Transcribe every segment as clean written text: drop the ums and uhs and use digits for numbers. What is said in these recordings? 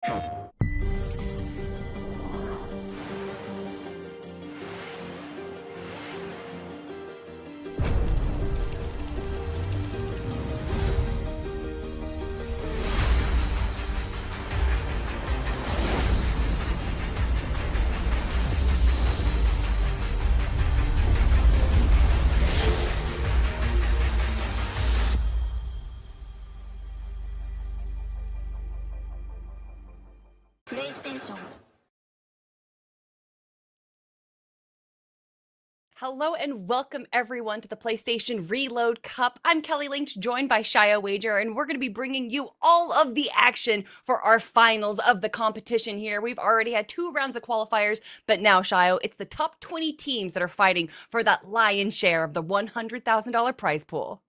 PlayStation. Hello and welcome everyone to the PlayStation Reload Cup. I'm Kelly Lynch, joined by Shia Wager, and we're going to be bringing you all of the action for our finals of the competition here. We've already had 2 rounds of qualifiers, but now, Shia, it's the top 20 teams that are fighting for that lion's share of the $100,000 prize pool.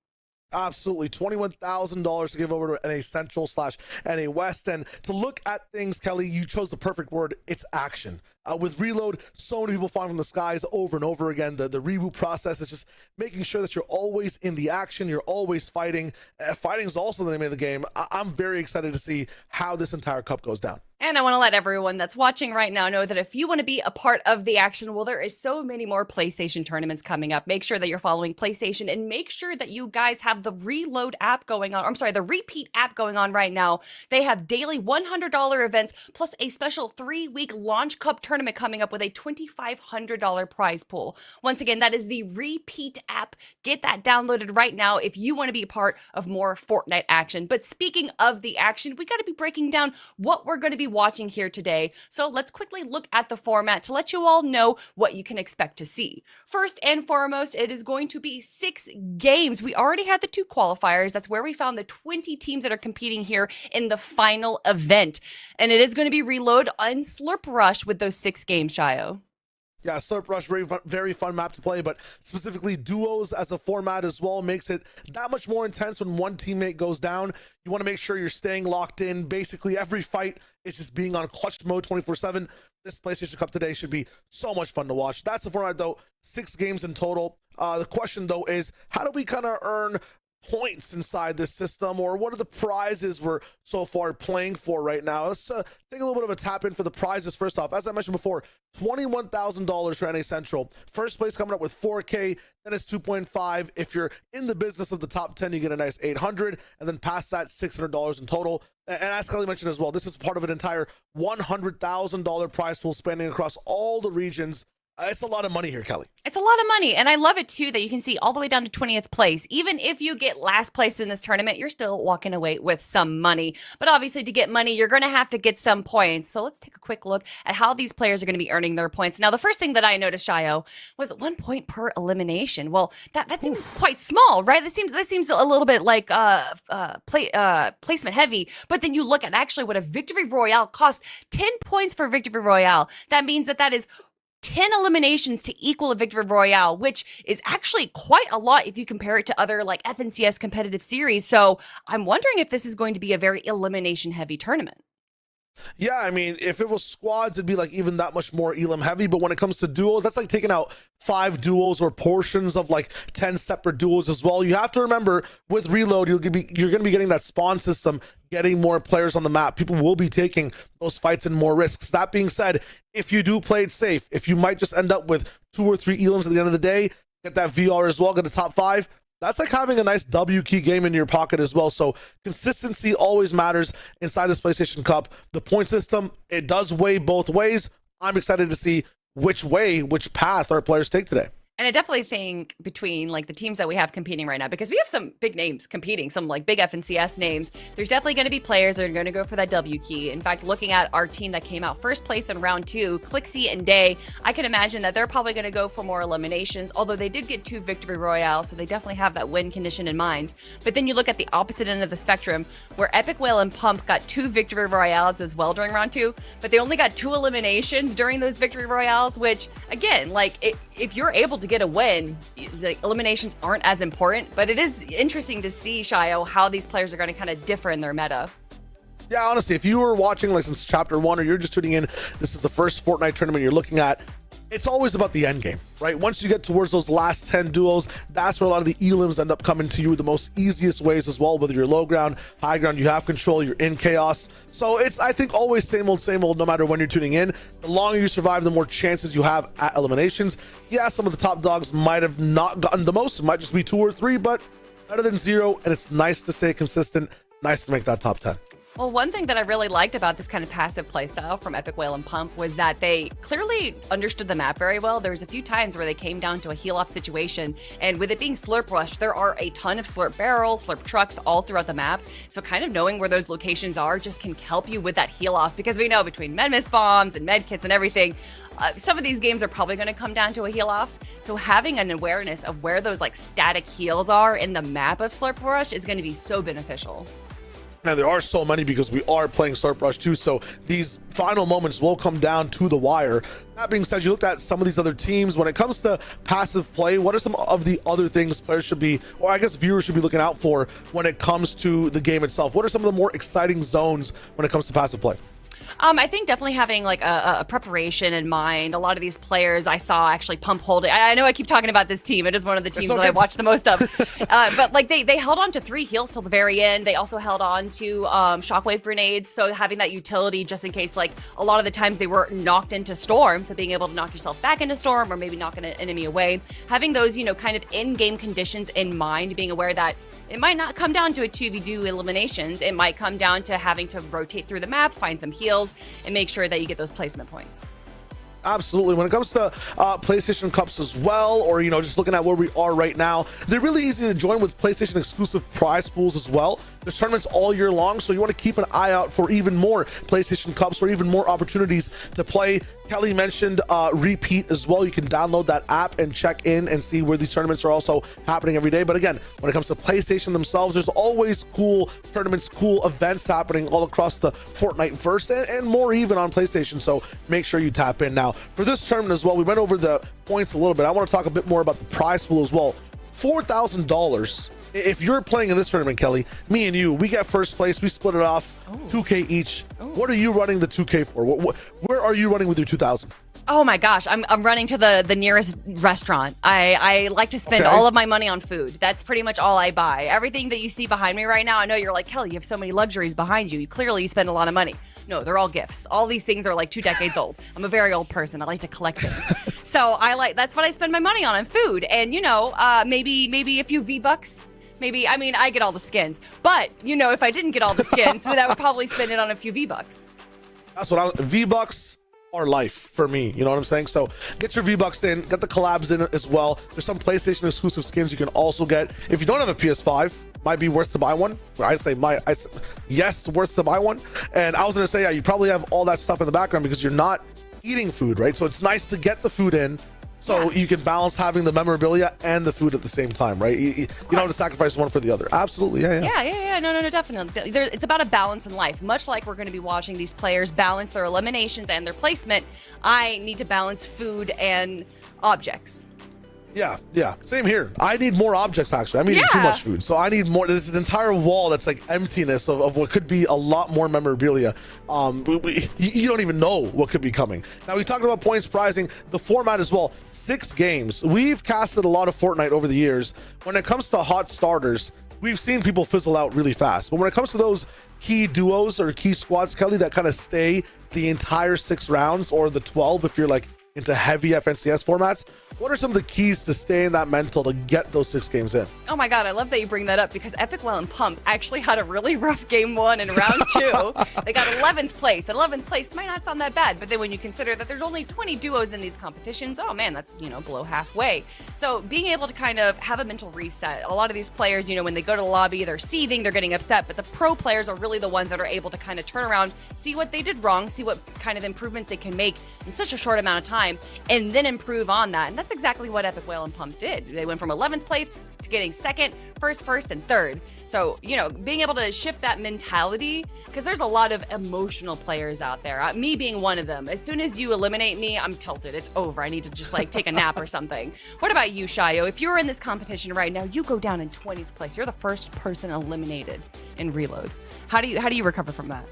Absolutely. $21,000 to give over to NA Central / NA West. And to look at things, Kelly, you chose the perfect word. It's action. With Reload, so many people falling from the skies over and over again. The reboot process is just making sure that you're always in the action. You're always fighting. Fighting is also the name of the game. I'm very excited to see how this entire cup goes down. And I want to let everyone that's watching right now know that if you want to be a part of the action, well, there is so many more PlayStation tournaments coming up. Make sure that you're following PlayStation and make sure that you guys have the Reload app going on. I'm sorry, the Repeat app going on right now. They have daily $100 events plus a special 3-week launch cup tournament coming up with a $2,500 prize pool. Once again, that is the Repeat app. Get that downloaded right now if you want to be a part of more Fortnite action. But speaking of the action, we got to be breaking down what we're going to be watching here today. So let's quickly look at the format to let you all know what you can expect to see. First and foremost, it is going to be 6 games. We already had the 2 qualifiers. That's where we found the 20 teams that are competing here in the final event. And it is going to be Reload and Slurp Rush with those 6 games, Shio. Yeah, Slurp Rush, very fun map to play, but specifically duos as a format as well makes it that much more intense when one teammate goes down. You want to make sure you're staying locked in. Basically, every fight is just being on clutch mode 24/7. This PlayStation Cup today should be so much fun to watch. That's the format, though. 6 games in total. The question, though, is how do we kind of earn points inside this system, or what are the prizes we're so far playing for right now? Let's take a little bit of a tap in for the prizes. First off, as I mentioned before, $21,000 for NA Central. First place coming up with 4K, then it's 2.5. If you're in the business of the top 10, you get a nice 800, and then past that, $600 in total. And as Kelly mentioned as well, this is part of an entire $100,000 prize pool spanning across all the regions. It's a lot of money here, Kelly. It's a lot of money, and I love it too that you can see all the way down to 20th place. Even if you get last place in this tournament, you're still walking away with some money. But obviously, to get money, you're going to have to get some points. So let's take a quick look at how these players are going to be earning their points. Now, the first thing that I noticed, Shio, was 1 point per elimination. Well, that seems quite small, right? This seems a little bit like placement heavy. But then you look at actually what a victory royale costs. 10 points for victory royale. That means that is 10 eliminations to equal a victory royale, which is actually quite a lot if you compare it to other like FNCS competitive series. So I'm wondering if this is going to be a very elimination heavy tournament. Yeah, I mean, if it was squads, it'd be like even that much more elim heavy. But when it comes to duos, that's like taking out 5 duos or portions of like 10 separate duos as well. You have to remember with Reload, you're going to be getting that spawn system, getting more players on the map. People will be taking those fights and more risks. That being said, if you do play it safe, if you might just end up with 2 or 3 elims at the end of the day, get that VR as well, get a top 5. That's like having a nice W key game in your pocket as well. So consistency always matters inside this PlayStation Cup. The point system, it does weigh both ways. I'm excited to see which path our players take today. And I definitely think between like the teams that we have competing right now, because we have some big names competing, some like big FNCS names, there's definitely going to be players that are going to go for that W key. In fact, looking at our team that came out first place in round 2, Clixie and Day, I can imagine that they're probably going to go for more eliminations, although they did get 2 victory royales, so they definitely have that win condition in mind. But then you look at the opposite end of the spectrum, where Epic Whale and Pump got 2 victory royales as well during round 2, but they only got 2 eliminations during those victory royales, which again, like if you're able to get a win, the eliminations aren't as important, but it is interesting to see, Shio, how these players are going to kind of differ in their meta. Yeah, honestly, if you were watching like since chapter 1 or you're just tuning in, this is the first Fortnite tournament you're looking at, It's always about the end game, right? Once you get towards those last 10 duos, that's where a lot of the elims end up coming to you the most easiest ways as well. Whether you're low ground, high ground, you have control, you're in chaos. So it's, I think, always same old, no matter when you're tuning in. The longer you survive, the more chances you have at eliminations. Yeah, some of the top dogs might have not gotten the most. It might just be 2 or 3, but better than 0. And it's nice to stay consistent. Nice to make that top 10. Well, one thing that I really liked about this kind of passive playstyle from Epic Whale and Pump was that they clearly understood the map very well. There was a few times where they came down to a heal-off situation, and with it being Slurp Rush, there are a ton of Slurp barrels, Slurp trucks all throughout the map. So kind of knowing where those locations are just can help you with that heal-off, because we know between med-miss bombs and med kits and everything, some of these games are probably going to come down to a heal-off. So having an awareness of where those like static heals are in the map of Slurp Rush is going to be so beneficial. Now, there are so many because we are playing Slurp Rush too, so these final moments will come down to the wire. That being said, you looked at some of these other teams. When it comes to passive play, what are some of the other things players should be, or I guess viewers should be looking out for when it comes to the game itself? What are some of the more exciting zones when it comes to passive play? I think definitely having like a preparation in mind. A lot of these players I saw actually Pump hold it. I know I keep talking about this team. It is one of the teams that I watch the most of. But like they held on to 3 heals till the very end. They also held on to shockwave grenades. So having that utility just in case, like a lot of the times they were knocked into Storm. So being able to knock yourself back into Storm or maybe knock an enemy away. Having those, you know, kind of in-game conditions in mind, being aware that it might not come down to a 2v2 eliminations. It might come down to having to rotate through the map, find some heals, and make sure that you get those placement points. Absolutely. When it comes to PlayStation Cups as well, or, you know, just looking at where we are right now, they're really easy to join with PlayStation exclusive prize pools as well. There's tournaments all year long, so you want to keep an eye out for even more PlayStation Cups or even more opportunities to play. Kelly mentioned Repeat as well. You can download that app and check in and see where these tournaments are also happening every day. But again, when it comes to PlayStation themselves, there's always cool tournaments, cool events happening all across the Fortnite verse and more even on PlayStation. So make sure you tap in. Now, for this tournament as well, we went over the points a little bit. I want to talk a bit more about the prize pool as well. $4,000. If you're playing in this tournament, Kelly, me and you, we get first place. We split it off, 2K each. What are you running the 2K for? Where are you running with your 2,000? Oh my gosh, I'm running to the nearest restaurant. I like to spend all of my money on food. That's pretty much all I buy. Everything that you see behind me right now, I know you're like, Kelly, you have so many luxuries behind you. Clearly, you spend a lot of money. No, they're all gifts. All these things are like 2 decades old. I'm a very old person. I like to collect things. So that's what I spend my money on food. And, you know, maybe a few V-Bucks. Maybe, I mean, I get all the skins. But, you know, if I didn't get all the skins, then I would probably spend it on a few V-Bucks. That's what V-Bucks are life for me, you know what I'm saying? So get your V-Bucks in, get the collabs in as well. There's some PlayStation exclusive skins you can also get. If you don't have a PS5, might be worth to buy one. Yes, worth to buy one. And I was gonna say, yeah, you probably have all that stuff in the background because you're not eating food, right? So it's nice to get the food in, so you can balance having the memorabilia and the food at the same time, right? You don't have to sacrifice one for the the other. Absolutely, yeah. No, definitely. It's about a balance in life. Much like we're going to be watching these players balance their eliminations and their placement, I need to balance food and objects. Yeah, same here. I need more objects, actually. I'm eating too much food, so I need more. There's an entire wall that's like emptiness of what could be a lot more memorabilia. You don't even know what could be coming. Now, we talked about points prizing, the format as well. 6 games. We've casted a lot of Fortnite over the years. When it comes to hot starters, we've seen people fizzle out really fast. But when it comes to those key duos or key squads, Kelly, that kind of stay the entire 6 rounds, or the 12 if you're like into heavy FNCS formats, what are some of the keys to stay in that mental to get those 6 games in? Oh my God, I love that you bring that up, because Epic Well and Pump actually had a really rough game 1 and round 2. They got 11th place. 11th place might not sound that bad, but then when you consider that there's only 20 duos in these competitions, oh man, that's, you know, below halfway. So being able to kind of have a mental reset. A lot of these players, you know, when they go to the lobby, they're seething, they're getting upset, but the pro players are really the ones that are able to kind of turn around, see what they did wrong, see what kind of improvements they can make in such a short amount of time, and then improve on that. And that's exactly what Epic Whale and Pump did. They went from 11th place to getting 2nd, first, and 3rd. So, you know, being able to shift that mentality, because there's a lot of emotional players out there. Me being one of them. As soon as you eliminate me, I'm tilted. It's over. I need to just like take a nap or something. What about you, Shayo? If you're in this competition right now, you go down in 20th place. You're the first person eliminated in Reload. How do you recover from that?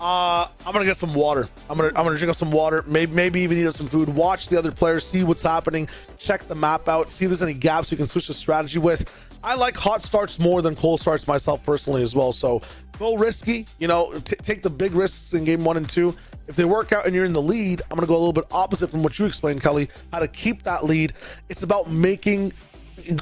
I'm gonna get some water. I'm gonna drink up some water. Maybe even eat up some food. Watch the other players, see what's happening, check the map out, see if there's any gaps you can switch the strategy with. I like hot starts more than cold starts myself personally as well. So go risky. You know, take the big risks in game 1 and 2. If they work out and you're in the lead, I'm gonna go a little bit opposite from what you explained, Kelly. How to keep that lead. It's about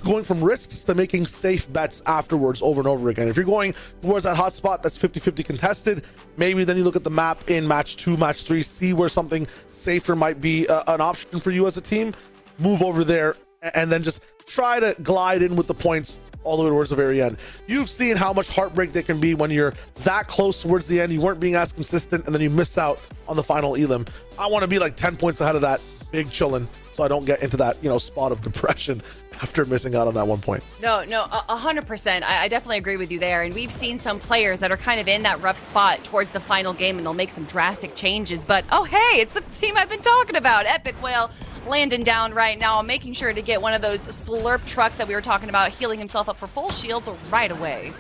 going from risks to making safe bets afterwards over and over again. If you're going towards that hot spot that's 50-50 contested, maybe then you look at the map in match 2, match 3, see where something safer might be an option for you as a team, move over there, and then just try to glide in with the points all the way towards the very end. You've seen how much heartbreak there can be when you're that close towards the end, you weren't being as consistent, and then you miss out on the final elim. I want to be like 10 points ahead of that big chillin', so I don't get into that, you know, spot of depression after missing out on that 1 point. No, 100%. I definitely agree with you there. And we've seen some players that are kind of in that rough spot towards the final game, and they'll make some drastic changes. But, oh, hey, it's the team I've been talking about. Epic Whale landing down right now, making sure to get one of those slurp trucks that we were talking about, healing himself up for full shields right away.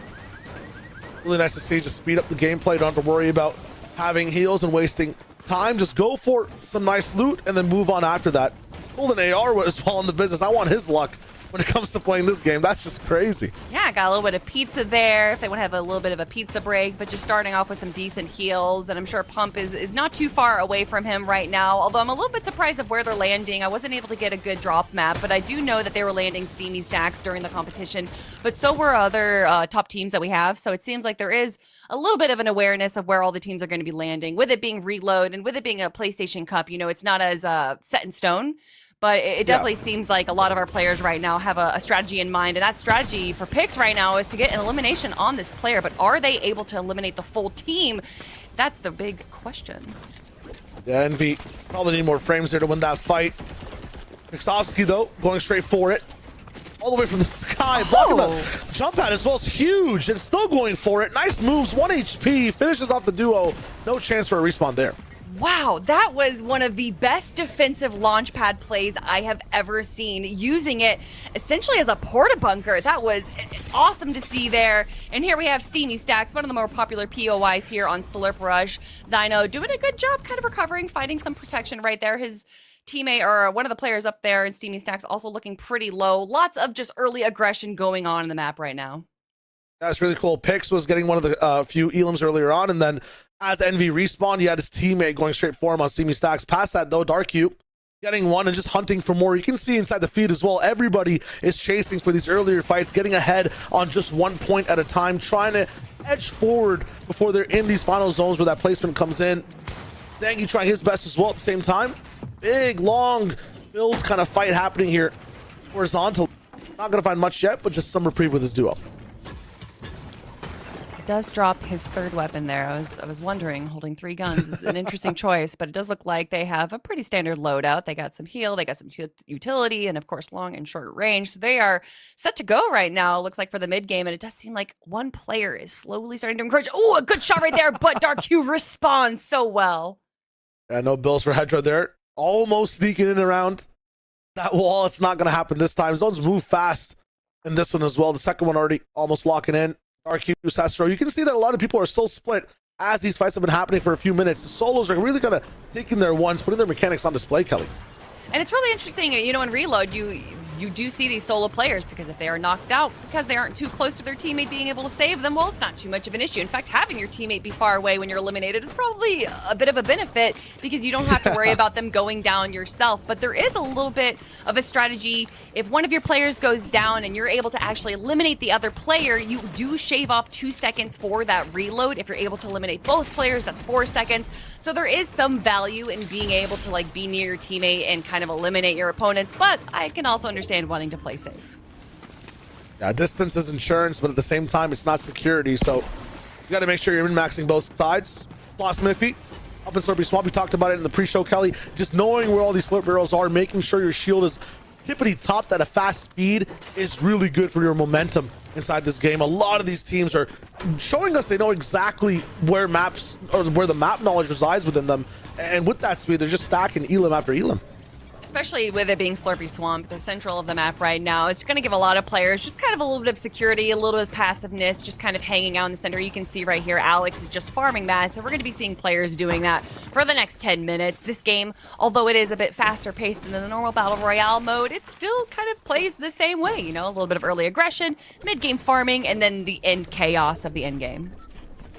Really nice to see. Just speed up the gameplay. Don't have to worry about having heals and wasting time. Just go for some nice loot and then move on after that. Pulled an AR as well in the business. I want his luck when it comes to playing this game. That's just crazy. Yeah, got a little bit of pizza there if they want to have a little bit of a pizza break, but just starting off with some decent heals. And I'm sure Pump is not too far away from him right now, although I'm a little bit surprised of where they're landing. I wasn't able to get a good drop map, but I do know that they were landing steamy stacks during the competition, but so were other top teams that we have. So it seems like there is a little bit of an awareness of where all the teams are going to be landing. With it being Reload and with it being a PlayStation Cup, you know, it's not as set in stone. But it definitely seems like a lot of our players right now have a strategy in mind. And that strategy for picks right now is to get an elimination on this player. But are they able to eliminate the full team? That's the big question. Yeah, Envy probably need more frames there to win that fight. Mixovsky, though, going straight for it. All the way from the sky. Blocking the jump pad as well. It's huge. And still going for it. Nice moves. 1 HP. Finishes off the duo. No chance for a respawn there. Wow, that was one of the best defensive launch pad plays I have ever seen, using it essentially as a porta bunker. That was awesome to see there. And here we have Steamy Stacks, one of the more popular POIs here on Slurp Rush. Zyno doing a good job kind of recovering, finding some protection right there. His teammate, or one of the players up there in Steamy Stacks, also looking pretty low. Lots of just early aggression going on in the map right now. That's really cool. Pix was getting one of the few elims earlier on, and then as Envy respawned, he had his teammate going straight for him on Steamy Stacks. Past that, though, Darku getting one and just hunting for more. You can see inside the feed as well, everybody is chasing for these earlier fights, getting ahead on just 1 point at a time, trying to edge forward before they're in these final zones where that placement comes in. Zangy trying his best as well at the same time. Big, long build kind of fight happening here. Horizontal. Not going to find much yet, but just some reprieve with his duo. Does drop his third weapon there. I was wondering, holding 3 guns is an interesting choice, but it does look like they have a pretty standard loadout. They got some heal, they got some utility, and of course long and short range. So they are set to go right now, looks like, for the mid game, and it does seem like one player is slowly starting to encourage. Oh, a good shot right there, but Dark Q responds so well. Yeah, no bills for Hedra there. Almost sneaking in around that wall. It's not going to happen this time. Zones move fast in this one as well. The second one already almost locking in. RQ Sastro. You can see that a lot of people are still split as these fights have been happening for a few minutes. The solos are really kind of taking their ones, putting their mechanics on display, Kelly. And it's really interesting, you know, in Reload, you do see these solo players, because if they are knocked out because they aren't too close to their teammate being able to save them, well, it's not too much of an issue. In fact, having your teammate be far away when you're eliminated is probably a bit of a benefit, because you don't have to worry about them going down yourself. But there is a little bit of a strategy. If one of your players goes down and you're able to actually eliminate the other player, you do shave off 2 seconds for that reload. If you're able to eliminate both players, that's 4 seconds. So there is some value in being able to like be near your teammate and kind of eliminate your opponents, but I can also understand wanting to play safe. Yeah, distance is insurance, but at the same time, it's not security. So you got to make sure you're min-maxing both sides. Plus Miffy, up in Slurpy Swamp, we talked about it in the pre-show, Kelly. Just knowing where all these slurp barrels are, making sure your shield is tippity-topped at a fast speed is really good for your momentum inside this game. A lot of these teams are showing us they know exactly where maps, or where the map knowledge resides within them. And with that speed, they're just stacking elim after elim. especially with it being Slurpy Swamp, the central of the map right now, is going to give a lot of players just kind of a little bit of security, a little bit of passiveness, just kind of hanging out in the center. You can see right here, Alex is just farming mats, and we're going to be seeing players doing that for the next 10 minutes. This game, although it is a bit faster paced than the normal Battle Royale mode, it still kind of plays the same way, you know, a little bit of early aggression, mid-game farming, and then the end chaos of the end game.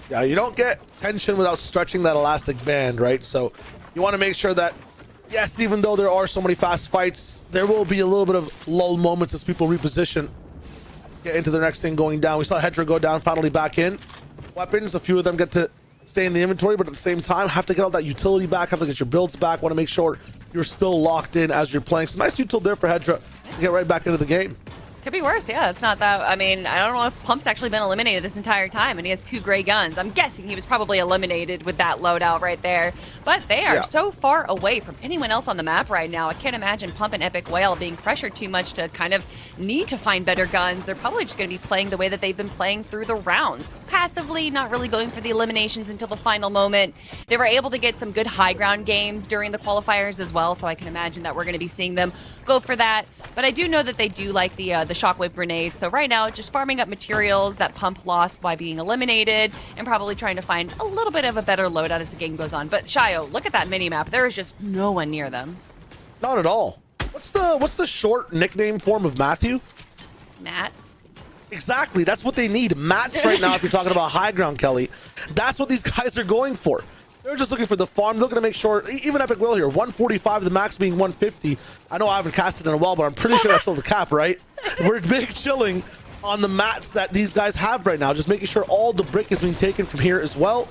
Yeah, you don't get tension without stretching that elastic band, right? So you want to make sure that, yes, even though there are so many fast fights, there will be a little bit of lull moments as people reposition, get into the next thing going down. We saw Hedra go down, finally back in. Weapons, a few of them get to stay in the inventory, but at the same time, have to get all that utility back, have to get your builds back, want to make sure you're still locked in as you're playing. So nice util there for Hedra to get right back into the game. Could be worse, yeah. It's not that. I mean, I don't know if Pump's actually been eliminated this entire time, and he has 2 gray guns. I'm guessing he was probably eliminated with that loadout right there. But they are so far away from anyone else on the map right now. I can't imagine Pump and Epic Whale being pressured too much to kind of need to find better guns. They're probably just going to be playing the way that they've been playing through the rounds. Passively, not really going for the eliminations until the final moment. They were able to get some good high ground games during the qualifiers as well, so I can imagine that we're going to be seeing them go for that. But I do know that they do like the shockwave grenade. So right now, just farming up materials that Pump lost by being eliminated, and probably trying to find a little bit of a better loadout as the game goes on. But Shio, look at that mini map. There is just no one near them. Not at all. What's the short nickname form of Matthew? Matt. Exactly. That's what they need. Mats right now. If you're talking about high ground, Kelly, that's what these guys are going for. They're just looking for the farm. They're looking to make sure, even Epic Will here, 145, the max being 150. I know I haven't casted in a while, but I'm pretty sure that's still the cap, right? We're big chilling on the mats that these guys have right now, just making sure all the brick is being taken from here as well.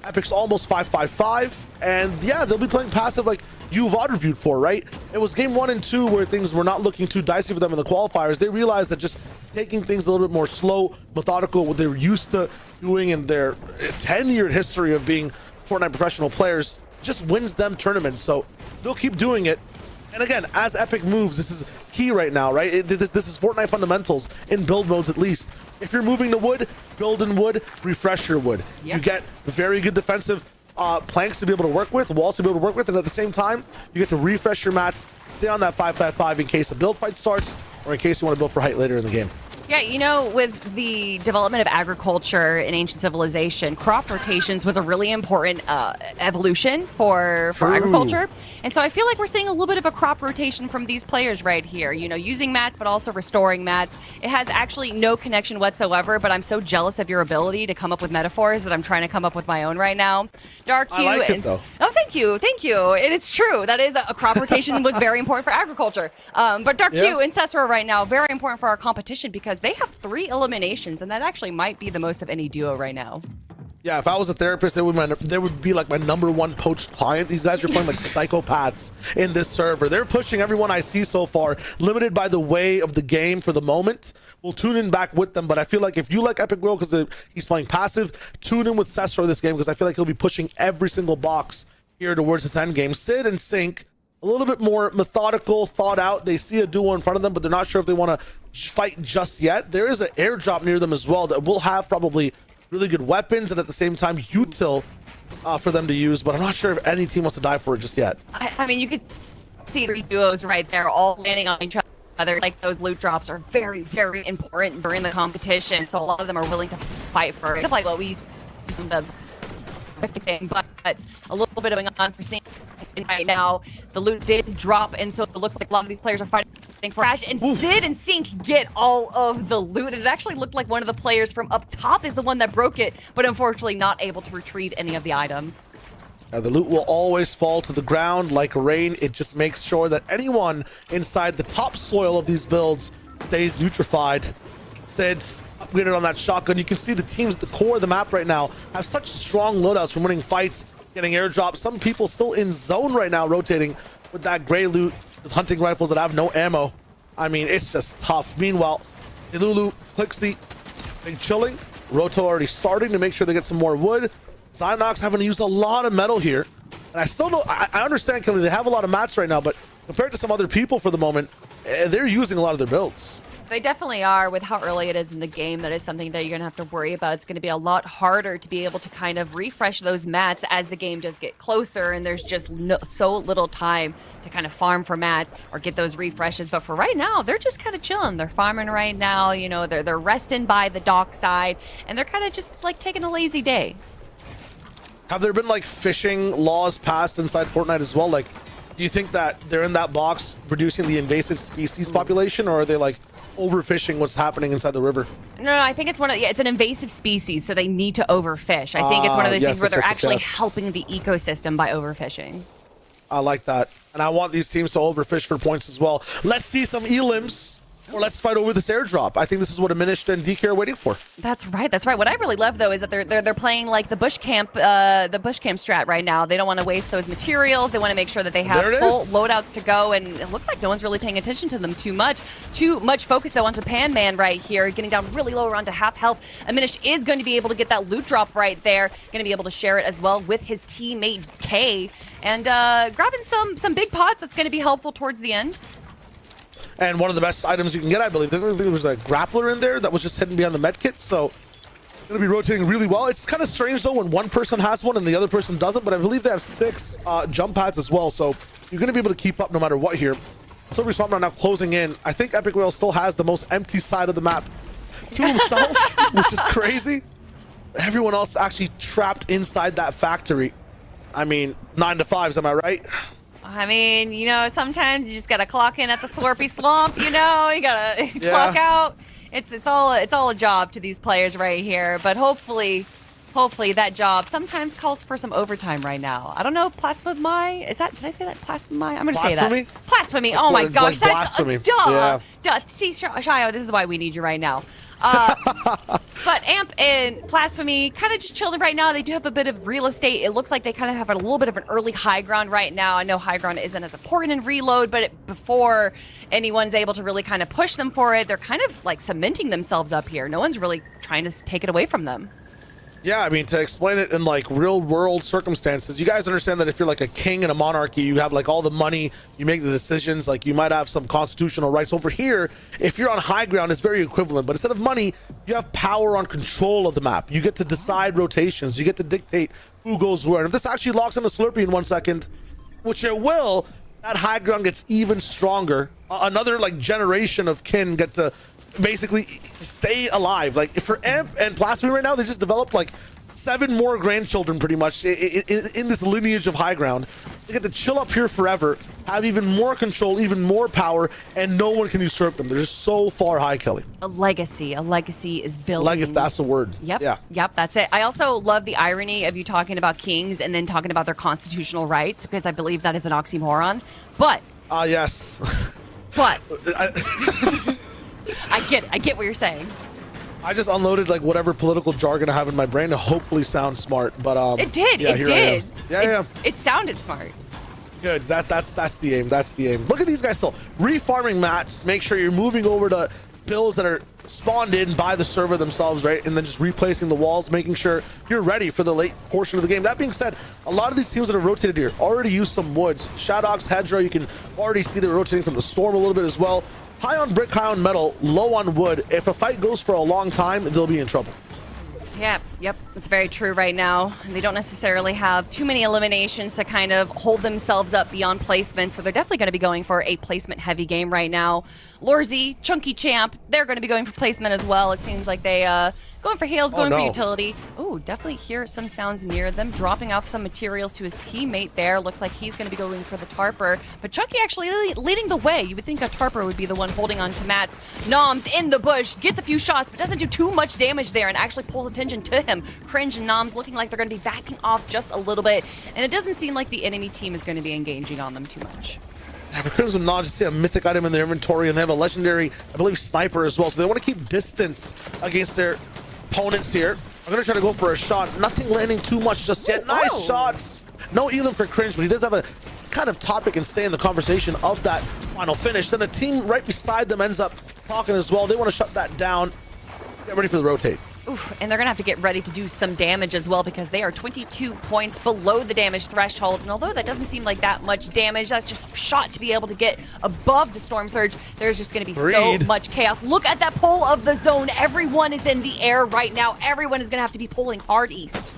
Epic's almost 555, and yeah, they'll be playing passive like you've reviewed for, right? It was game 1 and 2 where things were not looking too dicey for them in the qualifiers. They realized that just taking things a little bit more slow, methodical, what they're used to doing in their 10-year history of being Fortnite professional players, just wins them tournaments. So they'll keep doing it. And again, as Epic moves, this is key right now, right? This is Fortnite fundamentals in build modes, at least. If you're moving to wood, build in wood, refresh your wood. Yep. You get very good defensive planks to be able to work with, walls to be able to work with, and at the same time, you get to refresh your mats, stay on that 555 in case a build fight starts, or in case you want to build for height later in the game. Yeah, you know, with the development of agriculture in ancient civilization, crop rotations was a really important evolution for agriculture. And so I feel like we're seeing a little bit of a crop rotation from these players right here, you know, using mats, but also restoring mats. It has actually no connection whatsoever, but I'm so jealous of your ability to come up with metaphors that I'm trying to come up with my own right now. Dark Hue. I like it, though. Oh, thank you. Thank you. And it's true. That is a crop rotation was very important for agriculture. But Dark Hue and Cesaro right now, very important for our competition because they have 3 eliminations, and that actually might be the most of any duo right now. Yeah, if I was a therapist, they would be like my #1 poached client. These guys are playing like psychopaths in this server. They're pushing everyone I see so far, limited by the way of the game for the moment. We'll tune in back with them, but I feel like if you like Epic Will because he's playing passive, tune in with Cesaro this game because I feel like he'll be pushing every single box here towards his end game. Sid and Sync, a little bit more methodical, thought out. They see a duo in front of them, but they're not sure if they want to fight just yet. There is an airdrop near them as well that will have probably really good weapons and at the same time util for them to use, but I'm not sure if any team wants to die for it just yet. I mean, you could see 3 duos right there all landing on each other. Like, those loot drops are very, very important during the competition, so a lot of them are willing to fight for it. Like what we see in the thing, but a little bit of going on for Sneak right now. The loot did drop, and so it looks like a lot of these players are fighting for Ash, and Sid and Sync get all of the loot. It actually looked like one of the players from up top is the one that broke it, but unfortunately not able to retrieve any of the items. The loot will always fall to the ground like rain. It just makes sure that anyone inside the topsoil of these builds stays neutrified. Sid upgraded on that shotgun. You can see the teams at the core of the map right now have such strong loadouts from winning fights, getting airdrops. Some people still in zone right now rotating with that gray loot with hunting rifles that have no ammo. I mean, it's just tough. Meanwhile, Ilulu, Clixie, big chilling. Roto already starting to make sure they get some more wood. Zynox having to use a lot of metal here. And I still know, I understand, Kelly, they have a lot of mats right now, but compared to some other people for the moment, they're using a lot of their builds. They definitely are. With how early it is in the game, that is something that you're going to have to worry about. It's going to be a lot harder to be able to kind of refresh those mats as the game does get closer, and there's just so little time to kind of farm for mats or get those refreshes. But for right now, they're just kind of chilling. They're farming right now. You know, they're resting by the dock side, and they're kind of just like taking a lazy day. Have there been like fishing laws passed inside Fortnite as well? Like, do you think that they're in that box reducing the invasive species population, or are they like overfishing what's happening inside the river? No, I think it's it's an invasive species, so they need to overfish. I think it's one of those things where they're actually helping the ecosystem by overfishing. I like that. And I want these teams to overfish for points as well. Let's see some elims, or let's fight over this airdrop. I think this is what Diminished and DK are waiting for. That's right. That's right. What I really love though is that they're playing like the bush camp strat right now. They don't want to waste those materials. They want to make sure that they have full loadouts to go, and it looks like no one's really paying attention to them too much. Too much focus though onto Pan Man right here, getting down really low around to half health. Diminished is going to be able to get that loot drop right there. Going to be able to share it as well with his teammate K, and grabbing some big pots. That's going to be helpful towards the end. And one of the best items you can get, I believe. I think there was a grappler in there that was just hidden behind the med kit, so going to be rotating really well. It's kind of strange though when one person has one and the other person doesn't, but I believe they have 6 jump pads as well, so you're going to be able to keep up no matter what here. Silver Swamp now closing in. I think Epic Whale still has the most empty side of the map to himself, which is crazy. Everyone else actually trapped inside that factory. I mean, 9 to 5s, am I right? I mean, you know, sometimes you just gotta clock in at the Slurpy Swamp. You know, you gotta clock out. It's all a job to these players right here. But hopefully that job sometimes calls for some overtime right now. I don't know, blasphemy. Is that? Did I say that? Blasphemy. I'm gonna say that. Blasphemy. Oh my gosh, that's blasphemy. Duh. See, Shio, this is why we need you right now. But Amp and Blasphemy kind of just chilling right now. They do have a bit of real estate. It looks like they kind of have a little bit of an early high ground right now. I know high ground isn't as important in reload, but before anyone's able to really kind of push them for it, they're kind of like cementing themselves up here. No one's really trying to take it away from them. Yeah, I mean, to explain it in like real world circumstances, you guys understand that if you're like a king in a monarchy, you have like all the money, you make the decisions, like you might have some constitutional rights. Over here, if you're on high ground, it's very equivalent, but instead of money, you have power on control of the map. You get to decide rotations, you get to dictate who goes where. And if this actually locks in a Slurpee in 1 second, which it will, that high ground gets even stronger. Another like generation of kin get to basically stay alive. Like for Amp and Blasphemy right now, they just developed like 7 more grandchildren pretty much in this lineage of high ground. They get to chill up here forever, have even more control, even more power, and no one can usurp them. They're just so far high, Kelly. A legacy is built. Legacy, that's the word. Yep. Yeah. Yep, that's it. I also love the irony of you talking about kings and then talking about their constitutional rights, because I believe that is an oxymoron. But yes. But I get what you're saying. I just unloaded like whatever political jargon I have in my brain to hopefully sound smart, but it did. Yeah, it did. It sounded smart. Good. That's the aim. That's the aim. Look at these guys still refarming mats. Make sure you're moving over to builds that are spawned in by the server themselves, right? And then just replacing the walls, making sure you're ready for the late portion of the game. That being said, a lot of these teams that have rotated here already used some woods. Shadox, Hedra, you can already see they're rotating from the storm a little bit as well. High on brick, high on metal, low on wood. If a fight goes for a long time, they'll be in trouble. Yep, that's very true right now. They don't necessarily have too many eliminations to kind of hold themselves up beyond placement, so they're definitely going to be going for a placement-heavy game right now. Lorzy, Chunky Champ, they're going to be going for placement as well. It seems like they going for heals, going for utility. Oh, definitely hear some sounds near them, dropping off some materials to his teammate there. Looks like he's going to be going for the Tarper, but Chunky actually leading the way. You would think a Tarper would be the one holding on to mats. Noms in the bush, gets a few shots, but doesn't do too much damage there and actually pulls attention to him. Cringe and Noms looking like they're going to be backing off just a little bit, and it doesn't seem like the enemy team is going to be engaging on them too much. Yeah, for Crimson Nod, just see a mythic item in their inventory, and they have a legendary, I believe, sniper as well. So they want to keep distance against their opponents here. I'm going to try to go for a shot. Nothing landing too much just yet. Nice shots. No Elam for Cringe, but he does have a kind of topic and say in the conversation of that final finish. Then a team right beside them ends up talking as well. They want to shut that down. Get ready for the rotate. Oof, and they're going to have to get ready to do some damage as well because they are 22 points below the damage threshold. And although that doesn't seem like that much damage, that's just a shot to be able to get above the Storm Surge. There's just going to be so much chaos. Look at that pull of the zone. Everyone is in the air right now. Everyone is going to have to be pulling hard east.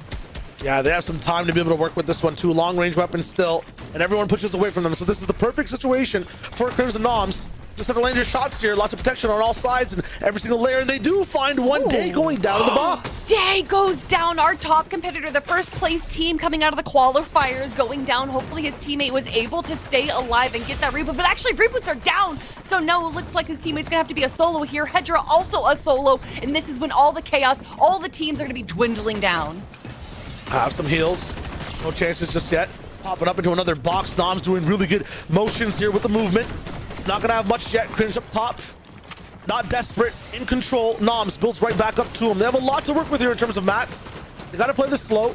Yeah, they have some time to be able to work with this one too. Long range weapons still, and everyone pushes away from them. So this is the perfect situation for Crimson Noms. Just have to land your shots here. Lots of protection on all sides and every single layer. And they do find one Day going down in the box. Day goes down, our top competitor, the first place team coming out of the qualifiers going down. Hopefully his teammate was able to stay alive and get that reboot. But actually, reboots are down. So no, it looks like his teammate's going to have to be a solo here. Hedra also a solo. And this is when all the chaos, all the teams are going to be dwindling down. Have some heals. No chances just yet. Popping up into another box. Noms doing really good motions here with the movement. Not gonna have much yet. Cringe up top. Not desperate. In control. Noms builds right back up to him. They have a lot to work with here in terms of mats. They gotta play this slow.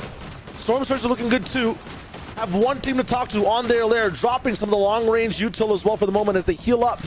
Storm Surge are looking good too. Have one team to talk to on their lair. Dropping some of the long range util as well for the moment as they heal up.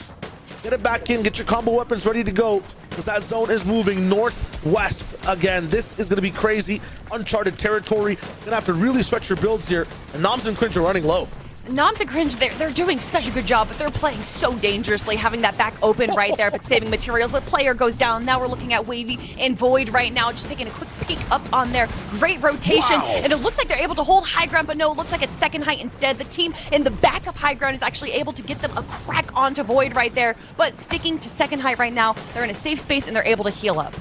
Get it back in. Get your combo weapons ready to go. Because that zone is moving northwest again. This is gonna be crazy. Uncharted territory. Gonna have to really stretch your builds here. And Noms and Cringe are running low. Noms and Cringe, they're doing such a good job, but they're playing so dangerously, having that back open right there, but saving materials. The player goes down. Now we're looking at Wavy and Void right now, just taking a quick peek up on there. Great rotations, and it looks like they're able to hold high ground, but no, it looks like it's second height instead. The team in the back of high ground is actually able to get them a crack onto Void right there, but sticking to second height right now, they're in a safe space and they're able to heal up.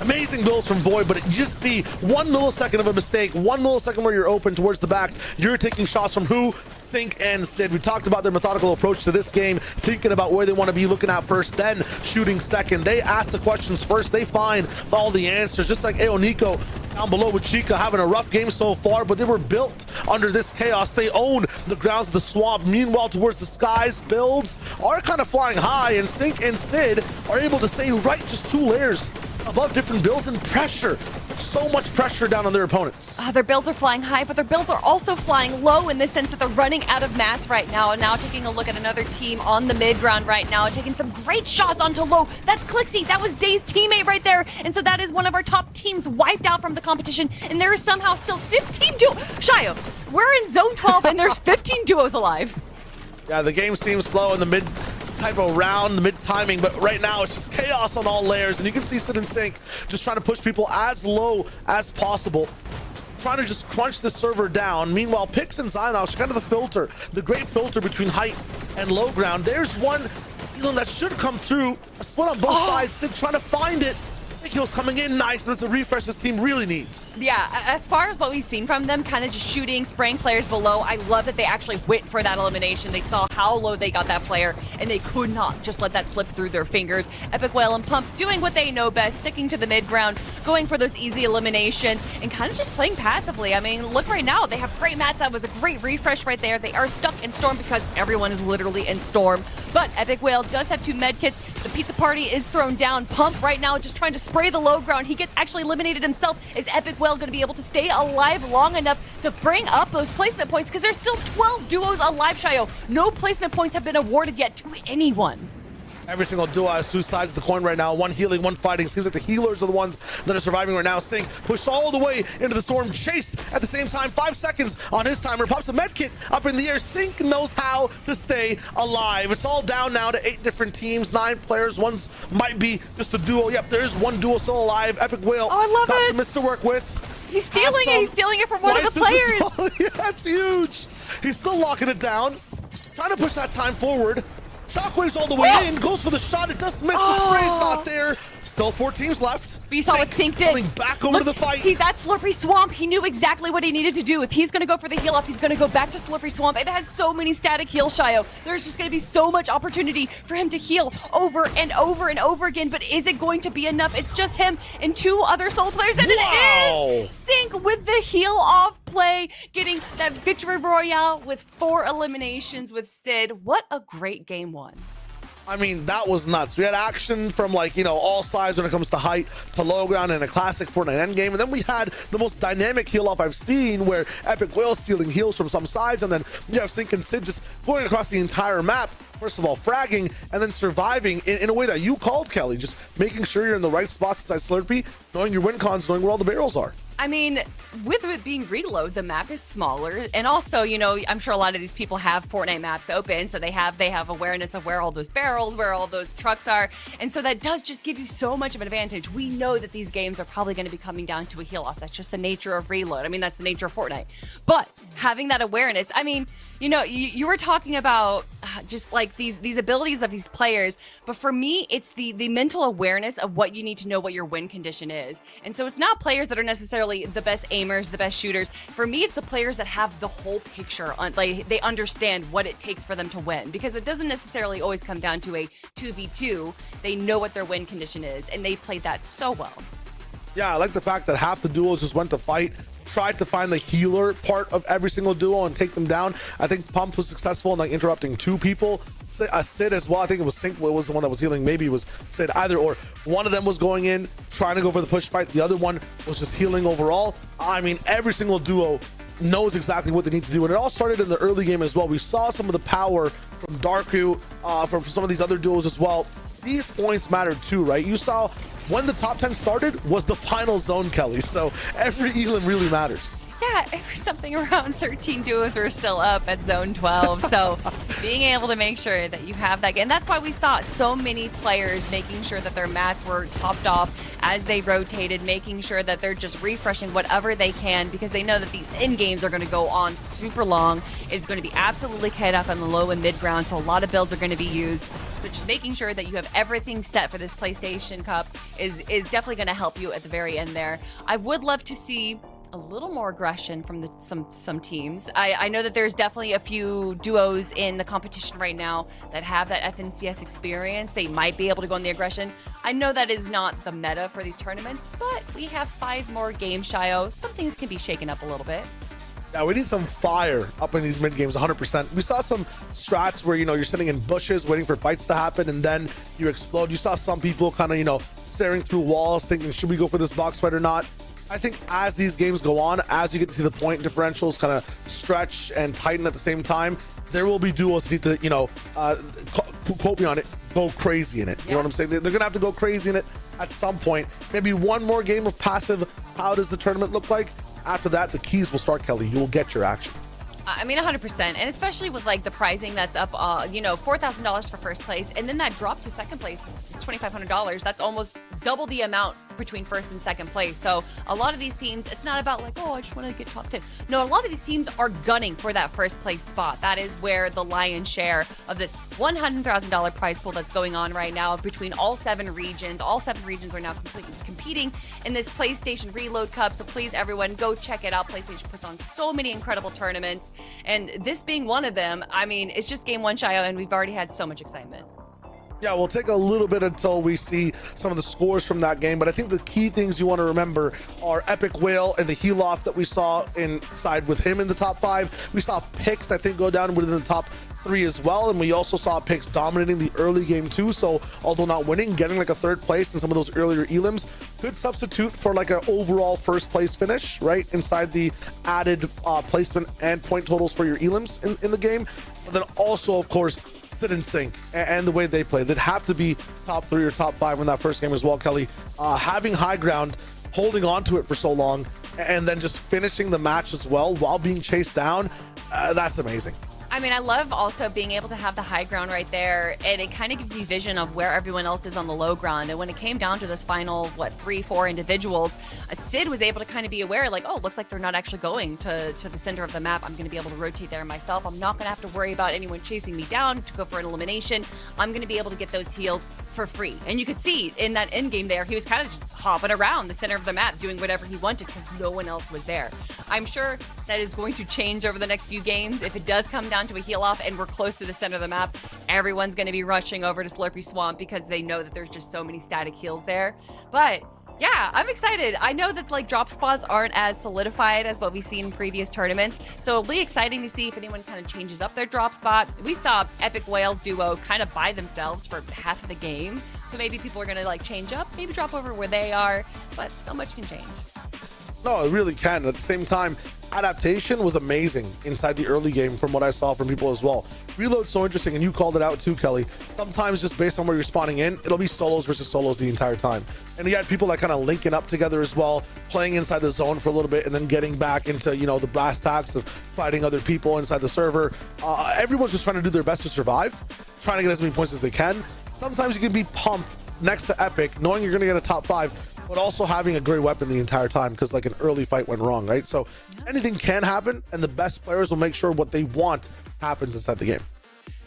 Amazing builds from Void, but you just see 1 millisecond of a mistake, 1 millisecond where you're open towards the back. You're taking shots from who? Sync and Sid. We talked about their methodical approach to this game, thinking about where they want to be looking at first, then shooting second. They ask the questions first. They find all the answers, just like Nico down below with Chica having a rough game so far, but they were built under this chaos. They own the grounds of the swamp. Meanwhile, towards the skies, builds are kind of flying high, and Sync and Sid are able to stay right just 2 layers above different builds and pressure. So much pressure down on their opponents. Their builds are flying high, but their builds are also flying low in the sense that they're running out of mats right now. And now taking a look at another team on the mid ground right now, taking some great shots onto low. That's Clixie. That was Day's teammate right there. And so that is one of our top teams wiped out from the competition. And there is somehow still 15 duos. Shayo, we're in zone 12 and there's 15 duos alive. Yeah, the game seems slow in the mid type of round, the mid timing, but right now it's just chaos on all layers, and you can see Sid and Sync just trying to push people as low as possible, trying to just crunch the server down. Meanwhile, Pix and Zynox, kind of the filter, the great filter between height and low ground. There's one Elon that should come through, a split on both sides. Sid trying to find it. Kills coming in nice, and that's a refresh this team really needs. Yeah, as far as what we've seen from them, kind of just shooting, spraying players below, I love that they actually went for that elimination. They saw how low they got that player, and they could not just let that slip through their fingers. Epic Whale and Pump doing what they know best, sticking to the mid ground, going for those easy eliminations, and kind of just playing passively. I mean, look right now, they have great mats. That was a great refresh right there. They are stuck in Storm because everyone is literally in Storm, but Epic Whale does have 2 med kits. The pizza party is thrown down. Pump right now just trying to spray the low ground. He gets actually eliminated himself. Is Epic Whale going to be able to stay alive long enough to bring up those placement points? Because there's still 12 duos alive, Shayo. No placement points have been awarded yet to anyone. Every single duo has 2 sides of the coin right now. One healing, one fighting. It seems like the healers are the ones that are surviving right now. Sync pushed all the way into the storm. Chase at the same time. 5 seconds on his timer. Pops a med kit up in the air. Sync knows how to stay alive. It's all down now to 8 different teams, 9 players. One's might be just a duo. Yep, there is one duo still alive. Epic Whale. Oh, I love got it. some mist to work with. He's stealing it. He's stealing it from one of the players. Well. Yeah, that's huge. He's still locking it down. Trying to push that time forward. Shockwave's all the way in, goes for the shot, it does miss, the spray's not there. Still 4 teams left. But you saw what Sync did. Coming back over to the fight. He's at Slippery Swamp. He knew exactly what he needed to do. If he's going to go for the heal off, he's going to go back to Slippery Swamp. It has so many static heal, Shayo. There's just going to be so much opportunity for him to heal over and over and over again. But is it going to be enough? It's just him and 2 other solo players, and it is Sync with the heal off play, getting that victory royale with 4 eliminations with Sid. What a great game 1. I mean, that was nuts. We had action from, like, you know, all sides when it comes to height to low ground in a classic Fortnite endgame. And then we had the most dynamic heal off I've seen, where Epic Whale stealing heals from some sides, and then you have Sync and Sid just going across the entire map. First of all, fragging and then surviving in a way that you called, Kelly. Just making sure you're in the right spots inside Slurpee, knowing your win cons, knowing where all the barrels are. I mean, with it being reload, the map is smaller, and also, you know, I'm sure a lot of these people have Fortnite maps open, so they have awareness of where all those barrels, where all those trucks are, and so that does just give you so much of an advantage. We know that these games are probably going to be coming down to a heal off. That's just the nature of reload. I mean, that's the nature of Fortnite. But having that awareness, I mean, you know, you were talking about just like these abilities of these players, but for me, it's the mental awareness of what you need to know what your win condition is. And so it's not players that are necessarily the best aimers, the best shooters. For me, it's the players that have the whole picture on, like they understand what it takes for them to win, because it doesn't necessarily always come down to a 2v2. They know what their win condition is, and they played that so well. Yeah, I like the fact that half the duos just went to fight, tried to find the healer part of every single duo and take them down. I think Pump was successful in like interrupting 2 people. Sid as well. I think it was Sync was the one that was healing. Maybe it was Sid, either or. One of them was going in, trying to go for the push fight. The other one was just healing overall. I mean, every single duo knows exactly what they need to do. And it all started in the early game as well. We saw some of the power from Darku, from some of these other duos as well. These points mattered too, right? You saw when the top 10 started was the final zone, Kelly. So every elim really matters. Yeah, it was something around 13 duos were still up at zone 12. So being able to make sure that you have that, and that's why we saw so many players making sure that their mats were topped off as they rotated, making sure that they're just refreshing whatever they can, because they know that these end games are going to go on super long. It's going to be absolutely cut up on the low and mid ground, so a lot of builds are going to be used. So just making sure that you have everything set for this PlayStation Cup is definitely going to help you at the very end there. I would love to see a little more aggression from some teams. I know that there's definitely a few duos in the competition right now that have that FNCS experience. They might be able to go on the aggression. I know that is not the meta for these tournaments, but we have 5 more games, Shio. Some things can be shaken up a little bit. Yeah, we need some fire up in these mid games, 100%. We saw some strats where, you know, you're sitting in bushes waiting for fights to happen and then you explode. You saw some people kind of, you know, staring through walls thinking, should we go for this box fight or not? I think as these games go on, as you get to see the point differentials kind of stretch and tighten at the same time, there will be duos that need to, you know, quote me on it, go crazy in it. You know what I'm saying? They're going to have to go crazy in it at some point. Maybe one more game of passive. How does the tournament look like? After that, the keys will start, Kelly. You will get your action. I mean, 100%, and especially with like the pricing that's up, you know, $4,000 for first place, and then that drop to second place is $2,500. That's almost double the amount between first and second place. So a lot of these teams, it's not about like, oh, I just want to get top 10. No, a lot of these teams are gunning for that first place spot. That is where the lion's share of this $100,000 prize pool that's going on right now between all 7 regions. All 7 regions are now completely competing in this PlayStation Reload Cup. So please, everyone, go check it out. PlayStation puts on so many incredible tournaments, and this being one of them. I mean, it's just game 1, Shio, and we've already had so much excitement. Yeah, we'll take a little bit until we see some of the scores from that game, but I think the key things you want to remember are Epic Whale and the heal off that we saw inside with him in the top 5. We saw Pix, I think, go down within the top 3 as well, and we also saw Pix dominating the early game too. So although not winning, getting like a 3rd place in some of those earlier elims could substitute for like an overall first place finish, right, inside the added placement and point totals for your elims in the game. But then also, of course, Sid and Sync and the way they play, they'd have to be top 3 or top 5 in that first game as well, Kelly. Having high ground, holding on to it for so long, and then just finishing the match as well while being chased down, that's amazing. I mean, I love also being able to have the high ground right there, and it kind of gives you vision of where everyone else is on the low ground. And when it came down to this final, 3-4 individuals, Sid was able to kind of be aware, like, oh, it looks like they're not actually going to the center of the map. I'm going to be able to rotate there myself. I'm not going to have to worry about anyone chasing me down to go for an elimination. I'm going to be able to get those heals for free. And you could see in that end game there, he was kind of just hopping around the center of the map, doing whatever he wanted because no one else was there. I'm sure that is going to change over the next few games. If it does come down to a heal off and we're close to the center of the map, everyone's going to be rushing over to Slurpee Swamp because they know that there's just so many static heals there. But yeah, I'm excited. I know that like drop spots aren't as solidified as what we've seen in previous tournaments, so it'll be exciting to see if anyone kind of changes up their drop spot. We saw Epic Whales duo kind of by themselves for half of the game, so maybe people are going to like change up, maybe drop over where they are, but so much can change. No, it really can. At the same time, adaptation was amazing inside the early game from what I saw from people as well. Reload's so interesting, and you called it out too, Kelly. Sometimes just based on where you're spawning in, it'll be solos versus solos the entire time. And you had people that kind of linking up together as well, playing inside the zone for a little bit and then getting back into, you know, the brass tacks of fighting other people inside the server. Everyone's just trying to do their best to survive, trying to get as many points as they can. Sometimes you can be pumped next to Epic, knowing you're going to get a top 5, but also having a great weapon the entire time because like an early fight went wrong, right? So anything can happen, and the best players will make sure what they want happens inside the game.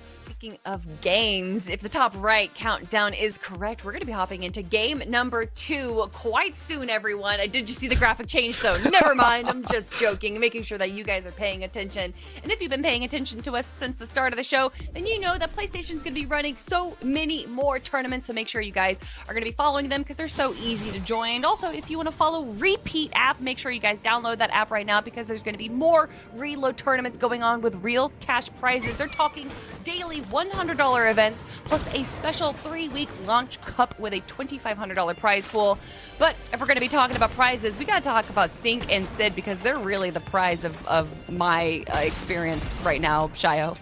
Speaking of games, if the top right countdown is correct, we're going to be hopping into game number 2 quite soon, everyone. I did just see the graphic change, so never mind. I'm just joking, making sure that you guys are paying attention. And if you've been paying attention to us since the start of the show, then you know that PlayStation's going to be running so many more tournaments, so make sure you guys are going to be following them because they're so easy to join. And also, if you want to follow Repeat app, make sure you guys download that app right now because there's going to be more reload tournaments going on with real cash prizes. They're talking daily $100 events plus a special 3-week launch cup with a $2,500 prize pool. But if we're going to be talking about prizes, we got to talk about Sync and Sid because they're really the prize of my experience right now, Shio.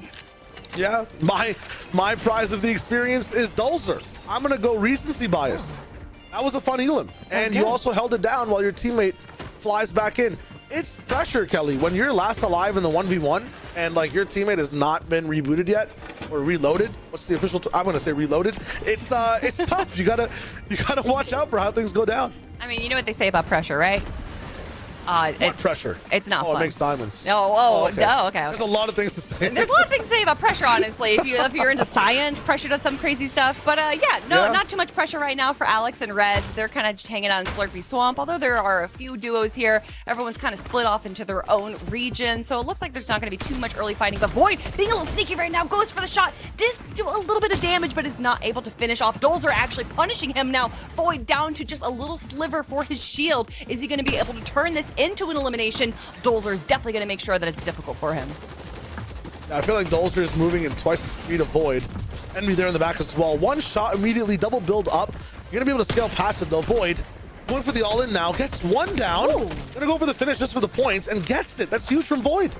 Yeah, my prize of the experience is Dolzer. I'm gonna go recency bias. That was a fun elim, and you also held it down while your teammate flies back in. It's pressure, Kelly, when you're last alive in the 1v1 and like your teammate has not been rebooted yet or reloaded. What's the official? I'm gonna say reloaded. It's tough. You gotta watch out for how things go down. I mean, you know what they say about pressure, right? It's pressure. It's not fun. It makes diamonds. No, okay. No, okay. There's a lot of things to say. There's a lot of things to say about pressure, honestly. If you're into science, pressure does some crazy stuff. But not too much pressure right now for Alex and Rez. They're kind of just hanging out in Slurpee Swamp. Although there are a few duos here, everyone's kind of split off into their own region. So it looks like there's not going to be too much early fighting. But Void, being a little sneaky right now, goes for the shot. Does do a little bit of damage, but is not able to finish off. Dolzer actually punishing him now. Void down to just a little sliver for his shield. Is he going to be able to turn this into an elimination? Dolzer is definitely going to make sure that it's difficult for him. I feel like Dolzer is moving at twice the speed of Void. Enemy there in the back as well. One shot immediately, double build up. You're going to be able to scale past it though. Void going for the all-in now, gets one down. Going to go for the finish just for the points and gets it. That's huge from Void.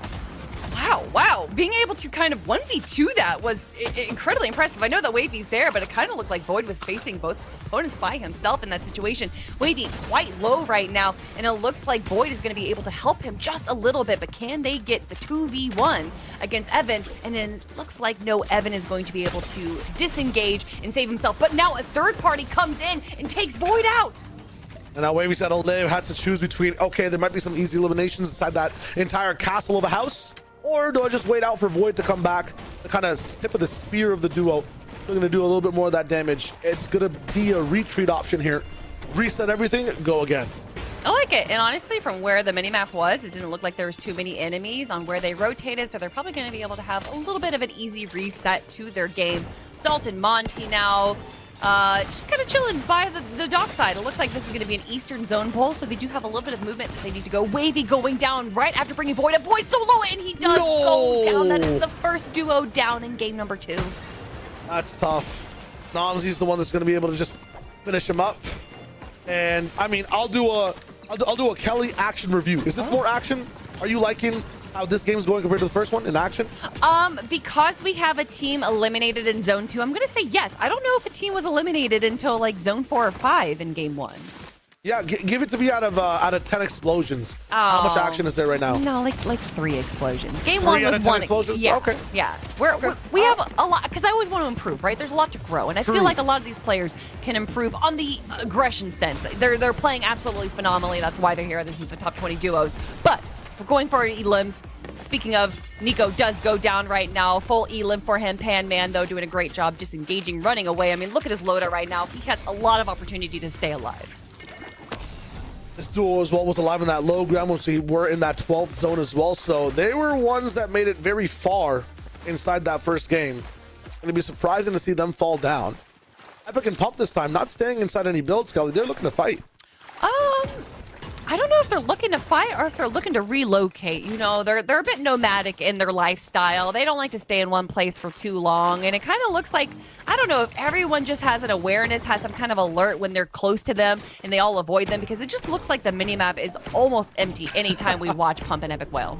Wow. Being able to kind of 1v2 that was incredibly impressive. I know that Wavy's there, but it kind of looked like Void was facing both opponents by himself in that situation. Wavy quite low right now, and it looks like Void is going to be able to help him just a little bit, but can they get the 2v1 against Evan? And then it looks like no, Evan is going to be able to disengage and save himself, but now a third party comes in and takes Void out. And now Wavy said Live had to choose between, okay, there might be some easy eliminations inside that entire castle of a house, or do I just wait out for Void to come back, the kind of tip of the spear of the duo? They're going to do a little bit more of that damage. It's going to be a retreat option here. Reset everything, go again. I like it. And honestly, from where the minimap was, it didn't look like there was too many enemies on where they rotated, so they're probably going to be able to have a little bit of an easy reset to their game. Salt and Monty now just kind of chilling by the dock side. It looks like this is going to be an Eastern Zone pull, so they do have a little bit of movement. They need to go. Wavy going down right after bringing Void up. Void so low, and he does go down. That is the first duo down in game number 2. That's tough. Nomsy's the one that's going to be able to just finish him up. And I mean, I'll do a Kelly action review. Is this more action? Are you liking how this game is going compared to the first one in action? Because we have a team eliminated in Zone 2, I'm going to say yes. I don't know if a team was eliminated until like Zone 4 or 5 in Game 1. Yeah, give it to me out of 10 explosions. How much action is there right now? No, like 3 explosions. Game 1 was 1 explosions? Yeah, okay. Yeah, we have a lot because I always want to improve, right? There's a lot to grow, and I feel like a lot of these players can improve on the aggression sense. They're playing absolutely phenomenally. That's why they're here. This is the top 20 duos, but. We're going for elims. Speaking of, Nico does go down right now. Full elim for him. Pan Man, though, doing a great job disengaging, running away. I mean, look at his loadout right now. He has a lot of opportunity to stay alive. This duo as well was alive in that low ground, which we were in that 12th zone as well. So they were ones that made it very far inside that first game. It'd be surprising to see them fall down. Epic and Pump this time, not staying inside any builds, Kelly. They're looking to fight. I don't know if they're looking to fight or if they're looking to relocate. You know, they're a bit nomadic in their lifestyle. They don't like to stay in one place for too long. And it kind of looks like, I don't know if everyone just has an awareness, has some kind of alert when they're close to them and they all avoid them, because it just looks like the minimap is almost empty anytime we watch Pump and Epic Whale.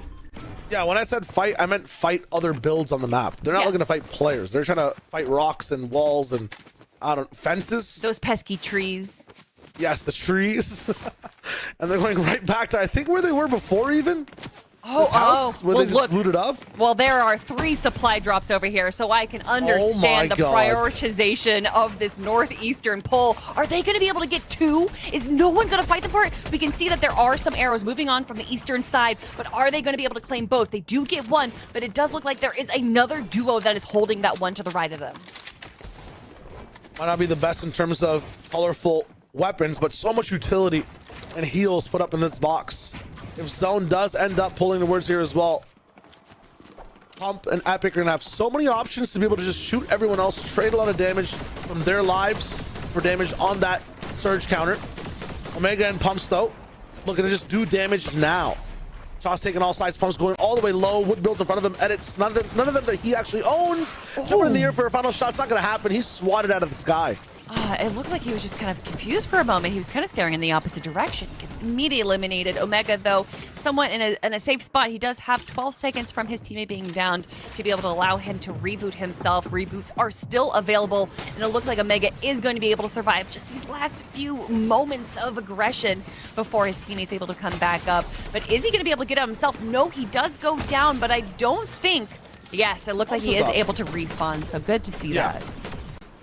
Yeah, when I said fight, I meant fight other builds on the map. They're not looking to fight players. They're trying to fight rocks and walls and, I don't, fences. Those pesky trees. Yes, the trees. And they're going right back to, I think, where they were before even. Where they just looted up. Well, there are 3 supply drops over here, so I can understand the prioritization of this northeastern pole. Are they going to be able to get 2? Is no one going to fight them for it? We can see that there are some arrows moving on from the eastern side, but are they going to be able to claim both? They do get 1, but it does look like there is another duo that is holding that one to the right of them. Might not be the best in terms of colorful weapons, but so much utility and heals put up in this box. If Zone does end up pulling the words here as well, Pump and Epic are gonna have so many options to be able to just shoot everyone else, trade a lot of damage from their lives for damage on that surge counter. Omega and Pumps though looking to just do damage now. Shaw's taking all sides, Pump's going all the way low. Wood builds in front of him, edits none of them that he actually owns. Jumping in the air for a final shot, it's not gonna happen. He's swatted out of the sky. It looked like he was just kind of confused for a moment. He was kind of staring in the opposite direction. Gets immediately eliminated. Omega, though, somewhat in a safe spot. He does have 12 seconds from his teammate being downed to be able to allow him to reboot himself. Reboots are still available, and it looks like Omega is going to be able to survive just these last few moments of aggression before his teammate's able to come back up. But is he going to be able to get out himself? No, he does go down, but I don't think... Yes, it looks like he is able to respawn, so good to see that.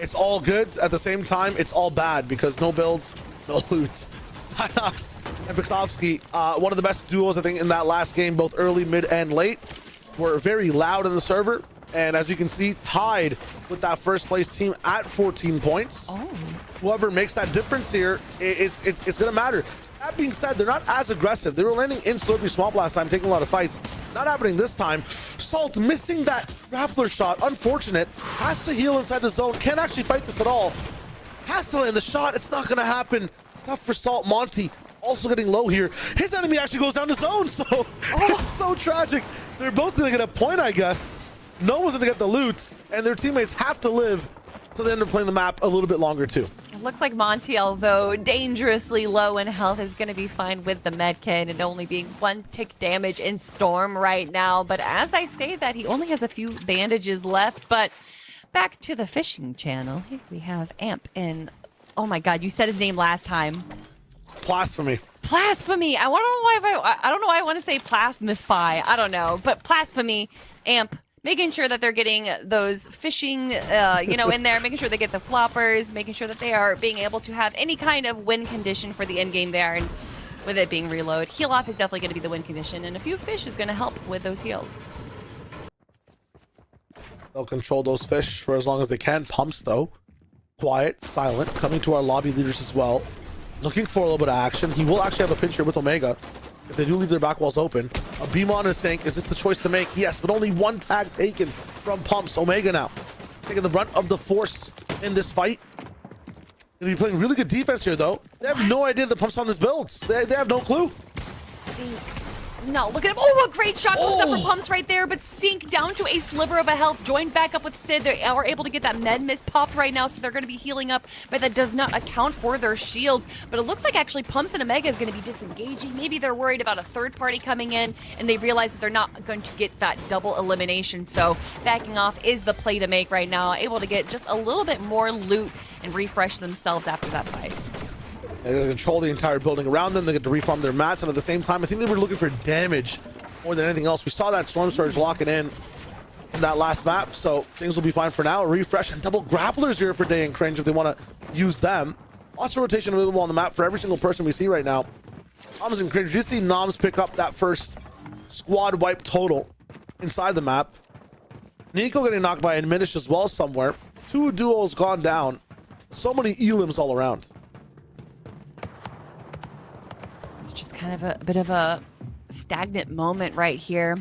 It's all good. At the same time, it's all bad because no builds, no loots. Tynox and Pixovsky, one of the best duos, I think, in that last game, both early, mid, and late, were very loud in the server. And as you can see, tied with that first place team at 14 points. Whoever makes that difference here, it's going to matter. That being said, they're not as aggressive. They were landing in Slurpy Swamp last time, taking a lot of fights. Not happening this time. Salt missing that grappler shot. Unfortunate. Has to heal inside the zone. Can't actually fight this at all. Has to land the shot. It's not going to happen. Tough for Salt. Monty also getting low here. His enemy actually goes down to zone. So it's so tragic. They're both going to get a point, I guess. No one's going to get the loot. And their teammates have to live till they end up playing the map a little bit longer too. It looks like Monty, although dangerously low in health, is going to be fine with the medkit and only being 1 tick damage in Storm right now. But as I say that, he only has a few bandages left. But back to the fishing channel. Here we have Amp and... Oh my god, you said his name last time. Blasphemy. Blasphemy. I don't know why I want to say Blasphemy. I don't know. But Blasphemy, Amp, making sure that they're getting those fishing, in there, making sure they get the floppers, making sure that they are being able to have any kind of win condition for the end game there, and with it being reload. Heal off is definitely going to be the win condition, and a few fish is going to help with those heals. They'll control those fish for as long as they can. Pumps, though, quiet, silent, coming to our lobby leaders as well. Looking for a little bit of action. He will actually have a pinch here with Omega. If they do leave their back walls open, a beam on is saying, is this the choice to make? Yes, but only 1 tag taken from Pumps. Omega now taking the brunt of the force in this fight. Gonna be playing really good defense here, though. They have no idea the Pumps on this build. They have no clue. Sink. No, look at him. Oh, a great shot comes up from Pumps right there, but Sink down to a sliver of a health, joined back up with Sid. They are able to get that med miss popped right now, so they're going to be healing up, but that does not account for their shields. But it looks like actually Pumps and Omega is going to be disengaging. Maybe they're worried about a third party coming in, and they realize that they're not going to get that double elimination. So backing off is the play to make right now, able to get just a little bit more loot and refresh themselves after that fight. They're going to control the entire building around them. They get to reform their mats, and at the same time, I think they were looking for damage more than anything else. We saw that Storm Surge locking in that last map, so things will be fine for now. A refresh and double grapplers here for Day and Cringe if they want to use them. Lots of rotation available on the map for every single person we see right now. Noms and Cringe, did you see Noms pick up that first squad wipe total inside the map? Nico getting knocked by Adminish as well somewhere. 2 duos gone down. So many elims all around. It's just kind of a bit of a stagnant moment right here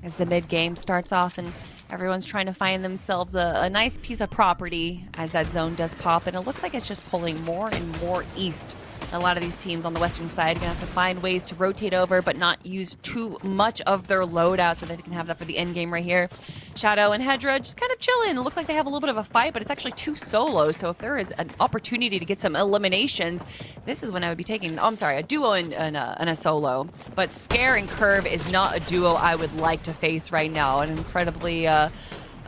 as the mid game starts off and everyone's trying to find themselves a nice piece of property as that zone does pop, and it looks like it's just pulling more and more east A lot of these teams on the western side are going to have to find ways to rotate over but not use too much of their loadout so that they can have that for the end game right here. Shadow and Hedra just kind of chilling. It looks like they have a little bit of a fight, but it's actually 2 solos. So if there is an opportunity to get some eliminations, this is when I would be taking, oh, I'm sorry, a duo and a solo. But Scare and Curve is not a duo I would like to face right now. An incredibly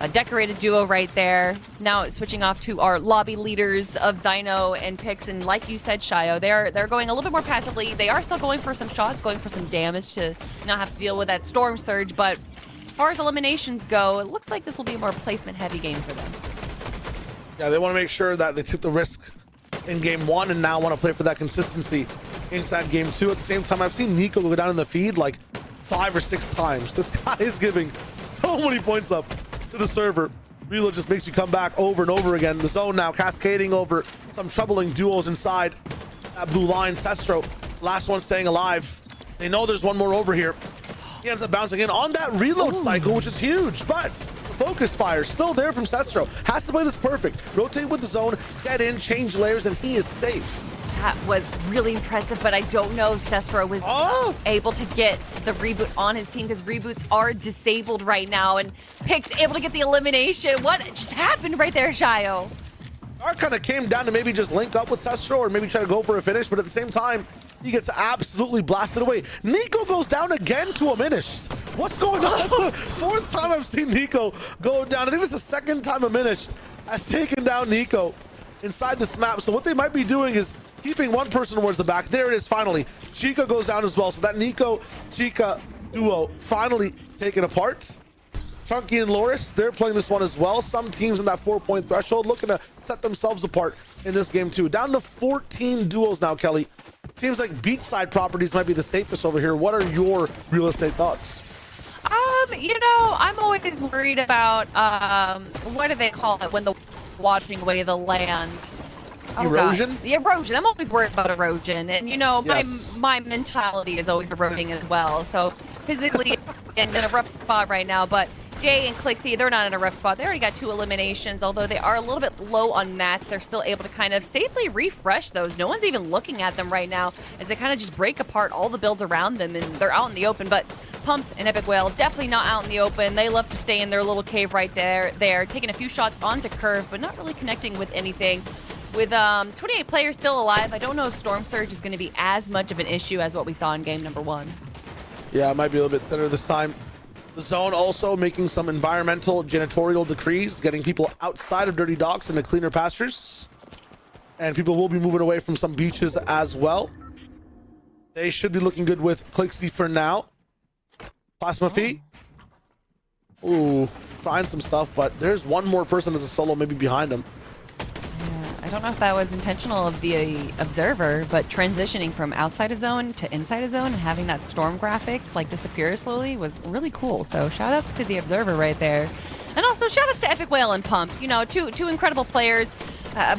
a decorated duo right there. Now switching off to our lobby leaders of Zyno and Pix, and like you said, Shio, they're going a little bit more passively. They are still going for some shots, going for some damage to not have to deal with that Storm Surge, but as far as eliminations go, it looks like this will be a more placement-heavy game for them. Yeah, they want to make sure that they took the risk in game 1 and now want to play for that consistency inside game 2. At the same time, I've seen Nico go down in the feed like 5 or 6 times. This guy is giving so many points up to the server. Reload just makes you come back over and over again. The zone now cascading over some troubling duos inside that blue line. Sestro, last one staying alive. They know there's one more over here. He ends up bouncing in on that reload cycle, which is huge, but the focus fire still there from Sestro. Has to play this perfect. Rotate with the zone, get in, change layers, and he is safe. That was really impressive, but I don't know if Sestro was able to get the reboot on his team because reboots are disabled right now, and Pix able to get the elimination. What just happened right there, Shio? Art kind of came down to maybe just link up with Sestro or maybe try to go for a finish, but at the same time, he gets absolutely blasted away. Nico goes down again to a Minished. What's going on? That's the 4th time I've seen Nico go down. I think it's the 2nd time a Minished has taken down Nico inside this map. So what they might be doing is keeping one person towards the back. There it is, finally. Chica goes down as well. So that Nico-Chica duo finally taken apart. Chunky and Loris, they're playing this one as well. Some teams in that 4-point threshold looking to set themselves apart in this game too. Down to 14 duos now, Kelly. Seems like beachside properties might be the safest over here. What are your real estate thoughts? You know, I'm always worried about, what do they call it when the washing away the land? Erosion? God. The erosion. I'm always worried about erosion. And, you know, Yes. my mentality is always eroding as well. So physically in a rough spot right now, but Day and Clixie, they're not in a rough spot. They already got 2 eliminations, although they are a little bit low on mats. They're still able to kind of safely refresh those. No one's even looking at them right now as they kind of just break apart all the builds around them, and they're out in the open. But Pump and Epic Whale definitely not out in the open. They love to stay in their little cave right there. They're taking a few shots onto Curve, but not really connecting with anything. With 28 players still alive, I don't know if Storm Surge is going to be as much of an issue as what we saw in game number 1. Yeah, it might be a little bit thinner this time. The zone also making some environmental janitorial decrees, getting people outside of dirty docks into cleaner pastures. And people will be moving away from some beaches as well. They should be looking good with Clixie for now. Plasma Feet. Ooh, trying some stuff, but there's one more person as a solo maybe behind him. I don't know if that was intentional of the observer, but transitioning from outside of zone to inside of zone and having that storm graphic like disappear slowly was really cool. So shout outs to the observer right there. And also shout outs to Epic Whale and Pump. You know, two incredible players,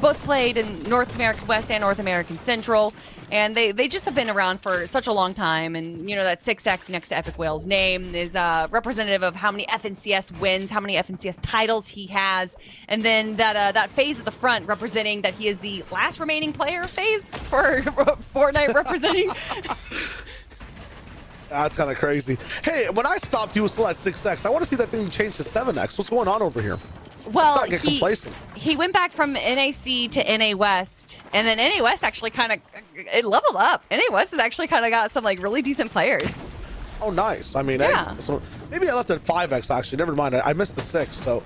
both played in North American West and North American Central. And they just have been around for such a long time. And, you know, that 6X next to Epic Whale's name is representative of how many FNCS wins, how many FNCS titles he has. And then that phase at the front representing that he is the last remaining player phase for Fortnite representing. That's kind of crazy. Hey, when I stopped, he was still at 6X. I want to see that thing change to 7X. What's going on over here? Well, get complacent. He went back from NAC to NA West, and then NA West actually kind of it leveled up. NA West has actually kind of got some like really decent players. Oh, nice. I mean, yeah. Hey, so maybe I left at 5X actually. Never mind. I missed the 6. So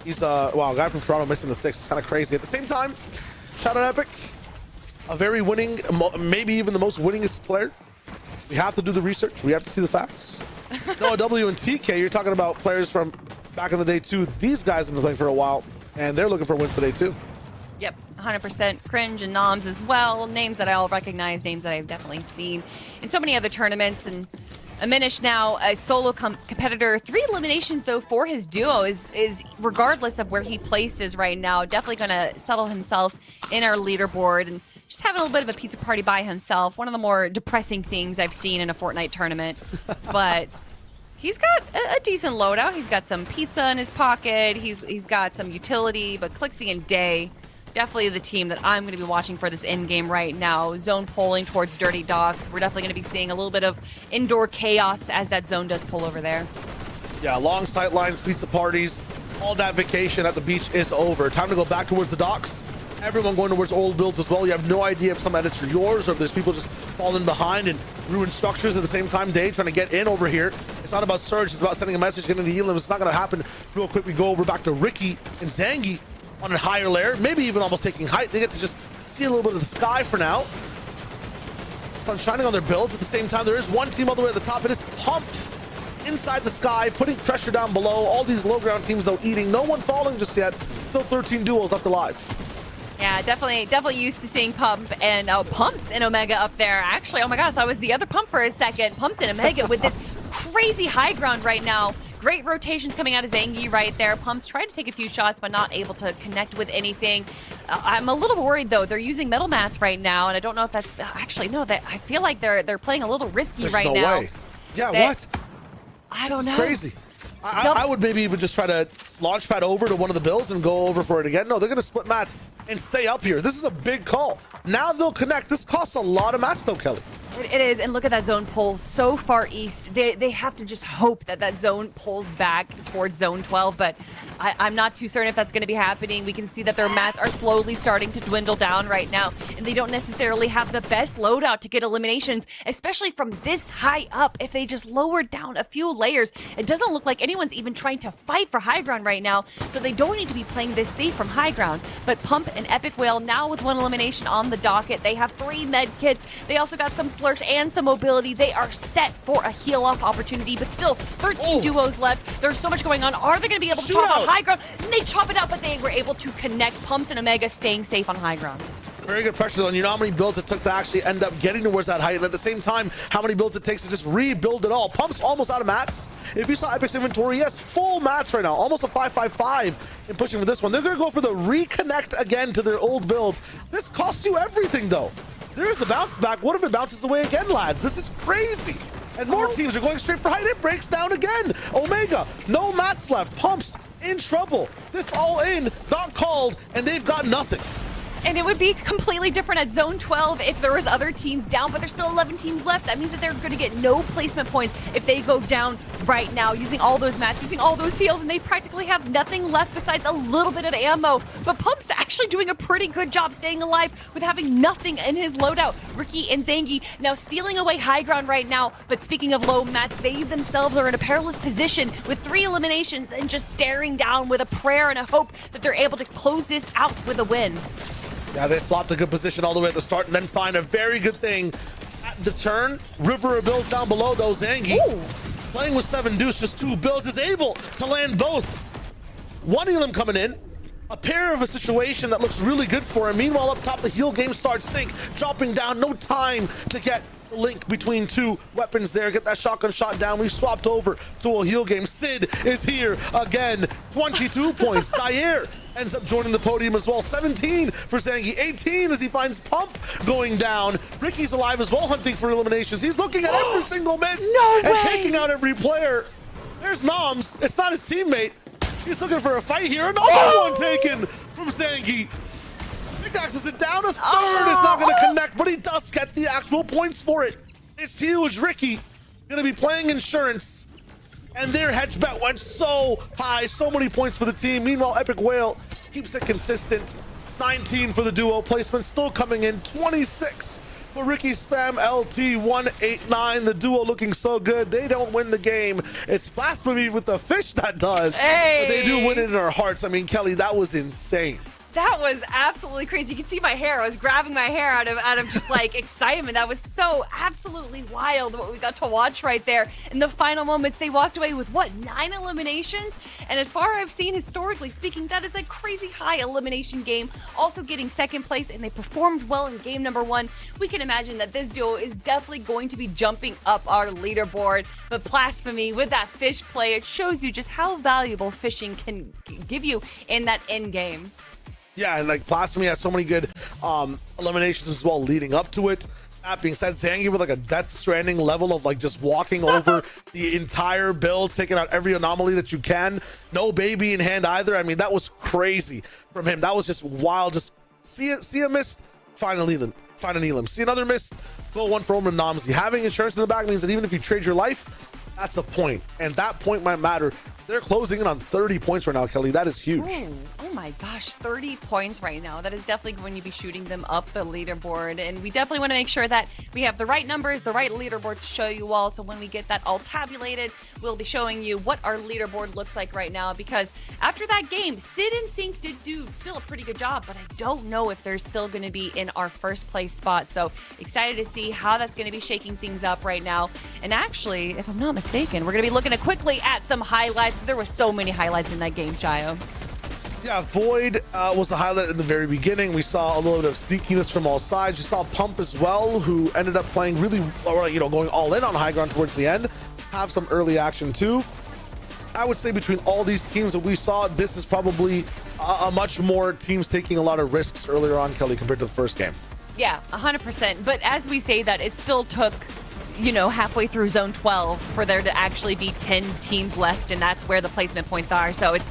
he's wow, a guy from Toronto missing the 6. It's kind of crazy. At the same time, shout out Epic, a very winning, maybe even the most winningest player. We have to do the research. We have to see the facts. Noah W and TK, you're talking about players from back in the day too. These guys have been playing for a while, and they're looking for wins today too. Yep, 100%. Cringe and Noms as well. Names that I all recognize, names that I've definitely seen in so many other tournaments. And Aminish now a solo competitor. 3 eliminations though for his duo is regardless of where he places right now, definitely going to settle himself in our leaderboard and just having a little bit of a pizza party by himself. One of the more depressing things I've seen in a Fortnite tournament, but. He's got a decent loadout. He's got some pizza in his pocket. He's got some utility, but Clixie and Day, Definitely the team that I'm going to be watching for this end game right now. Zone pulling towards Dirty Docks. We're definitely going to be seeing a little bit of indoor chaos as that zone does pull over there. Yeah, long sight lines, pizza parties, all that vacation at the beach is over. Time to go back towards the docks. Everyone going towards old builds as well. You have no idea if some edits are yours or if there's people just falling behind and ruin structures at the same time. Day trying to get in over here. It's not about Surge, it's about sending a message, getting the healing. It's not going to happen real quick. We go over back to Ricky and Zangi on a higher layer, maybe even almost taking height. They get to just see a little bit of the sky for now. Sun shining on their builds. At the same time, there is one team all the way at the top. It is Pump inside the sky, putting pressure down below. All these low ground teams, though, eating. No one falling just yet. Still 13 duos left alive. Yeah, definitely used to seeing Pump and Pumps and Omega up there. Actually, oh my god, I thought it was the other Pump for a second. Pumps and Omega with this crazy high ground right now. Great rotations coming out of Zangi right there. Pumps tried to take a few shots, but not able to connect with anything. I'm a little worried though. They're using metal mats right now, and I don't know if that's actually no. That I feel like they're playing a little risky There's right no now. Way. Yeah, what? I don't know. It's crazy. I would maybe even just try to launch pad over to one of the builds and go over for it again. No, they're going to split mats and stay up here. This is a big call. Now they'll connect. This costs a lot of mats though, Kelly. It is, and look at that zone pull so far east. They have to just hope that that zone pulls back towards zone 12, but I'm not too certain if that's going to be happening. We can see that their mats are slowly starting to dwindle down right now, and they don't necessarily have the best loadout to get eliminations, especially from this high up. If they just lowered down a few layers, it doesn't look like anyone's even trying to fight for high ground right now, so they don't need to be playing this safe from high ground. But Pump and Epic Whale now with one elimination on the docket. They have 3 med kits. They also got some slursh and some mobility. They are set for a heal off opportunity, but still 13 duos left. There's so much going on. Are they going to be able to chop on high ground? And they chop it out, but they were able to connect. Pumps and Omega staying safe on high ground. Very good pressure, though. And you know how many builds it took to actually end up getting towards that height, and at the same time, how many builds it takes to just rebuild it all. Pump's almost out of mats. If you saw Epic's inventory, yes, full mats right now, almost a 5-5-5 in pushing for this one. They're going to go for the reconnect again to their old builds. This costs you everything, though. There's the bounce back. What if it bounces away again, lads? This is crazy. And more teams are going straight for height. It breaks down again. Omega, no mats left. Pumps in trouble. This all in, not called, and they've got nothing. And it would be completely different at Zone 12 if there was other teams down, but there's still 11 teams left. That means that they're going to get no placement points if they go down right now, using all those mats, using all those heals, and they practically have nothing left besides a little bit of ammo. But Pump's actually doing a pretty good job staying alive with having nothing in his loadout. Ricky and Zangi now stealing away high ground right now, but speaking of low mats, they themselves are in a perilous position with 3 eliminations and just staring down with a prayer and a hope that they're able to close this out with a win. Yeah, they flopped a good position all the way at the start and then find a very good thing at the turn. River of builds down below, though. Zangi playing with 7 deuce, just 2 builds, is able to land both. One Elam coming in. A pair of a situation that looks really good for him. Meanwhile, up top, the heal game starts sync, dropping down. No time to get the link between 2 weapons there. Get that shotgun shot down. We swapped over to a heal game. Sid is here again. 22 points. Zaire ends up joining the podium as well. 17 for Zangi. 18 as he finds Pump going down. Ricky's alive as well, hunting for eliminations. He's looking at every single miss and taking out every player. There's Noms. It's not his teammate. He's looking for a fight here. Another one taken from Zangi. Pickaxes it down. A third is not going to connect, but he does get the actual points for it. It's huge. Ricky going to be playing insurance. And their hedge bet went so high. So many points for the team. Meanwhile, Epic Whale keeps it consistent. 19 for the duo. Placement still coming in. 26 for Ricky Spam LT 189. The duo looking so good. They don't win the game. It's Blasphemy with the fish that does. Hey. But they do win it in our hearts. I mean, Kelly, that was insane. That was absolutely crazy. You can see my hair. I was grabbing my hair out of just like excitement. That was so absolutely wild what we got to watch right there. In the final moments, they walked away with what, 9 eliminations? And as far as I've seen historically speaking, that is a crazy high elimination game. Also getting 2nd place, and they performed well in game number 1. We can imagine that this duo is definitely going to be jumping up our leaderboard. But Blasphemy with that fish play, it shows you just how valuable fishing can give you in that end game. Yeah, and like Blasphemy had so many good eliminations as well leading up to it. That being said, Zangi with like a Death Stranding level of like just walking over the entire build, taking out every anomaly that you can. No baby in hand either. I mean, that was crazy from him. That was just wild, just See a missed, find an Elam. See another miss, go one for Omen Nomsy. Having insurance in the back means that even if you trade your life, that's a point, and that point might matter. They're closing in on 30 points right now, Kelly. That is huge. Ooh, oh my gosh, 30 points right now. That is definitely going to be shooting them up the leaderboard. And we definitely want to make sure that we have the right numbers, the right leaderboard to show you all. So when we get that all tabulated, we'll be showing you what our leaderboard looks like right now. Because after that game, Sid and Sync did do still a pretty good job, but I don't know if they're still going to be in our first place spot. So excited to see how that's going to be shaking things up right now. And actually, if I'm not mistaken, we're going to be looking quickly at some highlights. There were so many highlights in that game, Shayo. Yeah, Void was the highlight in the very beginning. We saw a little bit of sneakiness from all sides. We saw Pump as well, who ended up playing really, going all in on high ground towards the end. Have some early action too. I would say between all these teams that we saw, this is probably a much more teams taking a lot of risks earlier on, Kelly, compared to the first game. Yeah, 100%. But as we say that, it still took halfway through zone 12 for there to actually be 10 teams left, and that's where the placement points are. So it's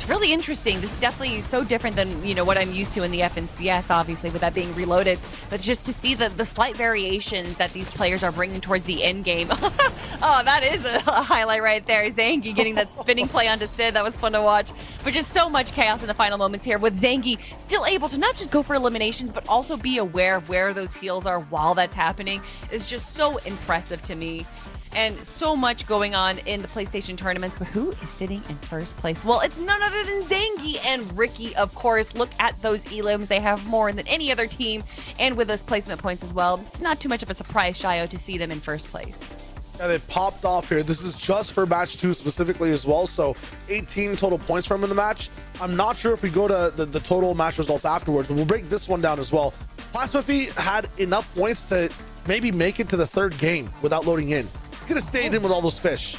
really interesting. This is definitely so different than what I'm used to in the FNCS, obviously, with that being reloaded. But just to see the slight variations that these players are bringing towards the end game. Oh, that is a highlight right there. Zangi getting that spinning play onto Sid. That was fun to watch. But just so much chaos in the final moments here, with Zangi still able to not just go for eliminations, but also be aware of where those heals are while that's happening is just so impressive to me. And so much going on in the PlayStation tournaments, but who is sitting in first place? Well, it's none other than Zangi and Ricky, of course. Look at those elims. They have more than any other team, and with those placement points as well. It's not too much of a surprise, Shayo, to see them in first place. Yeah, they popped off here. This is just for match 2 specifically as well, so 18 total points from in the match. I'm not sure if we go to the total match results afterwards, but we'll break this one down as well. Plasmaphy had enough points to maybe make it to the third game without loading in. He could have stayed in with all those fish,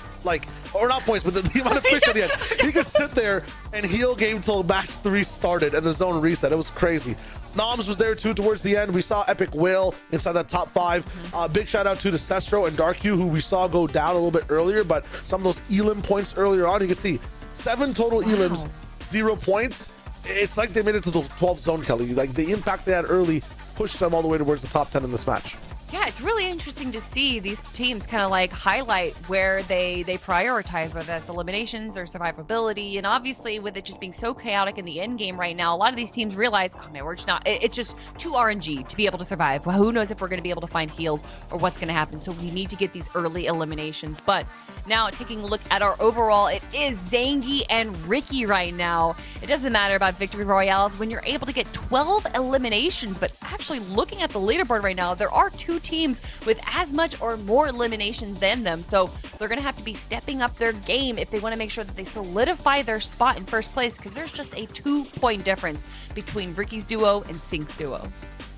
or not points, but the amount of fish at the end. He could sit there and heal game until match 3 started and the zone reset. It was crazy. Noms was there too towards the end. We saw Epic Whale inside that top 5. Big shout out to Sestro and Darku, who we saw go down a little bit earlier, but some of those Elim points earlier on, you can see 7 total Elims, 0 points. It's like they made it to the 12th zone, Kelly. Like the impact they had early pushed them all the way towards the top 10 in this match. Yeah, it's really interesting to see these teams kind of highlight where they prioritize, whether that's eliminations or survivability. And obviously, with it just being so chaotic in the end game right now, a lot of these teams realize, oh man, we're just not, it's just too RNG to be able to survive. Well, who knows if we're going to be able to find heals or what's going to happen. So we need to get these early eliminations. But now taking a look at our overall, it is Zangi and Ricky right now. It doesn't matter about victory royales when you're able to get 12 eliminations, but actually looking at the leaderboard right now, there are 2 teams with as much or more eliminations than them. So they're going to have to be stepping up their game if they want to make sure that they solidify their spot in first place, because there's just a 2-point difference between Ricky's duo and Sync's duo.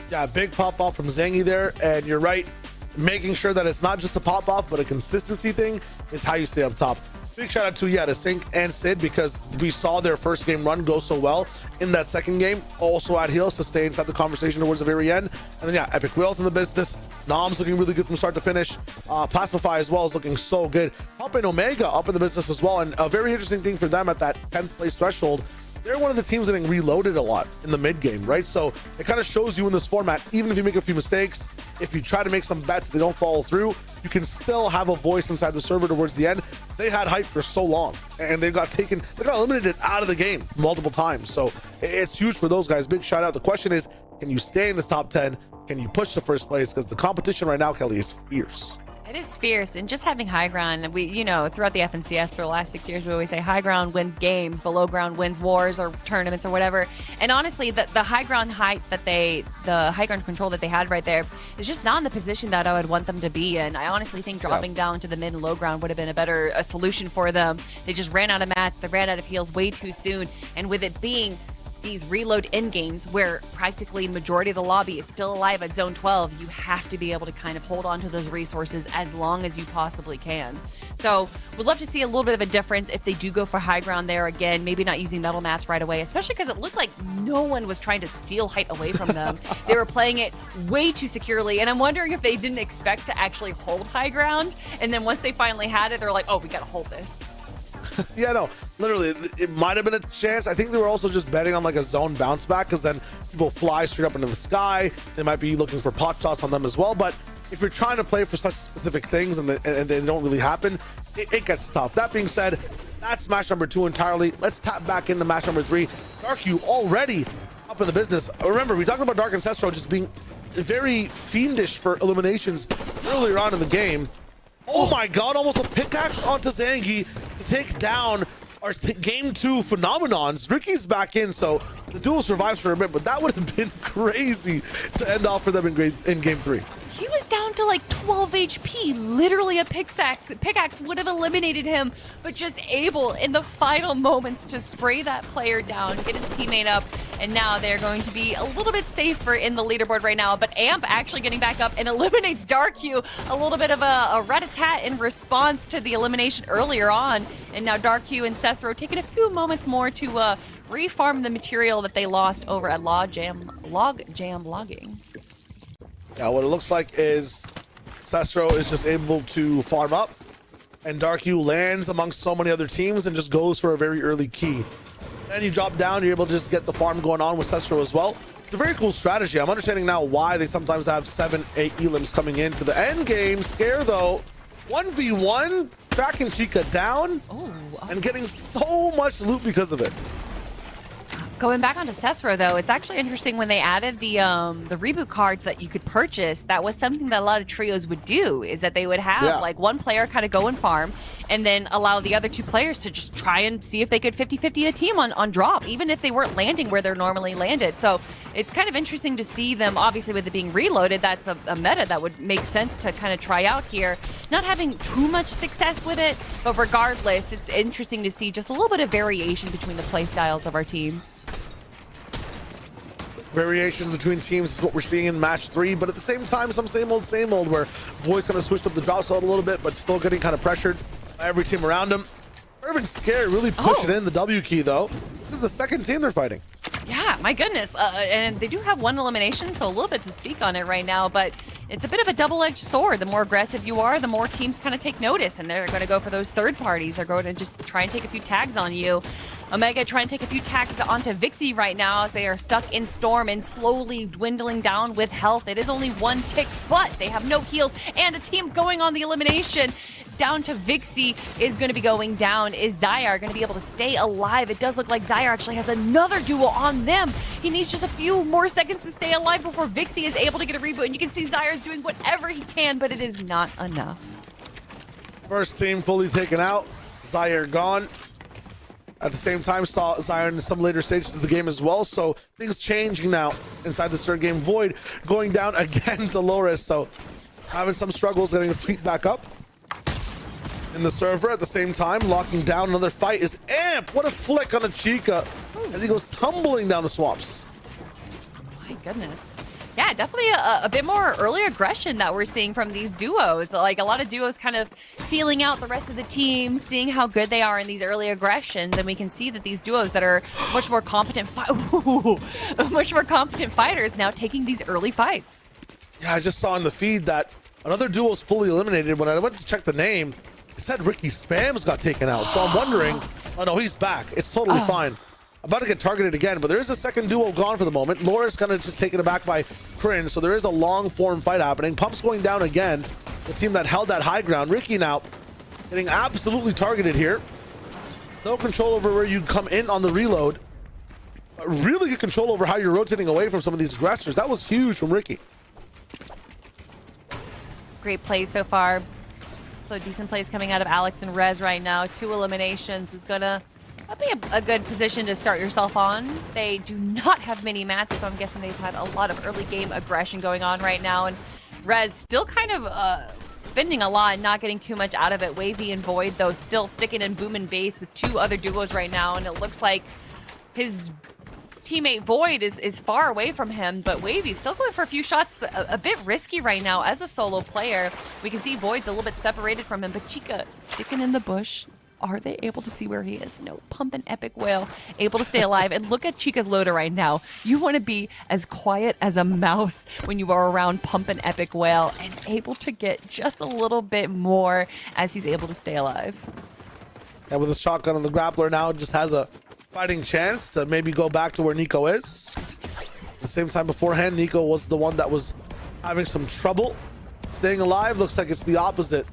Yeah, big pop off from Zangi there. And you're right, making sure that it's not just a pop off, but a consistency thing is how you stay up top. Big shout out to Sync and Sid, because we saw their first game run go so well in that second game. Also add heals to stay inside the conversation towards the very end. And then Epic Whale's in the business. Nom's looking really good from start to finish. Plasmify as well is looking so good. Pump and Omega up in the business as well. And a very interesting thing for them at that 10th place threshold, they're one of the teams getting reloaded a lot in the mid game, right? So it kind of shows you in this format, even if you make a few mistakes, if you try to make some bets, they don't follow through, you can still have a voice inside the server towards the end. They had hype for so long, and they got eliminated out of the game multiple times. So it's huge for those guys. Big shout out. The question is, can you stay in this top 10? Can you push to first place? Because the competition right now, Kelly, is fierce. It is fierce, and just having high ground, we, throughout the FNCS for the last 6 years, we always say high ground wins games, below ground wins wars or tournaments or whatever. And honestly, the high ground the high ground control that they had right there is just not in the position that I would want them to be in. I honestly think dropping down to the mid and low ground would have been a better solution for them. They just ran out of mats, they ran out of heals way too soon, and with it being these reload end games where practically majority of the lobby is still alive at zone 12, you have to be able to kind of hold on to those resources as long as you possibly can. So we'd love to see a little bit of a difference if they do go for high ground there again, maybe not using metal mats right away, especially because it looked like no one was trying to steal height away from them. They were playing it way too securely, and I'm wondering if they didn't expect to actually hold high ground, and then once they finally had it, they're like, oh, we gotta hold this. Yeah, no, literally, it might have been a chance. I think they were also just betting on like a zone bounce back, because then people fly straight up into the sky. They might be looking for pot shots on them as well. But if you're trying to play for such specific things and they don't really happen, it gets tough. That being said, that's match number 2 entirely. Let's tap back into match number 3. Darku already up in the business. Remember, we talked about Dark and Cestro just being very fiendish for eliminations earlier on in the game. Oh my god, almost a pickaxe onto Zangi to take down our game 2 phenomenons. Ricky's back in, so the duel survives for a bit, but that would have been crazy to end off for them in game 3. He was down to like 12 HP. Literally a pickaxe would have eliminated him, but just able in the final moments to spray that player down, get his teammate up, and now they're going to be a little bit safer in the leaderboard right now. But Amp actually getting back up and eliminates Darku. A little bit of a rat-a-tat in response to the elimination earlier on. And now Darku and Cesaro taking a few moments more to refarm the material that they lost over at Log Jam Logging. Yeah, what it looks like is Cestro is just able to farm up, and Darku lands amongst so many other teams and just goes for a very early key. Then you drop down, you're able to just get the farm going on with Cestro as well. It's a very cool strategy. I'm understanding now why they sometimes have 7, 8 elims coming into the end game. Scare though, 1v1, tracking Chica down, and getting so much loot because of it. Going back onto Cesaro, though, it's actually interesting when they added the reboot cards that you could purchase. That was something that a lot of trios would do, is that they would have like one player kind of go and farm and then allow the other 2 players to just try and see if they could 50-50 a team on drop, even if they weren't landing where they're normally landed. So it's kind of interesting to see them, obviously with it being reloaded, that's a meta that would make sense to kind of try out here. Not having too much success with it, but regardless, it's interesting to see just a little bit of variation between the play styles of our teams. Variations between teams is what we're seeing in match 3, but at the same time, some same old where Voice kind of switched up the drop zone a little bit, but still getting kind of pressured by every team around him. Irvin Scare really pushing in the W key though. This is the second team they're fighting. Yeah, my goodness. And they do have 1 elimination, so a little bit to speak on it right now, but it's a bit of a double-edged sword. The more aggressive you are, the more teams kind of take notice, and they're going to go for those third parties. They're going to just try and take a few tags on you. Omega trying to take a few tags onto Vixie right now as they are stuck in Storm and slowly dwindling down with health. It is only 1 tick, but they have no heals, and a team going on the elimination. Down to Vixie is going to be going down. Is Zyar going to be able to stay alive? It does look like Zyar actually has another duel on them. He needs just a few more seconds to stay alive before Vixie is able to get a reboot. And you can see Zyar's doing whatever he can, but it is not enough. First team fully taken out. Zyar gone. At the same time, saw Zyar in some later stages of the game as well. So things changing now inside this third game. Void going down again to Loris. So having some struggles getting his feet back up in the server. At the same time, locking down another fight is Amp. What a flick on a Chica as he goes tumbling down the swamps. My goodness. Yeah, definitely a bit more early aggression that we're seeing from these duos. Like a lot of duos kind of feeling out the rest of the team, seeing how good they are in these early aggressions, and we can see that these duos that are much more competent fighters now taking these early fights. Yeah, I just saw in the feed that another duo is fully eliminated. When I went to check the name, it said Ricky Spams got taken out. So I'm wondering, oh no, he's back. It's totally fine. About to get targeted again, but there is a second duo gone for the moment. Laura's kind of just taken aback by Cringe, so there is a long form fight happening. Pump's going down again. The team that held that high ground. Ricky now getting absolutely targeted here. No control over where you come in on the reload. Really good control over how you're rotating away from some of these aggressors. That was huge from Ricky. Great plays so far. So decent plays coming out of Alex and Rez right now. 2 eliminations is gonna be a good position to start yourself on. They do not have mini mats, so I'm guessing they've had a lot of early game aggression going on right now. And Rez still kind of spending a lot and not getting too much out of it. Wavy and Void, though, still sticking in boom and base with 2 other duos right now. And it looks like his teammate Void is far away from him, but Wavy's still going for a few shots. A bit risky right now as a solo player. We can see Void's a little bit separated from him, but Chica sticking in the bush. Are they able to see where he is? No, Pumpin' Epic Whale able to stay alive. And look at Chica's loader right now. You want to be as quiet as a mouse when you are around Pumpin' Epic Whale and able to get just a little bit more as he's able to stay alive. And with a shotgun on the grappler now, just has a fighting chance to maybe go back to where Nico is. At the same time beforehand, Nico was the one that was having some trouble staying alive. Looks like it's the opposite.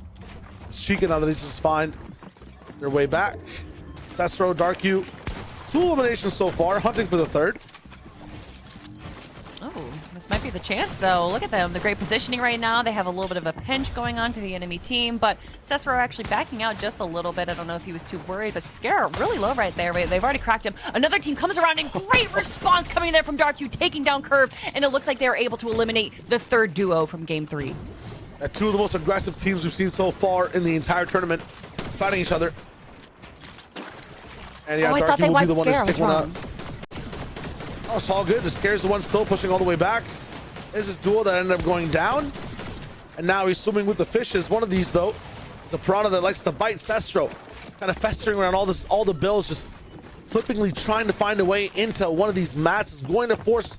It's Chica now that he's just find their way back. Cestro, Darku, 2 eliminations so far, hunting for the 3rd. Oh, this might be the chance, though. Look at them. The great positioning right now. They have a little bit of a pinch going on to the enemy team, but Cestro actually backing out just a little bit. I don't know if he was too worried, but Scare really low right there. They've already cracked him. Another team comes around, and great response coming there from Darku, taking down Curve, and it looks like they're able to eliminate the 3rd duo from Game 3. 2 of the most aggressive teams we've seen so far in the entire tournament fighting each other. And yeah, I thought Darky they will be wiped the one to Scare. stick one out. Oh, it's all good. The Scare's the one still pushing all the way back. Is this duel that ended up going down. And now he's swimming with the fishes. One of these, though, is a piranha that likes to bite Cestro. Kind of festering around all the bills, just flippingly trying to find a way into one of these mats. Is going to force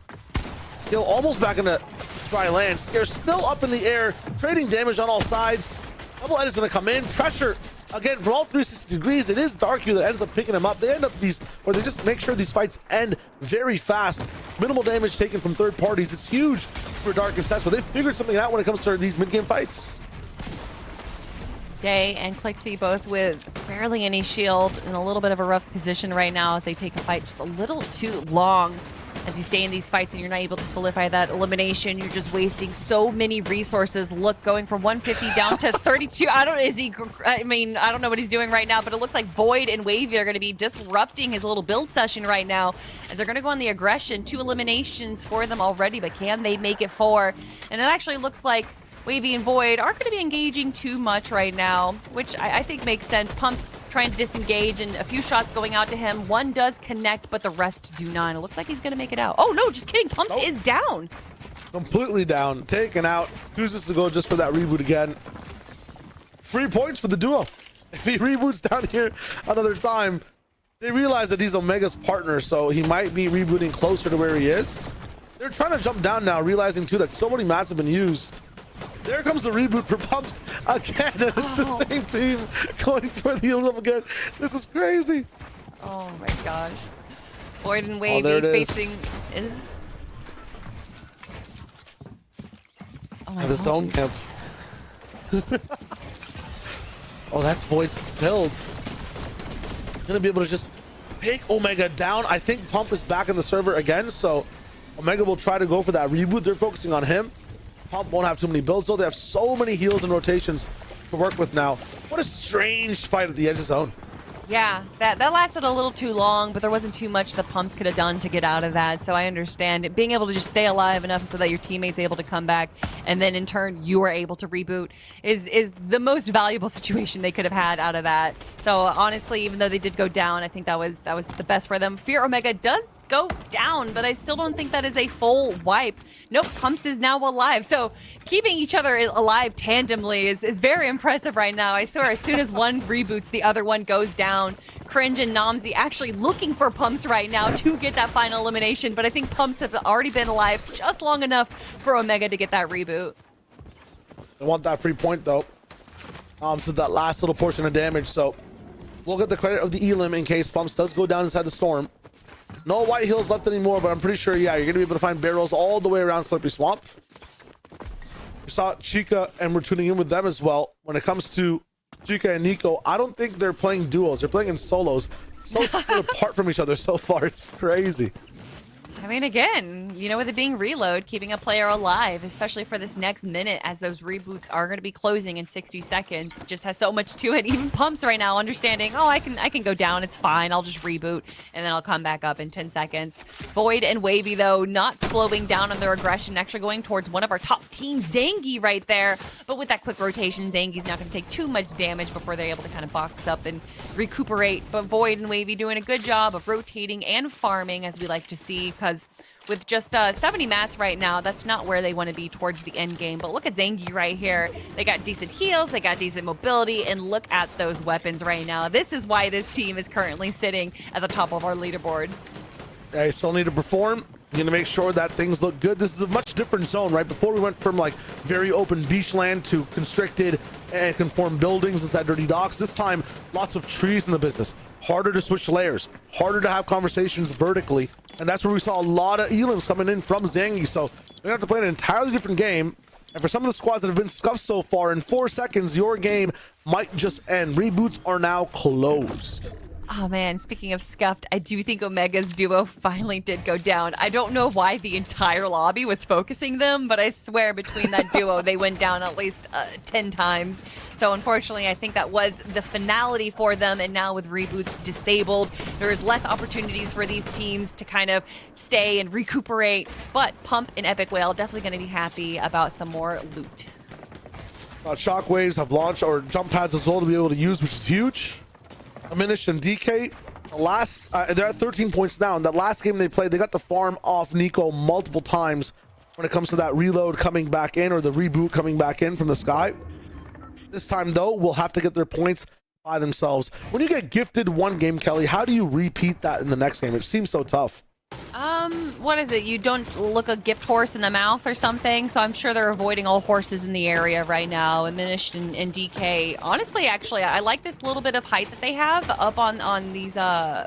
Skill almost back into dry land. Scare still up in the air, trading damage on all sides. Double Ed is going to come in. Pressure again from all 360 degrees. It is Darku that ends up picking him up. They end up they just make sure these fights end very fast. Minimal damage taken from third parties. It's huge for Dark and Cestro. They figured something out when it comes to these mid-game fights. Day and Clixie both with barely any shield in a little bit of a rough position right now as they take a fight just a little too long. As you stay in these fights and you're not able to solidify that elimination, you're just wasting so many resources. Look, going from 150 down to 32. I don't know what he's doing right now, but it looks like Void and Wavy are going to be disrupting his little build session right now as they're going to go on the aggression. 2 eliminations for them already, but can they make it 4? And it actually looks like Wavy and Void aren't going to be engaging too much right now, which I think makes sense. Pump's trying to disengage and a few shots going out to him. One does connect, but the rest do not. It looks like he's going to make it out. Oh, no, just kidding. Pumps is down. Completely down. Taken out. Chooses to go just for that reboot again. 3 points for the duo. If he reboots down here another time, they realize that he's Omega's partner, so he might be rebooting closer to where he is. They're trying to jump down now, realizing too that so many mats have been used. There comes the reboot for Pumps again, and it's the same team going for the elim again. This is crazy. Oh my gosh. Void and Wavy facing is. Oh my the zone camp. Oh, that's Void's build. Gonna be able to just take Omega down. I think Pump is back in the server again, so Omega will try to go for that reboot. They're focusing on him. Pump won't have too many builds, though. They have so many heals and rotations to work with now. What a strange fight at the edge of zone. Yeah, that lasted a little too long, but there wasn't too much the Pumps could have done to get out of that. So I understand it. Being able to just stay alive enough so that your teammate's able to come back, and then in turn you are able to reboot is the most valuable situation they could have had out of that. So honestly, even though they did go down, I think that was the best for them. Fear Omega does go down, but I still don't think that is a full wipe. Nope, Pumps is now alive. So keeping each other alive tandemly is very impressive right now. I swear, as soon as one reboots, the other one goes down. Cringe and Namzi actually looking for Pumps right now to get that final elimination, but I think Pumps have already been alive just long enough for Omega to get that reboot. They want that free point, though. So that last little portion of damage, so we'll get the credit of the elim in case Pumps does go down inside the storm. No white heals left anymore, but I'm pretty sure, yeah, you're gonna be able to find barrels all the way around Slippery Swamp. We saw Chica, and we're tuning in with them as well. When it comes to Chica and Nico, I don't think they're playing duos. They're playing in solos. So split apart from each other so far. It's crazy. I mean, again, you know, with it being reload, keeping a player alive, especially for this next minute, as those reboots are going to be closing in 60 seconds, just has so much to it. Even Pumps right now understanding, oh, I can go down. It's fine. I'll just reboot, and then I'll come back up in 10 seconds. Void and Wavy, though, not slowing down on their aggression, actually going towards one of our top teams, Zangy, right there. But with that quick rotation, Zangy's not going to take too much damage before they're able to kind of box up and recuperate. But Void and Wavy doing a good job of rotating and farming, as we like to see, because with just 70 mats right now, that's not where they want to be towards the end game. But look at Zangy right here. They got decent heals, they got decent mobility, and look at those weapons right now. This is why this team is currently sitting at the top of our leaderboard. They still need to perform. You're gonna make sure that things look good. This is a much different zone, right? Before we went from like very open beach land to constricted and conformed buildings inside dirty docks. This time, lots of trees in the business. Harder to switch layers, harder to have conversations vertically, and that's where we saw a lot of elims coming in from Zangy. So we're gonna have to play an entirely different game. And for some of the squads that have been scuffed so far, in 4 seconds, your game might just end. Reboots are now closed. Oh man, speaking of scuffed, I do think Omega's duo finally did go down. I don't know why the entire lobby was focusing them, but I swear between that duo, they went down at least 10 times. So unfortunately, I think that was the finality for them. And now with reboots disabled, there's less opportunities for these teams to kind of stay and recuperate. But Pump and Epic Whale definitely going to be happy about some more loot. Shockwaves have launched, or jump pads as well, to be able to use, which is huge. Diminished and DK, they're at 13 points now. In that last game they played, they got the farm off Nico multiple times when it comes to that reload coming back in, or the reboot coming back in from the sky. This time though, we'll have to get their points by themselves. When you get gifted one game, Kelly, how do you repeat that in the next game? It seems so tough. What is it? You don't look a gift horse in the mouth or something? So I'm sure they're avoiding all horses in the area right now. Diminished and DK. Honestly, actually, I like this little bit of height that they have up on these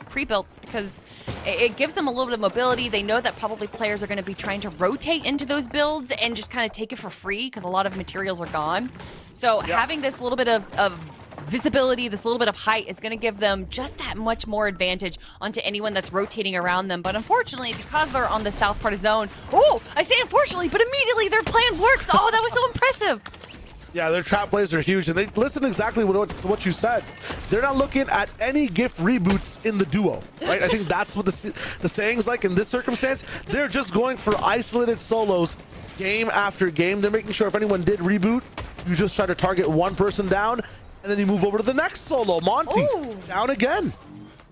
pre-builts, because it gives them a little bit of mobility. They know that probably players are going to be trying to rotate into those builds and just kind of take it for free because a lot of materials are gone. So having this little bit of visibility, this little bit of height is going to give them just that much more advantage onto anyone that's rotating around them. But unfortunately, because they're on the south part of zone, I say unfortunately, but immediately their plan works. Oh, that was so impressive. Yeah, their trap plays are huge, and they listen exactly what you said. They're not looking at any gift reboots in the duo, right? I think that's what the saying's like in this circumstance. They're just going for isolated solos game after game. They're making sure if anyone did reboot, you just try to target one person down, and then you move over to the next solo. Monty, down again.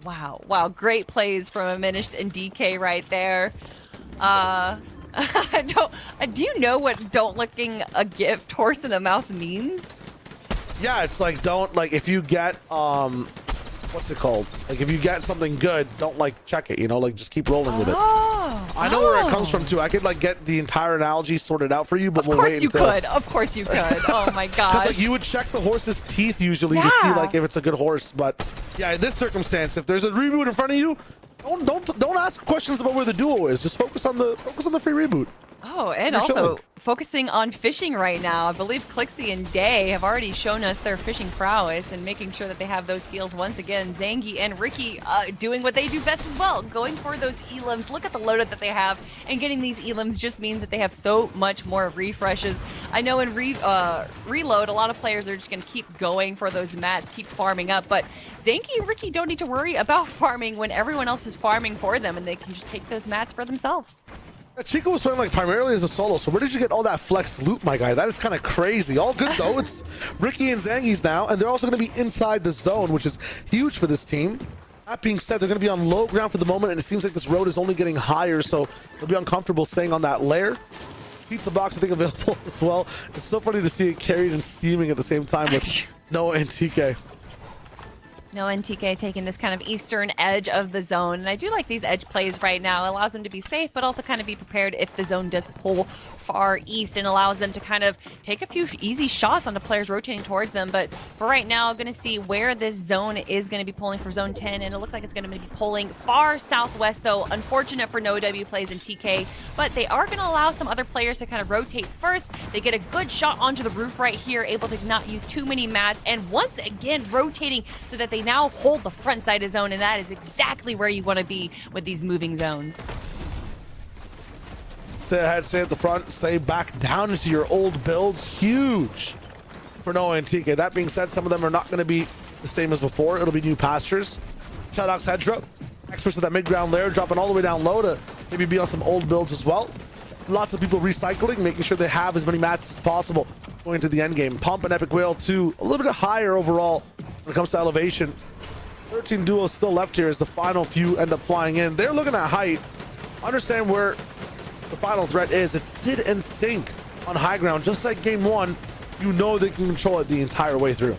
Wow. Great plays from Diminished and DK right there. Do you know what don't looking a gift horse in the mouth means? Yeah, it's like, if you get, what's it called? Like, if you get something good, don't check it, like just keep rolling with it. I know where it comes from too. I could get the entire analogy sorted out for you, but of course you could. Oh my god. You would check the horse's teeth usually to see if it's a good horse. But yeah, in this circumstance, if there's a reboot in front of you, don't ask questions about where the duo is. Just focus on the free reboot. Oh, and You're also chilling. focusing on fishing right now. I believe Clixie and Day have already shown us their fishing prowess and making sure that they have those heals once again. Zangy and Ricky doing what they do best as well, going for those elims. Look at the loadout that they have, and getting these elims just means that they have so much more refreshes. I know in reload, a lot of players are just going to keep going for those mats, keep farming up, but Zangy and Ricky don't need to worry about farming when everyone else is farming for them, and they can just take those mats for themselves. Chico was playing primarily as a solo, so where did you get all that flex loot, my guy? That is kind of crazy. All good though. It's Ricky and Zangi's now, and they're also going to be inside the zone, which is huge for this team. That being said, they're going to be on low ground for the moment, and it seems like this road is only getting higher, so they'll be uncomfortable staying on that layer. Pizza box, I think, available as well. It's so funny to see it carried and steaming at the same time with Noah and TK. Noah and TK taking this kind of eastern edge of the zone. And I do like these edge plays right now. It allows them to be safe, but also kind of be prepared if the zone does pull far east, and allows them to kind of take a few easy shots onto players rotating towards them. But for right now, I'm going to see where this zone is going to be pulling for zone 10, and it looks like it's going to be pulling far southwest. So unfortunate for No W plays and TK, but they are going to allow some other players to kind of rotate first. They get a good shot onto the roof right here, able to not use too many mats, and once again rotating so that they now hold the front side of zone, and that is exactly where you want to be with these moving zones. Stay ahead, stay at the front, stay back down into your old builds. Huge for Noah and TK. That being said, some of them are not going to be the same as before. It'll be new pastures. Shadok's Hedra, experts at that mid-ground layer, dropping all the way down low to maybe be on some old builds as well. Lots of people recycling, making sure they have as many mats as possible going to the end game. Pump and Epic Whale too, a little bit higher overall when it comes to elevation. 13 duos still left here as the final few end up flying in. They're looking at height. Understand where the final threat is. It's Sid and Sync on high ground. Just like game one, you know they can control it the entire way through.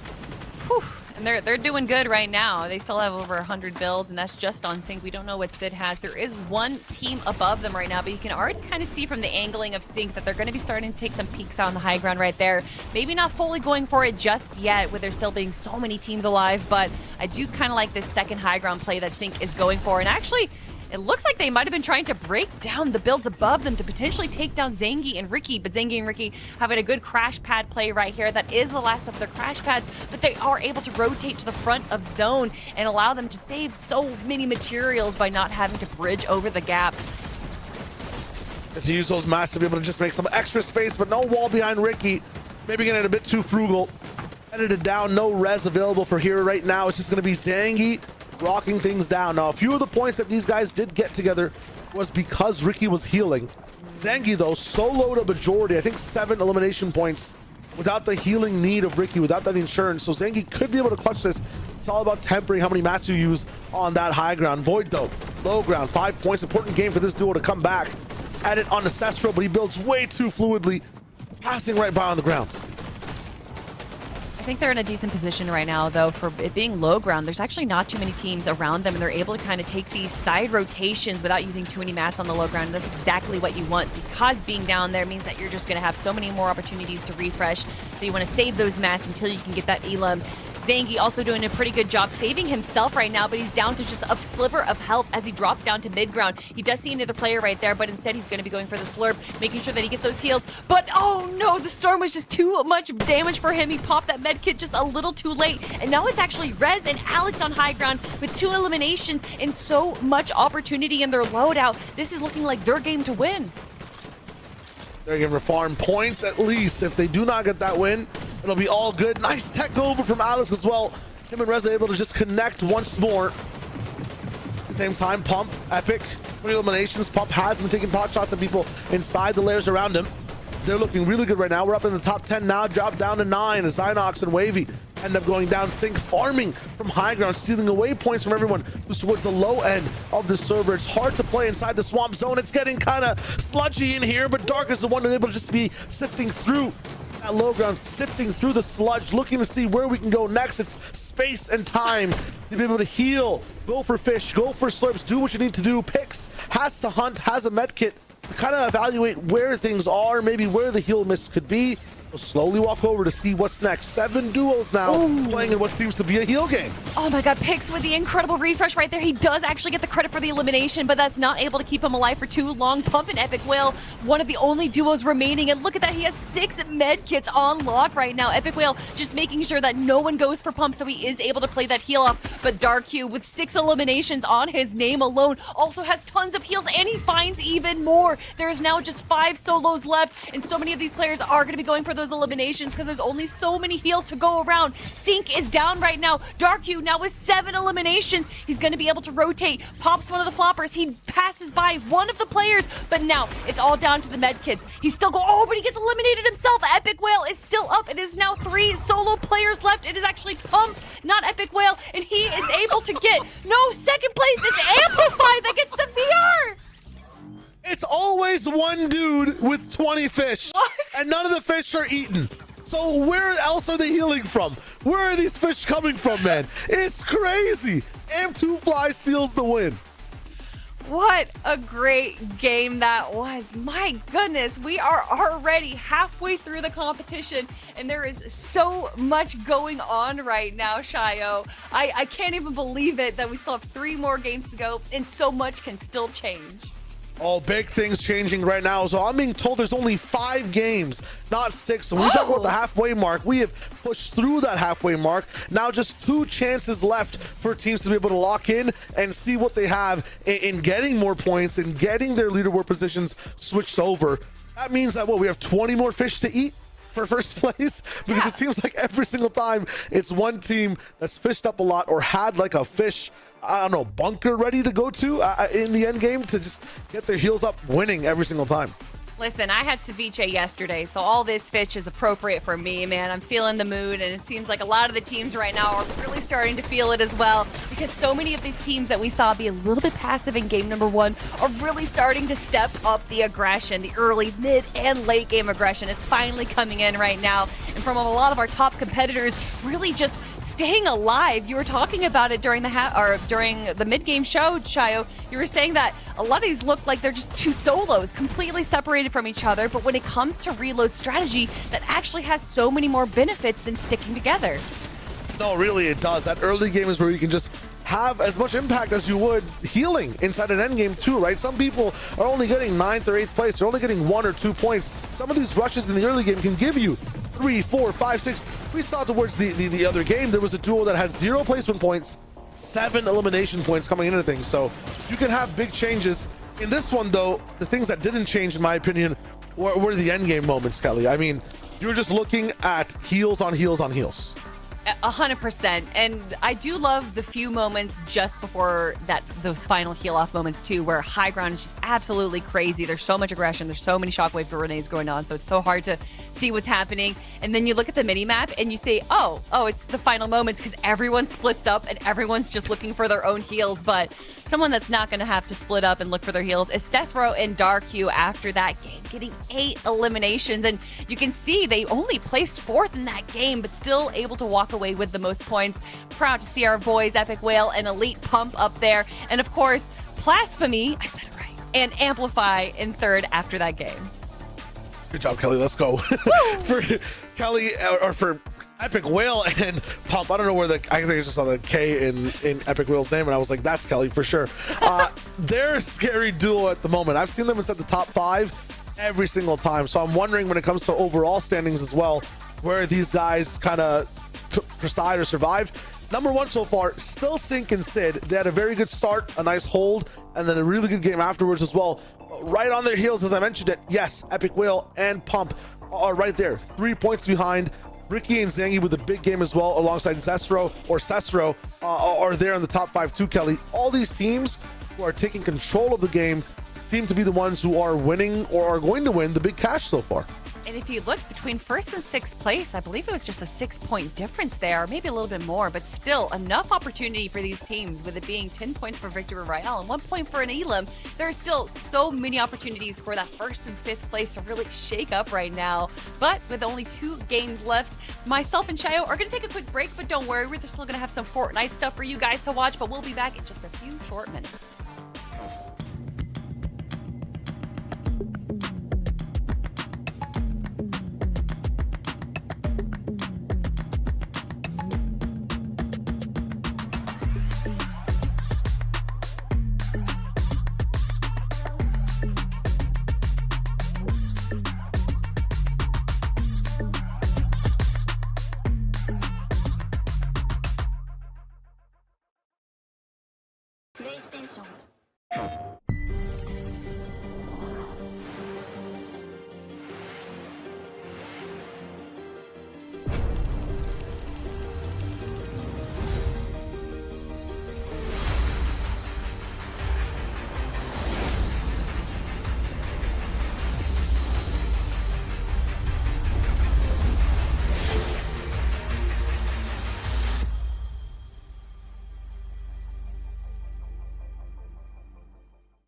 Whew. And they're doing good right now. They still have over 100 builds, and that's just on Sync. We don't know what Sid has. There is one team above them right now, but you can already kind of see from the angling of Sync that they're going to be starting to take some peeks on the high ground right there. Maybe not fully going for it just yet, with there still being so many teams alive, but I do kind of like this second high ground play that Sync is going for. And actually, it looks like they might have been trying to break down the builds above them to potentially take down Zangy and Ricky, but Zangy and Ricky having a good crash pad play right here. That is the last of their crash pads, but they are able to rotate to the front of zone and allow them to save so many materials by not having to bridge over the gap. To use those mats to be able to just make some extra space, but no wall behind Ricky. Maybe getting a bit too frugal. Edited down, no res available for here right now. It's just going to be Zangy rocking things down. Now, a few of the points that these guys did get together was because Ricky was healing. Zangy, though, soloed a majority, I think 7 elimination points without the healing need of Ricky, without that insurance. So Zangy could be able to clutch this. It's all about tempering how many mats you use on that high ground. Void, though, low ground, 5 points. Important game for this duo to come back at it on Ancestral, but he builds way too fluidly, passing right by on the ground. I think they're in a decent position right now, though, for it being low ground. There's actually not too many teams around them, and they're able to kind of take these side rotations without using too many mats on the low ground. And that's exactly what you want, because being down there means that you're just going to have so many more opportunities to refresh. So you want to save those mats until you can get that elim. Zangy also doing a pretty good job saving himself right now, but he's down to just a sliver of health as he drops down to mid ground. He does see another player right there, but instead he's going to be going for the slurp, making sure that he gets those heals. But oh no, the storm was just too much damage for him. He popped that med kit just a little too late, and now it's actually Rez and Alex on high ground with 2 eliminations and so much opportunity in their loadout. This is looking like their game to win. They're going to farm points at least. If they do not get that win, it'll be all good. Nice tech over from Alex as well. Him and Reza able to just connect once more. Same time, Pump, Epic, 3 eliminations. Pump has been taking pot shots at people inside the layers around him. They're looking really good right now. We're up in the top 10 now, drop down to 9 as Zynox and Wavy end up going down. Sync farming from high ground, stealing away points from everyone who's towards the low end of the server. It's hard to play inside the swamp zone. It's getting kind of sludgy in here, but Dark is the one able to just be sifting through that low ground, sifting through the sludge, looking to see where we can go next. It's space and time to be able to heal, go for fish, go for slurps, do what you need to do. Pix has to hunt, has a med kit to kind of evaluate where things are, maybe where the heal miss could be. We'll slowly walk over to see what's next. 7 duos now playing in what seems to be a heal game. Oh my god, Pix with the incredible refresh right there. He does actually get the credit for the elimination, but that's not able to keep him alive for too long. Pump and Epic Whale, one of the only duos remaining. And look at that, he has 6 med kits on lock right now. Epic Whale just making sure that no one goes for Pump, so he is able to play that heal off. But Dark Hue with 6 eliminations on his name alone also has tons of heals, and he finds even more. There is now just 5 solos left, and so many of these players are going to be going for those eliminations because there's only so many heals to go around. Sync is down right now. Dark Hue now with 7 eliminations. He's going to be able to rotate. Pops one of the floppers. He passes by one of the players, but now it's all down to the med kits. He's still going, oh, but he gets eliminated himself. Epic Whale is still up. It is now 3 solo players left. It is actually Pump, not Epic Whale, and he is able to get no second place. It's Amplify that gets the VR. It's always one dude with 20 fish, and none of the fish are eaten. So where else are they healing from? Where are these fish coming from, man? It's crazy. Am2 Fly steals the win. What a great game that was. My goodness, we are already halfway through the competition, and there is so much going on right now, Shayo. I can't even believe it that we still have 3 more games to go, and so much can still change. All big things changing right now. So I'm being told there's only 5 games, not 6. So when we talk about the halfway mark, we have pushed through that halfway mark. Now just 2 chances left for teams to be able to lock in and see what they have in getting more points and getting their leaderboard positions switched over. That means that, what, we have 20 more fish to eat for first place? Because it seems like every single time it's one team that's fished up a lot or had like a fish, I don't know, bunker ready to go to in the end game to just get their heels up, winning every single time. Listen, I had ceviche yesterday, so all this fish is appropriate for me, man. I'm feeling the mood, and it seems like a lot of the teams right now are really starting to feel it as well, because so many of these teams that we saw be a little bit passive in game number 1 are really starting to step up the aggression. The early, mid, and late game aggression is finally coming in right now, and from a lot of our top competitors really just staying alive. You were talking about it during the mid-game show, Chayo. You were saying that a lot of these look like they're just two solos, completely separated from each other. But when it comes to reload strategy, that actually has so many more benefits than sticking together. No, really, it does. That early game is where you can just have as much impact as you would healing inside an end game too, right? Some people are only getting 9th or 8th place. They're only getting 1 or 2 points. Some of these rushes in the early game can give you 3, 4, 5, 6. We saw towards the other game, there was a duo that had 0 placement points, 7 elimination points coming into things. So you can have big changes. In this one, though, the things that didn't change, in my opinion, were the end game moments, Kelly. I mean, you were just looking at heals on heals on heals. 100%. And I do love the few moments just before those final heal off moments too, where high ground is just absolutely crazy. There's so much aggression. There's so many shockwave grenades going on. So it's so hard to see what's happening. And then you look at the mini map and you say, oh, it's the final moments, because everyone splits up and everyone's just looking for their own heals. But someone that's not going to have to split up and look for their heals is Cesro and Darku after that game, getting 8 eliminations. And you can see they only placed 4th in that game, but still able to walk away with the most points. Proud to see our boys Epic Whale and Elite Pump up there. And of course, Blasphemy, I said it right, and Amplify in 3rd after that game. Good job, Kelly. Let's go. For Kelly, or for Epic Whale and Pump. I don't know where I think I just saw the K in Epic Whale's name, and I was like, that's Kelly for sure. They're a scary duo at the moment. I've seen them inside the top 5 every single time. So I'm wondering, when it comes to overall standings as well, where these guys kind of preside or survive. Number 1 so far, still Sync and Sid. They had a very good start, a nice hold, and then a really good game afterwards as well. Right on their heels, as I mentioned it, yes, Epic Whale and Pump are right there, 3 points behind. Ricky and Zangi with a big game as well, alongside Cesro are there in the top 5 too, Kelly. All these teams who are taking control of the game seem to be the ones who are winning or are going to win the big cash so far. And if you look between 1st and 6th place, I believe it was just a 6-point difference there, maybe a little bit more, but still enough opportunity for these teams, with it being 10 points for Victory Royale and 1 point for an Elim. There are still so many opportunities for that 1st and 5th place to really shake up right now. But with only 2 games left, myself and Chayo are going to take a quick break, but don't worry, we're still going to have some Fortnite stuff for you guys to watch, but we'll be back in just a few short minutes. PlayStation.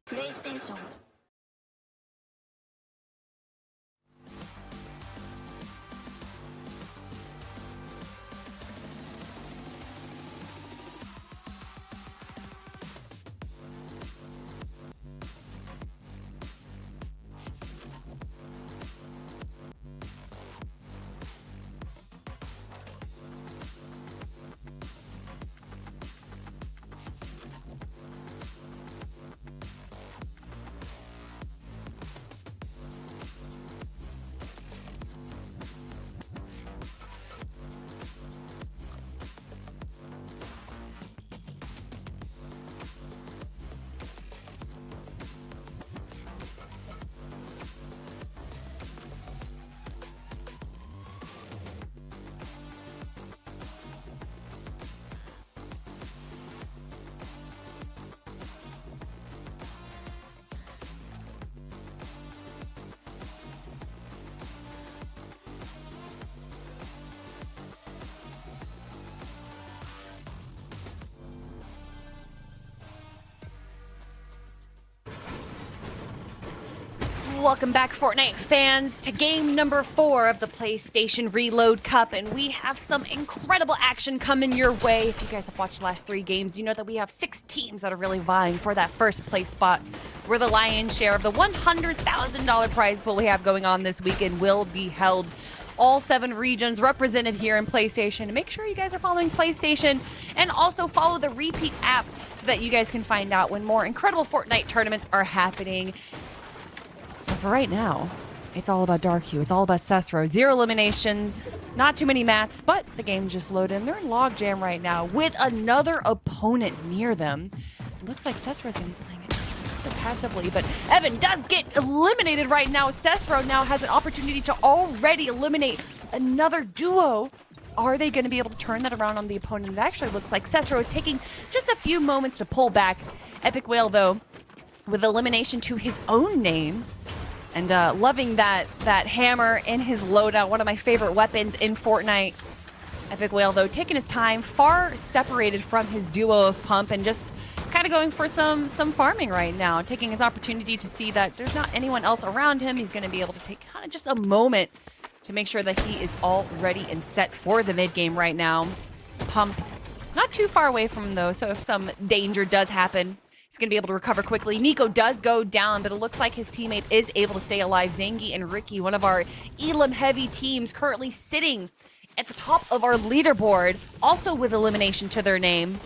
PlayStation. Welcome back, Fortnite fans, to game number 4 of the PlayStation Reload Cup, and we have some incredible action coming your way. If you guys have watched the last 3 games, you know that we have 6 teams that are really vying for that first place spot, where the lion's share of the $100,000 prize pool we have going on this weekend will be held. All 7 regions represented here in PlayStation. Make sure you guys are following PlayStation and also follow the Repeat app so that you guys can find out when more incredible Fortnite tournaments are happening. But for right now, it's all about Dark Hue. It's all about Cesro. 0 eliminations, not too many mats, but the game just loaded in. They're in logjam right now with another opponent near them. It looks like Cesro's going to be playing it passively, but Evan does get eliminated right now. Cesro now has an opportunity to already eliminate another duo. Are they going to be able to turn that around on the opponent? It actually looks like Cesro is taking just a few moments to pull back. Epic Whale, though, with elimination to his own name. And loving that hammer in his loadout, one of my favorite weapons in Fortnite. Epic Whale, though, taking his time, far separated from his duo of Pump, and just kind of going for some farming right now, taking his opportunity to see that there's not anyone else around him. He's going to be able to take kind of just a moment to make sure that he is all ready and set for the mid game right now. Pump not too far away from him, though, so if some danger does happen, he's going to be able to recover quickly. Nico does go down, but it looks like his teammate is able to stay alive. Zangy and Ricky, one of our Elam-heavy teams, currently sitting at the top of our leaderboard, also with elimination to their name.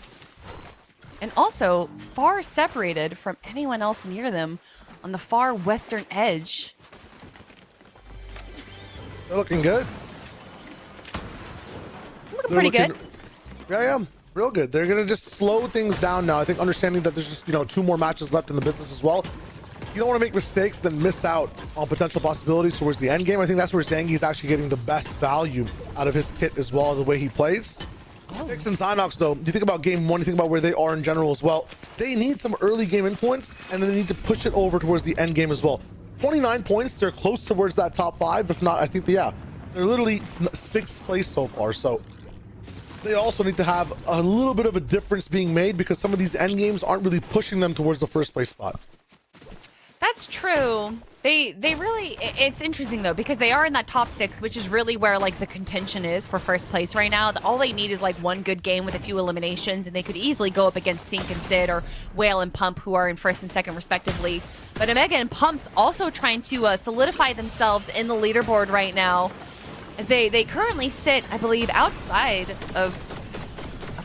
And also far separated from anyone else near them on the far western edge. They're looking good. Looking pretty good. Yeah, real good. They're going to just slow things down now. I think understanding that there's just, 2 more matches left in the business as well. You don't want to make mistakes, then miss out on potential possibilities towards the end game. I think that's where Zangy is actually getting the best value out of his kit as well, the way he plays. Pix and Zynox, though, you think about game 1, you think about where they are in general as well. They need some early game influence, and then they need to push it over towards the end game as well. 29 points, they're close towards that top 5. If not, I think, they're literally 6th place so far. So they also need to have a little bit of a difference being made, because some of these end games aren't really pushing them towards the first place spot. That's true. They really, it's interesting though, because they are in that top 6, which is really where like the contention is for first place right now. All they need is like 1 good game with a few eliminations, and they could easily go up against Sink and Sid, or Whale and Pump, who are in 1st and 2nd respectively. But Omega and Pump's also trying to solidify themselves in the leaderboard right now, as they currently sit, I believe, outside of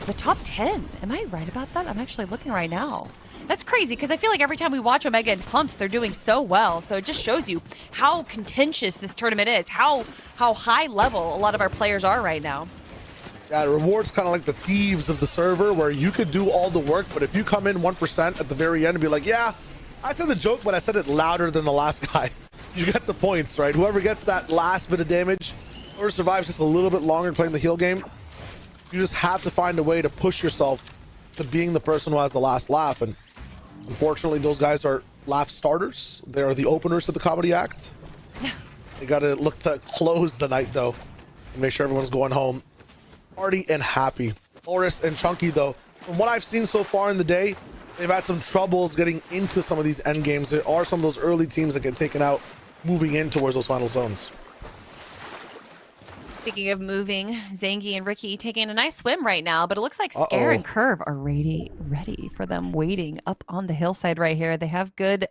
the top 10. Am I right about that? I'm actually looking right now. That's crazy, because I feel like every time we watch Omega and Pumps, they're doing so well. So it just shows you how contentious this tournament is, how high level a lot of our players are right now. Yeah, rewards kind of like the thieves of the server, where you could do all the work, but if you come in 1% at the very end and be like, yeah, I said the joke, but I said it louder than the last guy, you get the points, right? Whoever gets that last bit of damage, or survives just a little bit longer playing the heal game, you just have to find a way to push yourself to being the person who has the last laugh. And unfortunately, those guys are laugh starters. They are the openers to the comedy act. They got to look to close the night, though, and make sure everyone's going home party and happy. Oris and Chunky, though, from what I've seen so far in the day, they've had some troubles getting into some of these end games. There are some of those early teams that get taken out moving in towards those final zones. Speaking of moving, Zangy and Ricky taking a nice swim right now, but it looks like Scare and Curve are ready for them waiting up on the hillside right here. They have good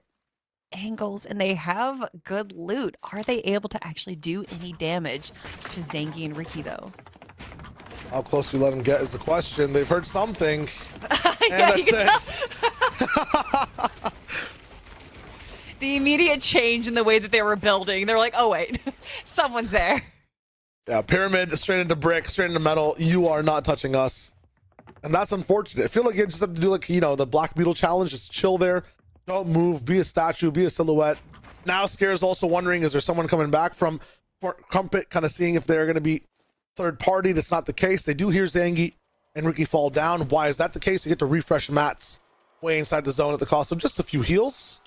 angles and they have good loot. Are they able to actually do any damage to Zangy and Ricky, though? How close you let them get is the question. They've heard something. Yeah, you can tell. The immediate change in the way that they were building. They're like, oh, wait, someone's there. Yeah, pyramid, straight into brick, straight into metal. You are not touching us. And that's unfortunate. I feel like you just have to do, like, the Black Beetle challenge. Just chill there. Don't move. Be a statue. Be a silhouette. Now Scare's also wondering, is there someone coming back from Fort Crumpet, kind of seeing if they're going to be third party. That's not the case. They do hear Zangy and Ricky fall down. Why is that the case? You get to refresh mats way inside the zone at the cost of just a few heals.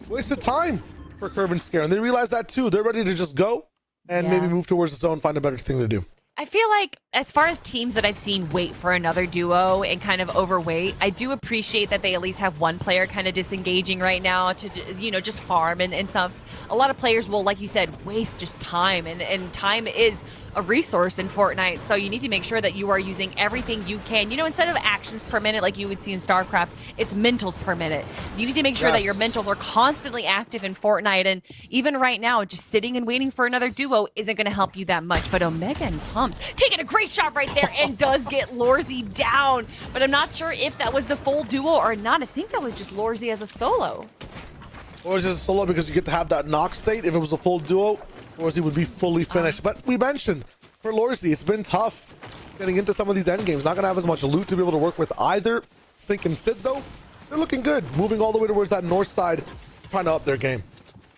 Wasted time for Curve and Scare. And they realize that too. They're ready to just go and maybe move towards the zone, find a better thing to do. I feel like as far as teams that I've seen wait for another duo and kind of overweight, I do appreciate that they at least have one player kind of disengaging right now to, just farm and some. A lot of players will, like you said, waste just time, and time is a resource in Fortnite, so you need to make sure that you are using everything you can. Instead of actions per minute like you would see in StarCraft, it's mentals per minute. You need to make sure that your mentals are constantly active in Fortnite, and even right now, just sitting and waiting for another duo isn't going to help you that much. But Omega and Pumps taking a great shot right there and does get Lorzy down, but I'm not sure if that was the full duo or not. I think that was just Lorzy as a solo. Or is it a solo because you get to have that knock state? If it was a full duo, Lorzy would be fully finished. But we mentioned, for Lorzy, it's been tough getting into some of these end games. Not going to have as much loot to be able to work with either. Sync and Sid, though, they're looking good. Moving all the way towards that north side, trying to up their game.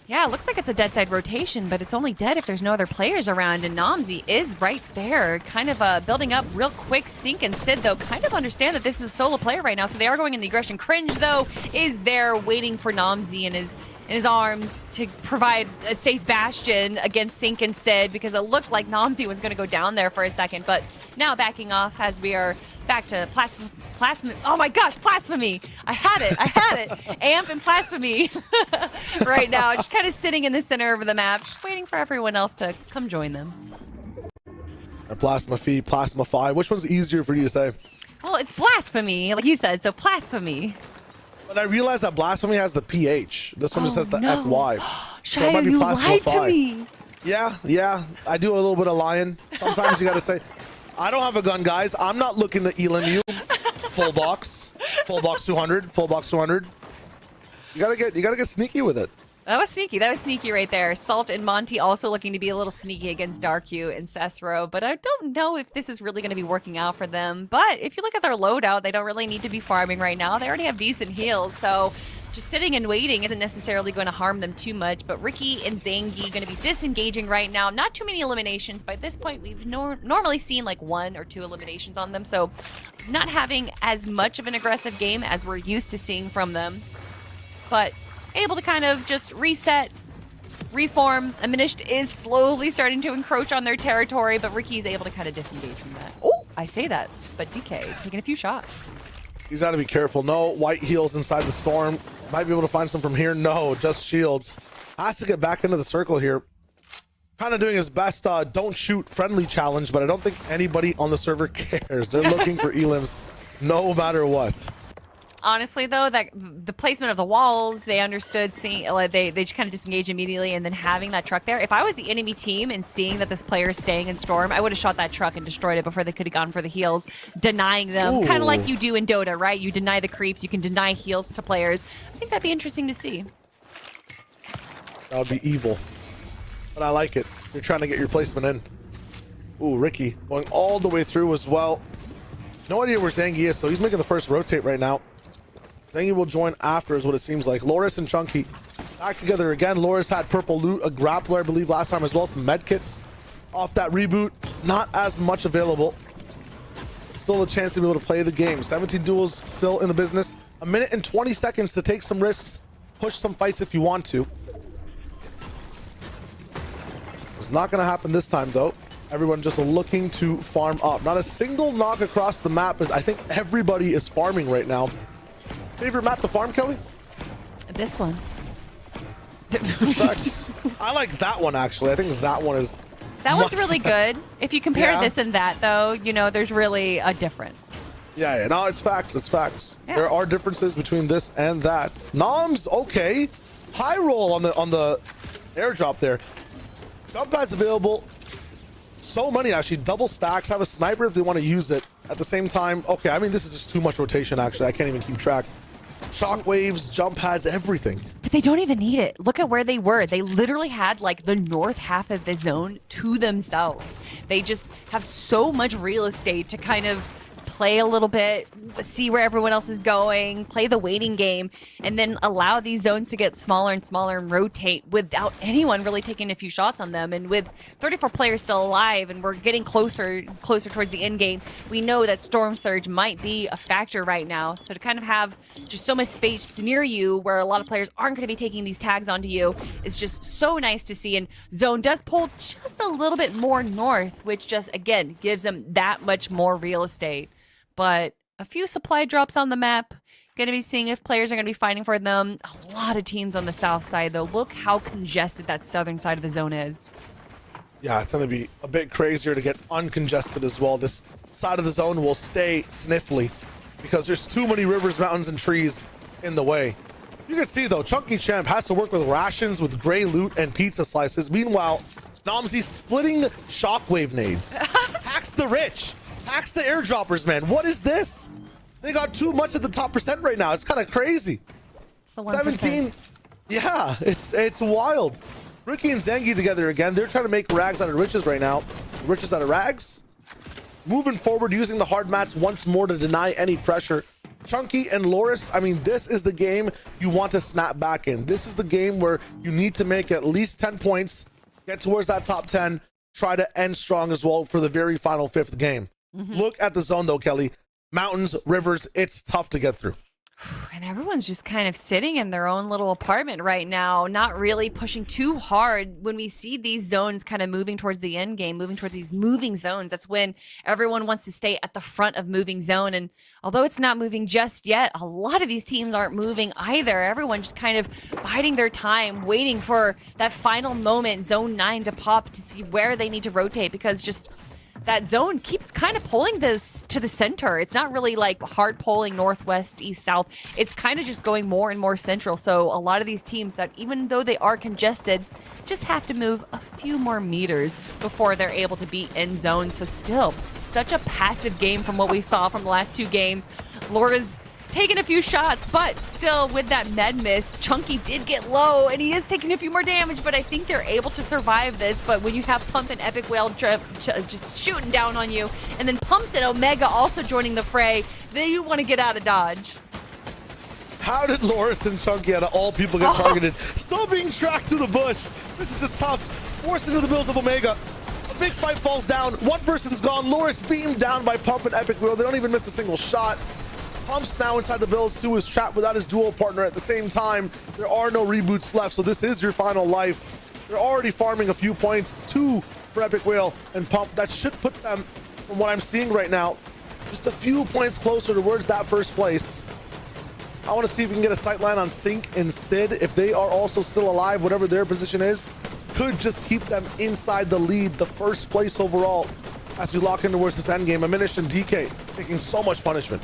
Yeah, it looks like it's a dead side rotation, but it's only dead if there's no other players around, and Namzi is right there, kind of building up real quick. Sync and Sid, though, kind of understand that this is a solo player right now, so they are going in the aggression. Cringe, though, is there waiting for Namzi in his arms to provide a safe bastion against Sync and Sid, because it looked like Namzi was going to go down there for a second, but now backing off as we are back to Plasma. Oh my gosh, Blasphemy! I had it. Amp and Blasphemy right now, just kind of sitting in the center of the map, just waiting for everyone else to come join them. Plasma Phi, Plasma Phi. Which one's easier for you to say? Well, it's Blasphemy, like you said, so Blasphemy. But I realized that Blasphemy has the PH. This one just has the no. FY. Shia, you lied to me. Yeah. I do a little bit of lying. Sometimes you gotta say, I don't have a gun, guys. I'm not looking to elim you. Full box 200, full box 200. You gotta get sneaky with it. That was sneaky right there. Salt and Monty also looking to be a little sneaky against Darku and Cesro, but I don't know if this is really going to be working out for them. But if you look at their loadout, they don't really need to be farming right now. They already have decent heals, so just sitting and waiting isn't necessarily going to harm them too much. But Ricky and Zangi going to be disengaging right now. Not too many eliminations. By this point, we've normally seen like 1 or 2 eliminations on them, so not having as much of an aggressive game as we're used to seeing from them. But able to kind of just reset, reform. Aminished is slowly starting to encroach on their territory, but Ricky's able to kind of disengage from that. Oh, I say that, but DK taking a few shots. He's got to be careful. No white heals inside the storm. Might be able to find some from here. No, just shields. Has to get back into the circle here. Kind of doing his best don't shoot friendly challenge, but I don't think anybody on the server cares. They're looking for elims no matter what. Honestly, though, that the placement of the walls, they understood, seeing they just kind of disengage immediately, and then having that truck there. If I was the enemy team and seeing that this player is staying in Storm, I would have shot that truck and destroyed it before they could have gone for the heals, denying them, kind of like you do in Dota, right? You deny the creeps, you can deny heals to players. I think that'd be interesting to see. That would be evil, but I like it. You're trying to get your placement in. Ooh, Ricky going all the way through as well. No idea where Zangi is, so he's making the first rotate right now. Zangi will join after is what it seems like. Loris and Chunky back together again. Loris had purple loot, a grappler I believe last time as well, some med kits off that reboot. Not as much available. Still a chance to be able to play the game. 17 duels still in the business. A minute and 20 seconds to take some risks, push some fights if you want to. It's not going to happen this time though. Everyone just looking to farm up. Not a single knock across the map, as I think everybody is farming right now. Favorite map to farm, Kelly? This one. I like that one actually. I think that one is. That one's really good. If you compare this and that, though, there's really a difference. Yeah, no, it's facts. It's facts. Yeah. There are differences between this and that. Noms, okay. High roll on the airdrop there. Jump pads available. So many actually. Double stacks. Have a sniper if they want to use it. At the same time, okay. I mean, this is just too much rotation. Actually, I can't even keep track. Shockwaves, jump pads, everything. But they don't even need it. Look at where they were. They literally had like the north half of the zone to themselves. They just have so much real estate to kind of play a little bit, see where everyone else is going, play the waiting game, and then allow these zones to get smaller and smaller and rotate without anyone really taking a few shots on them. And with 34 players still alive and we're getting closer towards the end game, we know that Storm Surge might be a factor right now. So to kind of have just so much space near you where a lot of players aren't going to be taking these tags onto you is just so nice to see. And Zone does pull just a little bit more north, which just, again, gives them that much more real estate. But a few supply drops on the map. Going to be seeing if players are going to be fighting for them. A lot of teams on the south side, though. Look how congested that southern side of the zone is. Yeah, it's going to be a bit crazier to get uncongested as well. This side of the zone will stay sniffly because there's too many rivers, mountains, and trees in the way. You can see, though, Chunky Champ has to work with rations, with gray loot, and pizza slices. Meanwhile, Nomsy splitting shockwave nades. Hacks the rich. Hacks the airdroppers, man. What is this? They got too much at the top percent right now. It's kind of crazy. It's the 1%. 17. Yeah, it's wild. Ricky and Zangi together again. They're trying to make rags out of riches right now. Riches out of rags. Moving forward, using the hard mats once more to deny any pressure. Chunky and Loris, I mean, this is the game you want to snap back in. This is the game where you need to make at least 10 points, get towards that top 10, try to end strong as well for the very final 5th game. Look at the zone, though, Kelly. Mountains, rivers, it's tough to get through. And everyone's just kind of sitting in their own little apartment right now, not really pushing too hard. When we see these zones kind of moving towards the end game, moving towards these moving zones, that's when everyone wants to stay at the front of moving zone. And although it's not moving just yet, a lot of these teams aren't moving either. Everyone just kind of biding their time, waiting for that final moment, zone 9 to pop to see where they need to rotate, because just that zone keeps kind of pulling this to the center. It's not really like hard pulling northwest, east, south. It's kind of just going more and more central. So a lot of these teams that, even though they are congested, just have to move a few more meters before they're able to be in zone. So still, such a passive game from what we saw from the last 2 games. Laura's taking a few shots, but still with that med miss, Chunky did get low and he is taking a few more damage, but I think they're able to survive this. But when you have Pump and Epic Whale just shooting down on you, and then Pumps and Omega also joining the fray, they want to get out of dodge. How did Loris and Chunky, out of all people, get targeted? Still being tracked through the bush. This is just tough. Forced into the builds of Omega. A big fight falls down. One person's gone. Loris beamed down by Pump and Epic Whale. They don't even miss a single shot. Pumps now inside the builds too, is trapped without his duo partner. At the same time, there are no reboots left, so this is your final life. They're already farming a few points, 2 for Epic Whale and Pump. That should put them, from what I'm seeing right now, just a few points closer towards that first place. I want to see if we can get a sight line on Sync and Sid. If they are also still alive, whatever their position is, could just keep them inside the lead, the first place overall, as we lock in towards this end game. Aminish and DK taking so much punishment.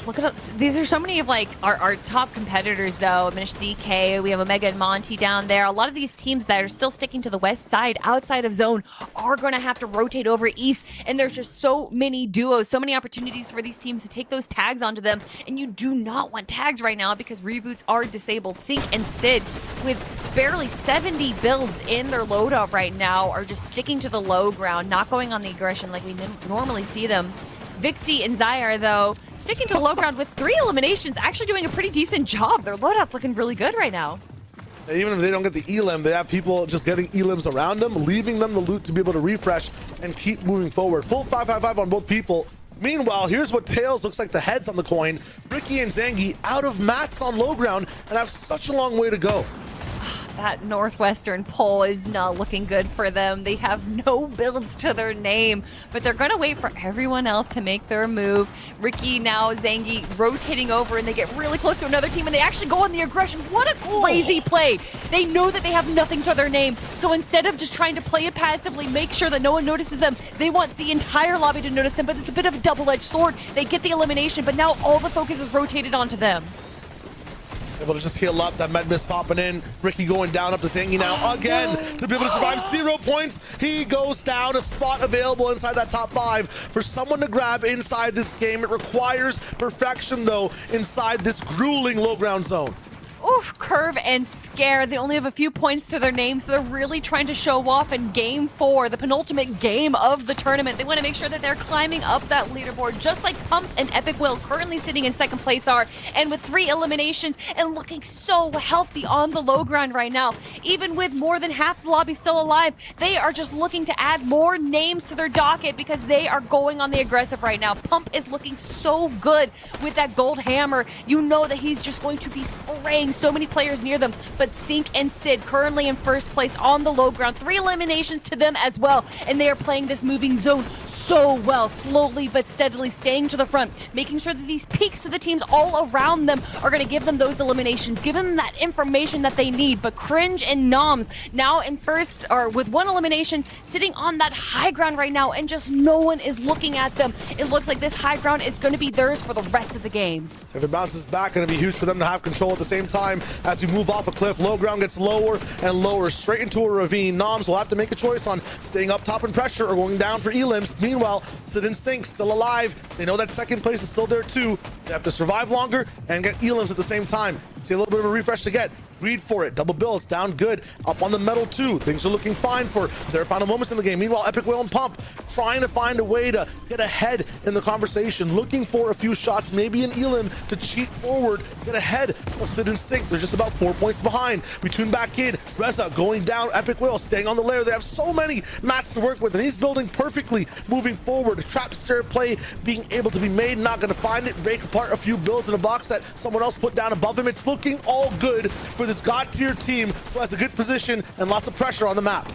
Look at these are so many of like our top competitors though. Minish DK, we have Omega and Monty down there. A lot of these teams that are still sticking to the west side outside of zone are going to have to rotate over east, and there's just so many duos, so many opportunities for these teams to take those tags onto them, and you do not want tags right now because reboots are disabled. Sync and Sid, with barely 70 builds in their loadout right now, are just sticking to the low ground, not going on the aggression like we normally see them. Vixie and Zyar, though, sticking to the low ground with 3 eliminations, actually doing a pretty decent job. Their loadout's looking really good right now. Even if they don't get the elim, they have people just getting elims around them, leaving them the loot to be able to refresh and keep moving forward. Full 5-5-5 on both people. Meanwhile, here's what Tails looks like the heads on the coin. Ricky and Zangi out of mats on low ground and have such a long way to go. That Northwestern pull is not looking good for them. They have no builds to their name, but they're going to wait for everyone else to make their move. Ricky, now Zangi rotating over, and they get really close to another team, and they actually go on the aggression. What a crazy play. They know that they have nothing to their name, so instead of just trying to play it passively, make sure that no one notices them, they want the entire lobby to notice them, but it's a bit of a double-edged sword. They get the elimination, but now all the focus is rotated onto them. Able to just heal up. That med miss popping in. Ricky going down up to Zangi now again to be able to survive. 0 points. He goes down. A spot available inside that top 5 for someone to grab inside this game. It requires perfection though inside this grueling low ground zone. Oof, Curve and Scare, they only have a few points to their name, so they're really trying to show off in Game 4, the penultimate game of the tournament. They want to make sure that they're climbing up that leaderboard, just like Pump and Epic Will currently sitting in second place are, and with 3 eliminations and looking so healthy on the low ground right now. Even with more than half the lobby still alive, they are just looking to add more names to their docket because they are going on the aggressive right now. Pump is looking so good with that gold hammer. You know that he's just going to be spraying so many players near them, but Sync and Sid currently in first place on the low ground. 3 eliminations to them as well, and they are playing this moving zone so well, slowly but steadily staying to the front, making sure that these peaks to the teams all around them are going to give them those eliminations, give them that information that they need. But Cringe and Noms now in first, or with 1 elimination, sitting on that high ground right now, and just no one is looking at them. It looks like this high ground is going to be theirs for the rest of the game. If it bounces back, going to be huge for them to have control at the same time as we move off a cliff. Low ground gets lower and lower, straight into a ravine. Noms will have to make a choice on staying up top in pressure or going down for elims. Meanwhile, Sid and Sync still alive. They know that second place is still there too. They have to survive longer and get elims at the same time. See a little bit of a refresh to get. Read for it. Double bills down good. Up on the metal too. Things are looking fine for their final moments in the game. Meanwhile, Epic Will and Pump trying to find a way to get ahead in the conversation, looking for a few shots, maybe an elim to cheat forward, get ahead of Sid and Sync. They're just about 4 points behind. We tune back in. Reza going down. Epic Will staying on the layer. They have so many mats to work with, and he's building perfectly, moving forward. Trap stair play being able to be made. Not going to find it. Break apart a few builds in a box that someone else put down above him. It's looking all good for this god tier team who has a good position and lots of pressure on the map.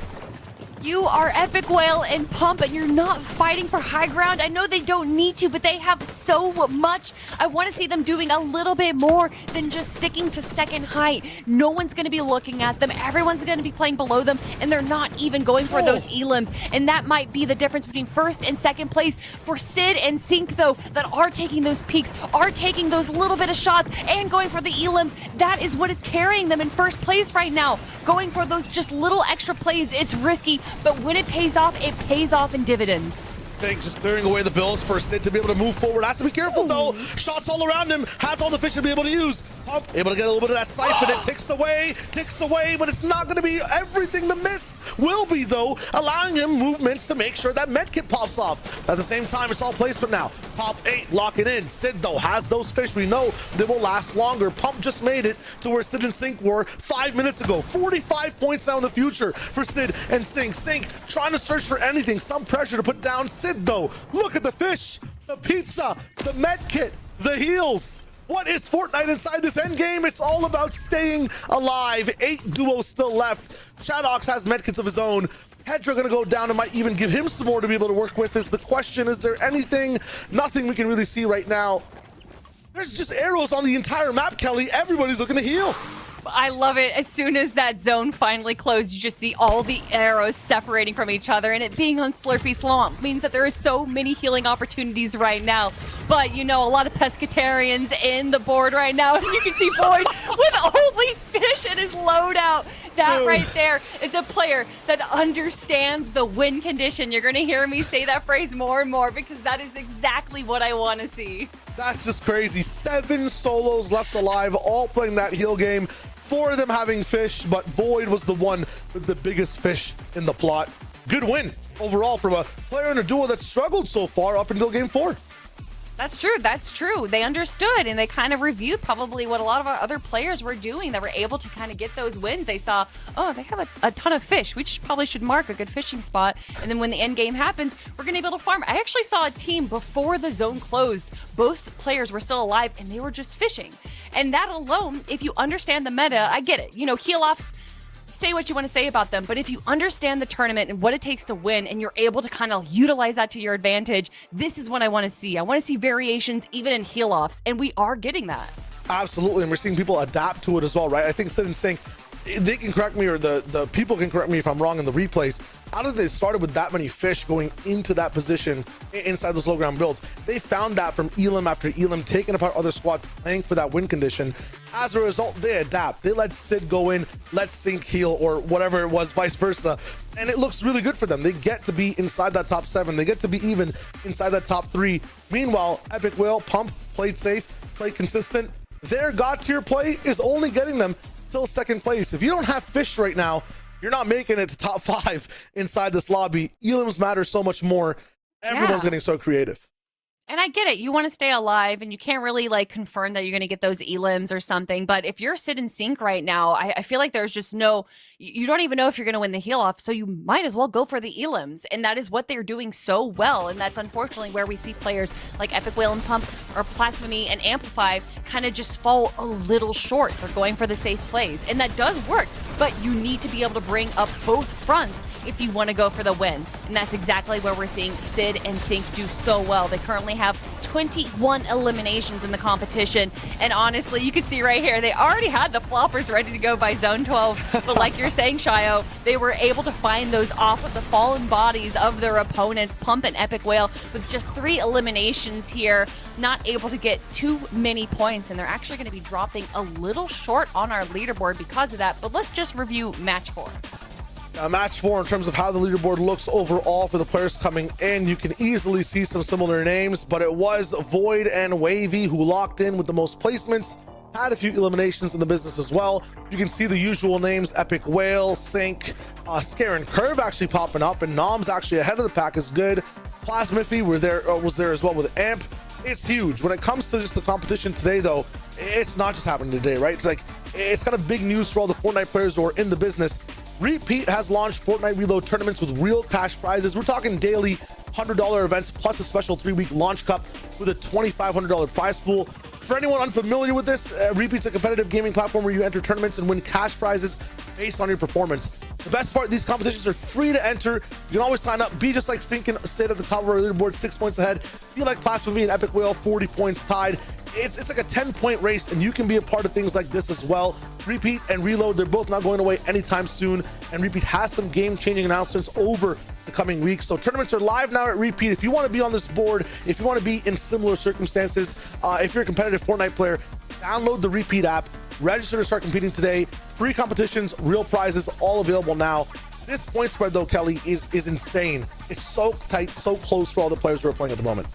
You are Epic Whale and Pump, and you're not fighting for high ground. I know they don't need to, but they have so much. I want to see them doing a little bit more than just sticking to second height. No one's going to be looking at them. Everyone's going to be playing below them, and they're not even going for those elims. And that might be the difference between first and second place for Sid and Sync, though, that are taking those peaks, are taking those little bit of shots, and going for the elims. That is what is carrying them in first place right now. Going for those just little extra plays, it's risky, but when it pays off in dividends. Sync just clearing away the bills for Sid to be able to move forward. Has to be careful though. Shots all around him. Has all the fish to be able to use. Pump able to get a little bit of that siphon. It ticks away, but it's not going to be everything. The miss will be though, allowing him movements to make sure that medkit pops off. At the same time, it's all placement now. Top 8 locking in. Sid though has those fish. We know they will last longer. Pump just made it to where Sid and Sync were 5 minutes ago. 45 points now in the future for Sid and Sync. Sync trying to search for anything, some pressure to put down Sid though. Look at the fish, the pizza, the medkit, the heals. What is Fortnite inside this end game? It's all about staying alive. 8 duos still left. Shadox has medkits of his own. Hedra gonna go down and might even give him some more to be able to work with. Is the question. Is there anything? Nothing we can really see right now. There's just arrows on the entire map, Kelly. Everybody's looking to heal. I love it. As soon as that zone finally closed, you just see all the arrows separating from each other, and it being on Slurpy Swamp means that there are so many healing opportunities right now. But you know, a lot of pescatarians in the board right now, and you can see Void with only fish in his loadout. That right there is a player that understands the win condition. You're going to hear me say that phrase more and more because that is exactly what I want to see. That's just crazy. 7 solos left alive, all playing that heal game. 4 of them having fish, but Void was the one with the biggest fish in the plot. Good win overall from a player in a duo that struggled so far up until game 4. That's true. That's true. They understood, and they kind of reviewed probably what a lot of our other players were doing that were able to kind of get those wins. They saw, oh, they have a ton of fish. We probably should mark a good fishing spot. And then when the end game happens, we're going to be able to farm. I actually saw a team before the zone closed. Both players were still alive, and they were just fishing. And that alone, if you understand the meta, I get it. You know, heal-offs, say what you want to say about them, but if you understand the tournament and what it takes to win and you're able to kind of utilize that to your advantage, this is what I want to see. I want to see variations even in heal-offs, and we are getting that. Absolutely, and we're seeing people adapt to it as well, right? I think Sid and Sync, they can correct me, or the people can correct me if I'm wrong in the replays. How did they started with that many fish going into that position inside those low ground builds? They found that from elim after elim, taking apart other squads, playing for that win condition. As a result, they adapt. They let Sid go in, let Sync heal, or whatever it was, vice versa. And it looks really good for them. They get to be inside that top 7. They get to be even inside that top 3. Meanwhile, Epic Whale, Pump, played safe, played consistent. their god tier play is only getting them till second place. If you don't have fish right now, you're not making it to top 5 inside this lobby. Elims matter so much more. Everyone's getting so creative. And I get it. You want to stay alive and you can't really like confirm that you're going to get those elims or something. But if you're Sid and Sync right now, I feel like there's just you don't even know if you're going to win the heal off. So you might as well go for the elims. And that is what they're doing so well. And that's unfortunately where we see players like Epic Whale and Pump or Plasma Me and Amplify kind of just fall a little short. They're going for the safe plays. And that does work. But you need to be able to bring up both fronts if you want to go for the win. And that's exactly where we're seeing Sid and Sync do so well. They currently have 21 eliminations in the competition. And honestly, you can see right here, they already had the floppers ready to go by zone 12. But like you're saying, Shio, they were able to find those off of the fallen bodies of their opponents. Pump and Epic Whale with just 3 eliminations here, not able to get too many points. And they're actually going to be dropping a little short on our leaderboard because of that. But let's just review match 4. Match 4, in terms of how the leaderboard looks overall for the players coming in, you can easily see some similar names, but it was Void and Wavy who locked in with the most placements, had a few eliminations in the business as well. You can see the usual names: Epic Whale, Sync, Scare and Curve actually popping up, and Nom's actually ahead of the pack is good. Plasmiffy was there as well with Amp. It's huge. When it comes to just the competition today, though, it's not just happening today, right? Like, it's kind of big news for all the Fortnite players who are in the business. Repeat has launched Fortnite Reload tournaments with real cash prizes. We're talking daily $100 events plus a special 3-week launch cup with a $2,500 prize pool. For anyone unfamiliar with this, Repeat's a competitive gaming platform where you enter tournaments and win cash prizes based on your performance. The best part, these competitions are free to enter. You can always sign up, be just like Sync and Sid at the top of our leaderboard, 6 points ahead. Be like Plasma and Epic Whale, 40 points tied. It's like a 10-point race, and you can be a part of things like this as well. Repeat and Reload, they're both not going away anytime soon, and Repeat has some game-changing announcements over the coming weeks. So tournaments are live now at Repeat. If you want to be on this board, if you want to be in similar circumstances, if you're a competitive Fortnite player, download the Repeat app, register to start competing today. Free competitions, real prizes, all available now. This point spread, though, Kelly, is insane. It's so tight, so close for all the players who are playing at the moment.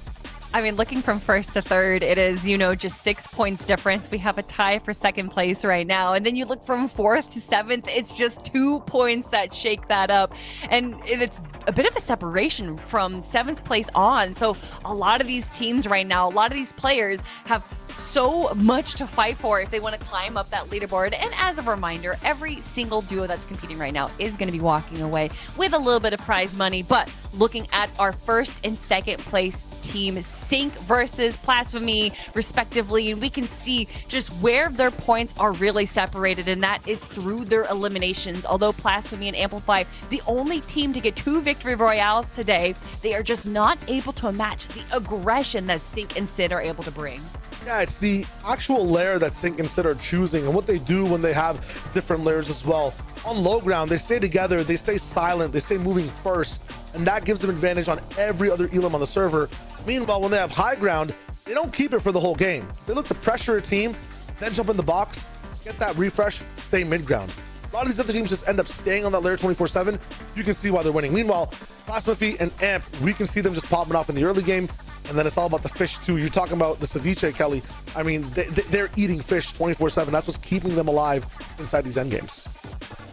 I mean, looking from first to third, it is, just 6 points difference. We have a tie for second place right now. And then you look from fourth to seventh, it's just 2 points that shake that up. And it's a bit of a separation from seventh place on. So a lot of these teams right now, a lot of these players have so much to fight for if they want to climb up that leaderboard. And as a reminder, every single duo that's competing right now is going to be walking away with a little bit of prize money. But looking at our first and second place team, Sync versus Plasma respectively, and we can see just where their points are really separated, and that is through their eliminations. Although Plasma and Amplify, the only team to get 2 victory royales today, they are just not able to match the aggression that Sync and Sid are able to bring. Yeah, it's the actual layer that Sync and Sid are choosing and what they do when they have different layers as well. On low ground, they stay together, they stay silent, they stay moving first, and that gives them advantage on every other elim on the server. Meanwhile, when they have high ground, they don't keep it for the whole game. They look to pressure a team, then jump in the box, get that refresh, stay mid ground. A lot of these other teams just end up staying on that layer 24/7. You can see why they're winning. Meanwhile, Plasmiffy and Amp, we can see them just popping off in the early game, and then it's all about the fish too. You're talking about the ceviche, Kelly. I mean, they're eating fish 24/7. That's what's keeping them alive inside these end games.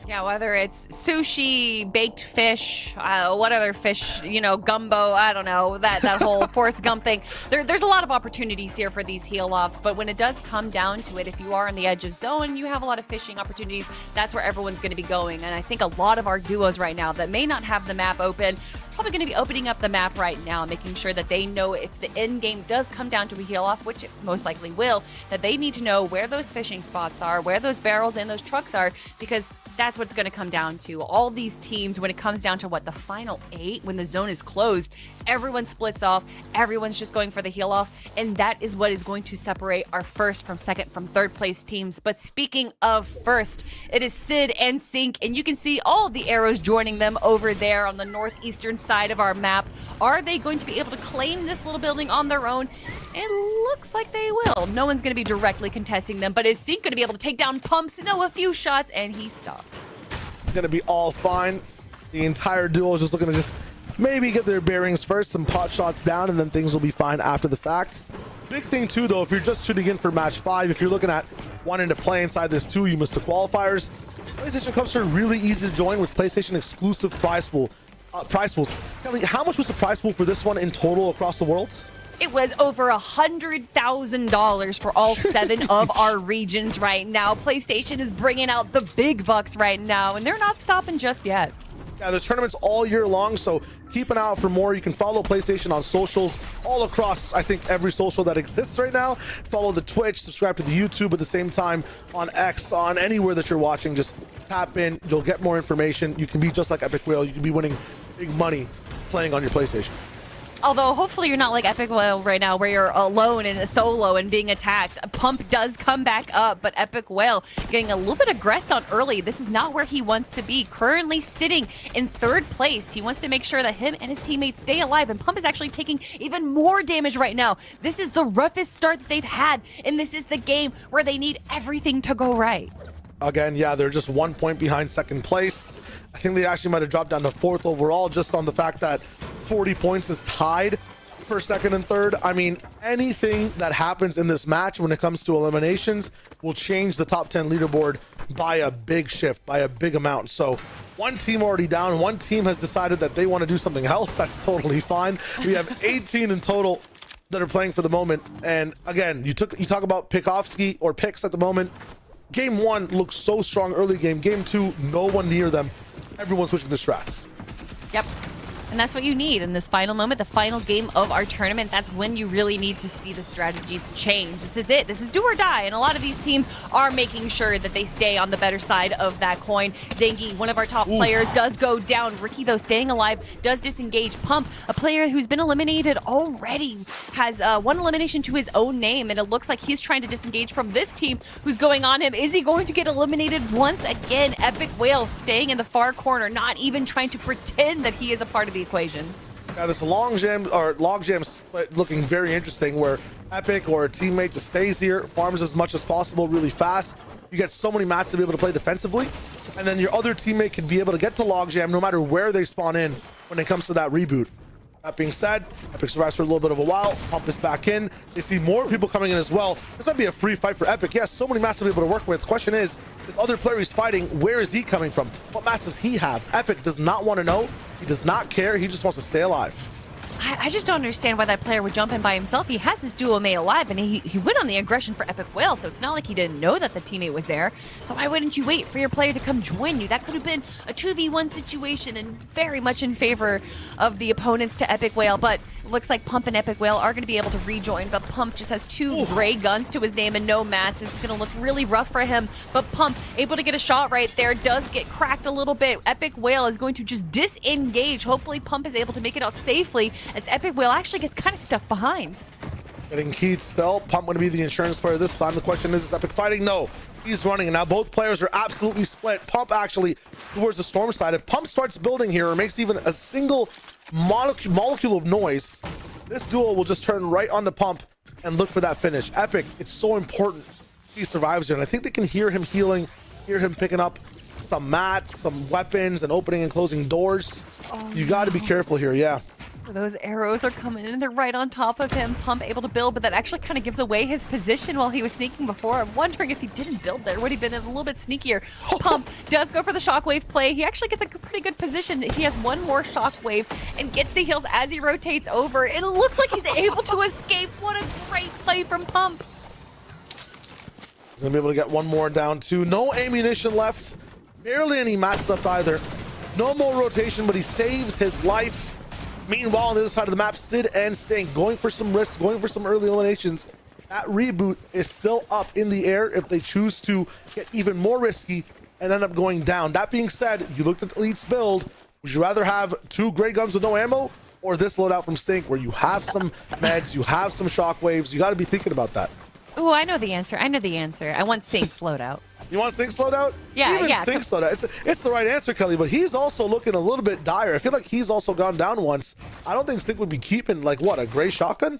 Yeah, whether it's sushi, baked fish, what other fish, gumbo, I don't know, that whole Forrest Gump thing. There's a lot of opportunities here for these heal-offs, but when it does come down to it, if you are on the edge of zone, you have a lot of fishing opportunities, that's where everyone's going to be going. And I think a lot of our duos right now that may not have the map open, probably going to be opening up the map right now, making sure that they know if the end game does come down to a heal-off, which it most likely will, that they need to know where those fishing spots are, where those barrels and those trucks are, because that's what's going to come down to. All these teams, when it comes down to the final 8, when the zone is closed, everyone splits off, everyone's just going for the heal off, and that is what is going to separate our first from second from third place teams. But speaking of first, it is Sid and Sync, and you can see all the arrows joining them over there on the northeastern side of our map. Are they going to be able to claim this little building on their own? It looks like they will. No one's going to be directly contesting them, but is Sync going to be able to take down Pumps? No, a few shots, and he stops. Gonna be all fine. The entire duo is just looking to just maybe get their bearings first, some pot shots down, and then things will be fine after the fact. Big thing too, though, if you're just tuning in for match 5, if you're looking at wanting to play inside this too, you missed the qualifiers. PlayStation Cups are really easy to join with PlayStation exclusive prize pools. Kelly, how much was the prize pool for this one in total across the world? It was over $100,000 for all 7 of our regions right now. PlayStation is bringing out the big bucks right now, and they're not stopping just yet. Yeah, there's tournaments all year long, so keep an eye out for more. You can follow PlayStation on socials all across, I think, every social that exists right now. Follow the Twitch, subscribe to the YouTube at the same time, on X, on anywhere that you're watching. Just tap in, you'll get more information. You can be just like Epic Whale. You can be winning big money playing on your PlayStation. Although hopefully you're not like Epic Whale right now where you're alone in a solo and being attacked. Pump does come back up, but Epic Whale getting a little bit aggressed on early. This is not where he wants to be. Currently sitting in 3rd place. He wants to make sure that him and his teammates stay alive, and Pump is actually taking even more damage right now. This is the roughest start that they've had, and this is the game where they need everything to go right. Again, yeah, they're just 1 point behind 2nd place. I think they actually might have dropped down to 4th overall just on the fact that 40 points is tied for 2nd and 3rd. I mean, anything that happens in this match when it comes to eliminations will change the top 10 leaderboard by a big shift, by a big amount. So one team already down, one team has decided that they want to do something else. That's totally fine. We have 18 in total that are playing for the moment. And again, you talk about Pikovsky or Picks at the moment. Game 1 looks so strong early game. Game 2, no one near them. Everyone's switching to strats. Yep. And that's what you need in this final moment, the final game of our tournament. That's when you really need to see the strategies change. This is it. This is do or die. And a lot of these teams are making sure that they stay on the better side of that coin. Zangy, one of our top players, does go down. Ricky, though, staying alive, does disengage. Pump, a player who's been eliminated already, has one elimination to his own name. And it looks like he's trying to disengage from this team who's going on him. Is he going to get eliminated once again? Epic Whale staying in the far corner, not even trying to pretend that he is a part of the equation. Yeah, this logjam split looking very interesting, where Epic or a teammate just stays here, farms as much as possible really fast. You get so many mats to be able to play defensively, and then your other teammate can be able to get to logjam no matter where they spawn in when it comes to that reboot. That being said, Epic survives for a little bit of a while. Pump is back in. They see more people coming in as well. This might be a free fight for Epic. Yes, so many mats to be able to work with. The question is, this other player he's fighting, where is he coming from? What mats does he have? Epic does not want to know. He does not care. He just wants to stay alive. I just don't understand why that player would jump in by himself. He has his duo mate alive, and he went on the aggression for Epic Whale, so it's not like he didn't know that the teammate was there. So why wouldn't you wait for your player to come join you? That could have been a 2v1 situation and very much in favor of the opponents to Epic Whale, but it looks like Pump and Epic Whale are going to be able to rejoin, but Pump just has 2 gray guns to his name and no mats. This is going to look really rough for him, but Pump able to get a shot right there, does get cracked a little bit. Epic Whale is going to just disengage. Hopefully Pump is able to make it out safely, as Epic Whale actually gets kind of stuck behind. Getting keyed still. Pump going to be the insurance player this time. The question is Epic fighting? No. He's running, and now both players are absolutely split. Pump actually towards the storm side. If Pump starts building here or makes even a single molecule of noise, this duo will just turn right on the Pump and look for that finish. Epic, it's so important he survives here, and I think they can hear him healing, hear him picking up some mats, some weapons, and opening and closing doors. You got to be careful here. Yeah. Those arrows are coming in and they're right on top of him. Pump able to build, but that actually kind of gives away his position while he was sneaking before. I'm wondering if he didn't build there, would he have been a little bit sneakier? Pump does go for the shockwave play. He actually gets a pretty good position. He has one more shockwave and gets the heals as he rotates over. It looks like he's able to escape. What a great play from Pump. He's gonna be able to get one more down too. No ammunition left. Barely any mats left either. No more rotation, but he saves his life. Meanwhile, on the other side of the map, Sid and Sink going for some risks, going for some early eliminations. That reboot is still up in the air if they choose to get even more risky and end up going down. That being said, you looked at the Elite's build. Would you rather have 2 gray guns with no ammo or this loadout from Sink where you have some meds, you have some shockwaves? You got to be thinking about that. Oh, I know the answer. I know the answer. I want Sink's loadout. You want Sink's loadout? Yeah, Even yeah. Sink's loadout. It's the right answer, Kelly, but he's also looking a little bit dire. I feel like he's also gone down once. I don't think Sink would be keeping, like, what, a gray shotgun?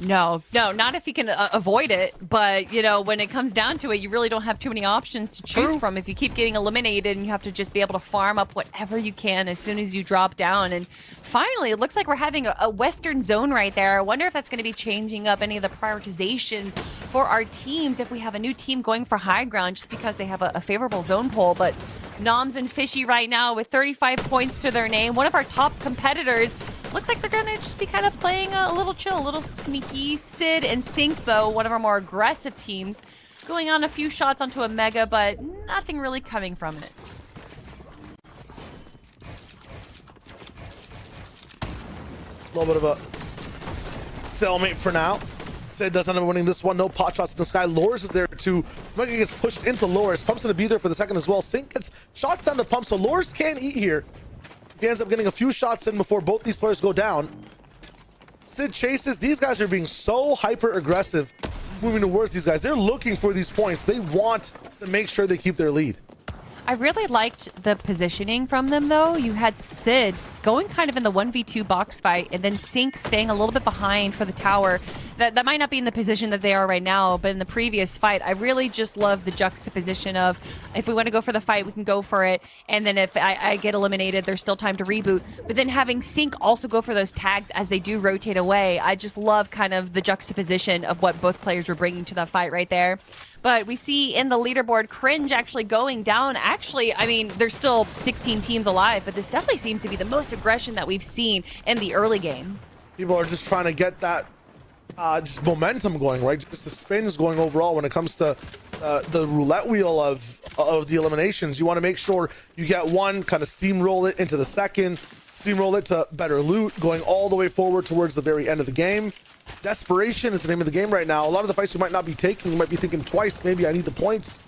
No, not if you can avoid it. But, you know, when it comes down to it, you really don't have too many options to choose True. from. If you keep getting eliminated, and you have to just be able to farm up whatever you can as soon as you drop down. And finally, it looks like we're having a Western zone right there. I wonder if that's going to be changing up any of the prioritizations for our teams if we have a new team going for high ground just because they have a favorable zone poll. But Noms and Fishy right now with 35 points to their name. One of our top competitors. Looks like they're going to just be kind of playing a little chill, a little sneaky. Sid and Sync, though, one of our more aggressive teams, going on a few shots onto a Mega, but nothing really coming from it. A little bit of a stalemate for now. Sid does end up winning this one. No pot shots in the sky. Loris is there too. Mega gets pushed into Loris. Pump's going to be there for the second as well. Sync gets shots down the Pump, so Loris can't eat here. He ends up getting a few shots in before both these players go down. Sid chases. These guys are being so hyper aggressive moving towards these guys. They're looking for these points. They want to make sure they keep their lead. I really liked the positioning from them, though. You had Sid going kind of in the 1v2 box fight, and then Sync staying a little bit behind for the tower. That might not be in the position that they are right now, but in the previous fight, I really just love the juxtaposition of if we want to go for the fight, we can go for it, and then if I get eliminated, there's still time to reboot. But then having Sync also go for those tags as they do rotate away, I just love kind of the juxtaposition of what both players were bringing to that fight right there. But we see in the leaderboard, Cringe actually going down. Actually, I mean, there's still 16 teams alive, but this definitely seems to be the most aggression that we've seen in the early game. People are just trying to get that just momentum going, right? Just the spins going overall when it comes to the roulette wheel of the eliminations. You want to make sure you get one, kind of steamroll it into the second, steamroll it to better loot, going all the way forward towards the very end of the game. Desperation is the name of the game right now. A lot of the fights you might not be taking, you might be thinking twice, maybe I need the points.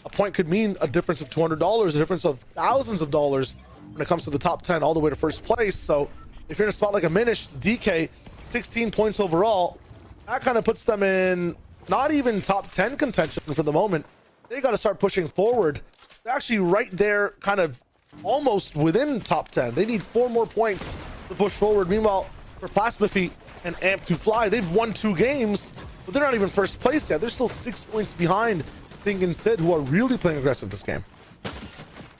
A point could mean a difference of $200, a difference of thousands of dollars when it comes to the top 10 all the way to first place. So if you're in a spot like a Minish, DK, 16 points overall, that kind of puts them in not even top 10 contention for the moment. They got to start pushing forward. They're actually right there, kind of almost within top 10. They need 4 more points to push forward. Meanwhile, for Plasmaphy and Amp to Fly, they've won 2 games, but they're not even first place yet. They're still 6 points behind Sync and Sid, who are really playing aggressive this game.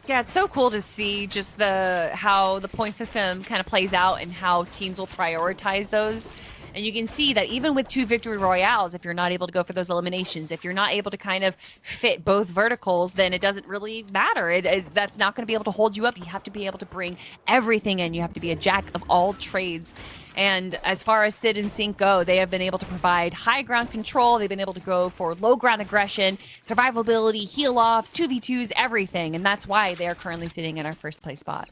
Yeah, it's so cool to see just how the point system kind of plays out and how teams will prioritize those. And you can see that even with 2 victory royales, if you're not able to go for those eliminations, if you're not able to kind of fit both verticals, then it doesn't really matter. That's not going to be able to hold you up. You have to be able to bring everything in. You have to be a jack of all trades. And as far as Sid and Sync go, they have been able to provide high ground control. They've been able to go for low ground aggression, survivability, heal offs, 2v2s, everything. And that's why they are currently sitting in our first place spot.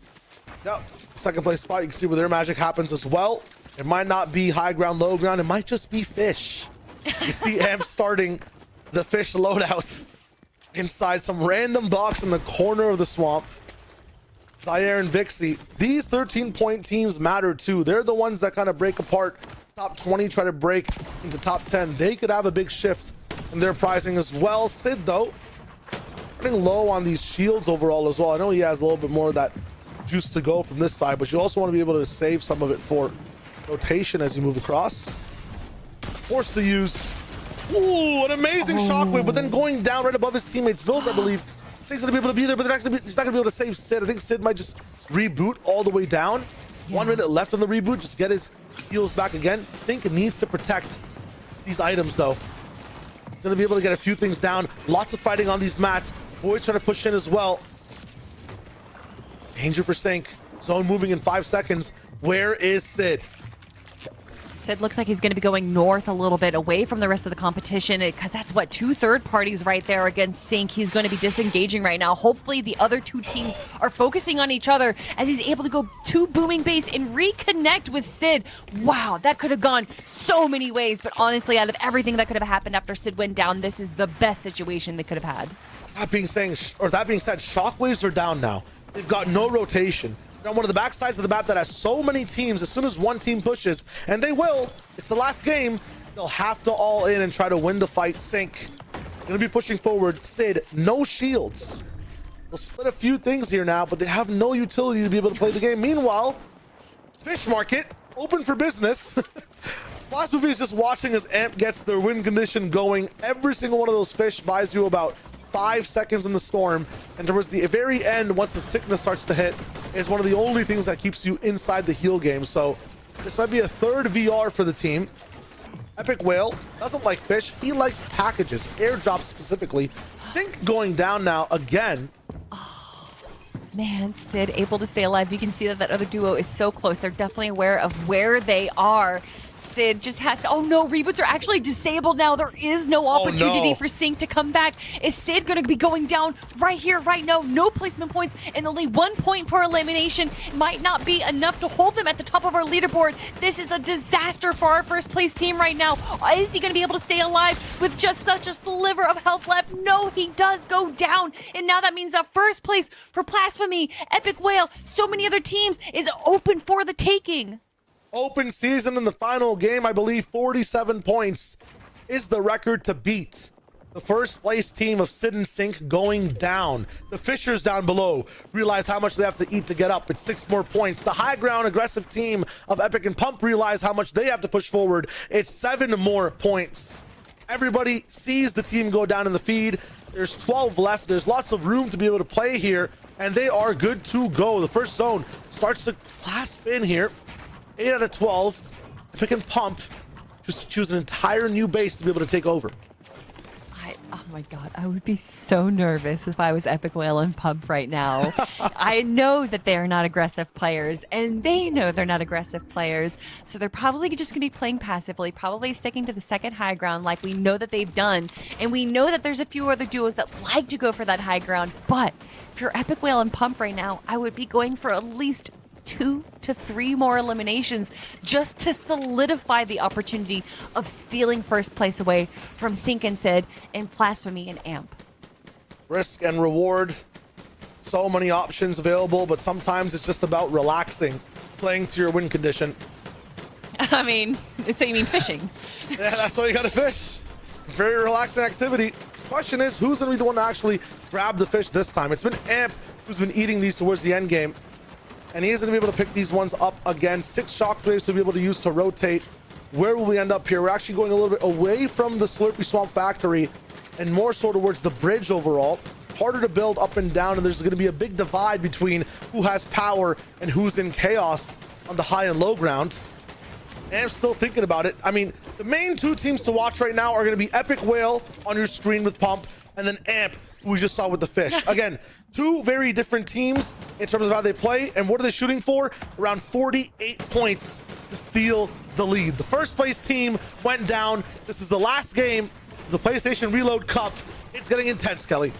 Yep, second place spot. You can see where their magic happens as well. It might not be high ground, low ground. It might just be fish. You see Amp starting the fish loadout inside some random box in the corner of the swamp. Zaire and Vixie. These 13-point teams matter too. They're the ones that kind of break apart. Top 20 try to break into top 10. They could have a big shift in their pricing as well. Sid, though, running low on these shields overall as well. I know he has a little bit more of that juice to go from this side, but you also want to be able to save some of it for rotation as you move across. Forced to use. Ooh, an amazing shockwave, but then going down right above his teammates' builds, I believe. Sync's gonna be able to be there, but he's not gonna be able to save Sid. I think Sid might just reboot all the way down. Yeah. 1 minute left on the reboot, just get his heals back again. Sync needs to protect these items though. He's gonna be able to get a few things down. Lots of fighting on these mats. Boys trying to push in as well. Danger for Sync. Zone moving in 5 seconds. Where is Sid? Sid looks like he's going to be going north a little bit away from the rest of the competition because that's what 2 third parties right there against Sync. He's going to be disengaging right now. Hopefully the other 2 teams are focusing on each other as he's able to go to booming base and reconnect with Sid. Wow, that could have gone so many ways, but honestly, out of everything that could have happened after Sid went down, this is the best situation they could have had. That being said, shockwaves are down now. They've got no rotation. On one of the back sides of the map that has so many teams. As soon as one team pushes, and they will, it's the last game, they'll have to all in and try to win the fight. Sync gonna be pushing forward. Sid, no shields. They'll split a few things here now, but they have no utility to be able to play the game. Meanwhile, Fish Market open for business. Last movie is just watching as Amp gets their win condition going. Every single one of those fish buys you about 5 seconds in the storm, and towards the very end, once the sickness starts to hit, is one of the only things that keeps you inside the heal game. So this might be a third VR for the team. Epic Whale doesn't like fish, he likes packages, airdrops specifically. Sync going down now again. Man, Sid able to stay alive. You can see that that other duo is so close. They're definitely aware of where they are. Sid just has to, oh no, reboots are actually disabled now. There is no opportunity for Sync to come back. Is Sid going to be going down right here, right now? No placement points and only 1 point per elimination. Might not be enough to hold them at the top of our leaderboard. This is a disaster for our first place team right now. Is he going to be able to stay alive with just such a sliver of health left? No, he does go down. And now that means that first place for Blasphemy, Epic Whale, so many other teams is open for the taking. Open season in the final game, I believe 47 points is the record to beat. The first place team of Sid and Sync going down. The Fishers down below realize how much they have to eat to get up. It's 6 more points. The high ground aggressive team of Epic and Pump realize how much they have to push forward. It's 7 more points. Everybody sees the team go down in the feed. There's 12 left. There's lots of room to be able to play here, and they are good to go. The first zone starts to clasp in here. 8 out of 12. Epic and Pump just choose an entire new base to be able to take over. Oh my god, I would be so nervous if I was Epic Whale and Pump right now. I know that they are not aggressive players, and they know they're not aggressive players, so they're probably just going to be playing passively, probably sticking to the second high ground like we know that they've done, and we know that there's a few other duos that like to go for that high ground, but if you're Epic Whale and Pump right now, I would be going for at least 2 to 3 more eliminations just to solidify the opportunity of stealing first place away from Sync and Sid and Blasphemy and Amp. Risk and reward. So many options available, but sometimes it's just about relaxing, playing to your win condition. I mean, so you mean fishing? Yeah, that's why you gotta fish. Very relaxing activity. Question is, who's gonna be the one to actually grab the fish this time? It's been Amp who's been eating these towards the end game, and he is going to be able to pick these ones up again. 6 shockwaves to be able to use to rotate. Where will we end up here? We're actually going a little bit away from the Slurpy Swamp Factory and more so towards the bridge overall. Harder to build up and down, and there's going to be a big divide between who has power and who's in chaos on the high and low ground. Amp's still thinking about it. I mean, the main 2 teams to watch right now are going to be Epic Whale on your screen with Pump, and then Amp, who we just saw with the fish. Again, 2 very different teams in terms of how they play, and what are they shooting for? Around 48 points to steal the lead. The first place team went down. This is the last game of the PlayStation Reload Cup. It's getting intense, Kelly.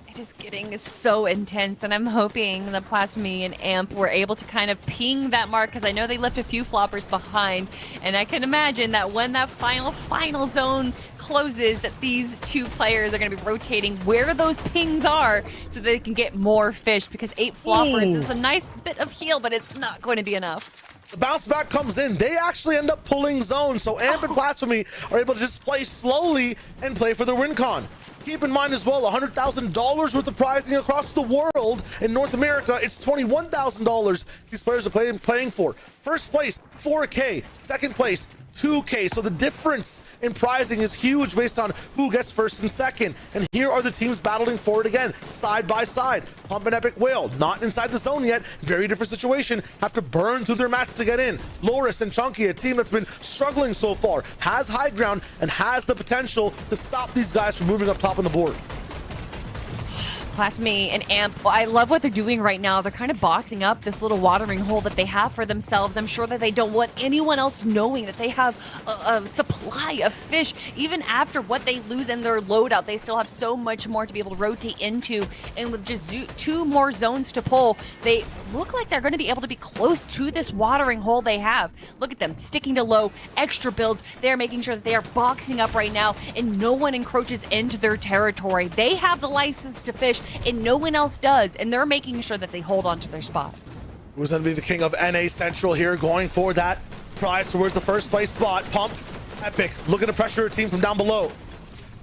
It is getting so intense, and I'm hoping that Blasphemy and Amp were able to kind of ping that mark, because I know they left a few floppers behind, and I can imagine that when that final zone closes, that these 2 players are going to be rotating where those pings are so they can get more fish, because 8 floppers is a nice bit of heal, but it's not going to be enough. The bounce back comes in. They actually end up pulling zone, so Amp and Blasphemy are able to just play slowly and play for their win con. Keep in mind as well, $100,000 worth of prizing across the world. In North America, it's $21,000 these players are playing for. First place, 4K. Second place, 2K. So the difference in prizing is huge based on who gets first and second. And here are the teams battling for it again, side by side. Pump and Epic Whale, not inside the zone yet. Very different situation. Have to burn through their mats to get in. Loris and Chunky, a team that's been struggling so far, has high ground and has the potential to stop these guys from moving up top on the board. Blasphemy and Amp, well, I love what they're doing right now. They're kind of boxing up this little watering hole that they have for themselves. I'm sure that they don't want anyone else knowing that they have a supply of fish. Even after what they lose in their loadout, they still have so much more to be able to rotate into. And with just 2 more zones to pull, they look like they're going to be able to be close to this watering hole they have. Look at them sticking to low, extra builds. They're making sure that they are boxing up right now and no one encroaches into their territory. They have the license to fish and no one else does, and they're making sure that they hold on to their spot. Who's going to be the king of NA Central here, going for that prize towards the first place spot? Pump, Epic, looking to pressure a team from down below.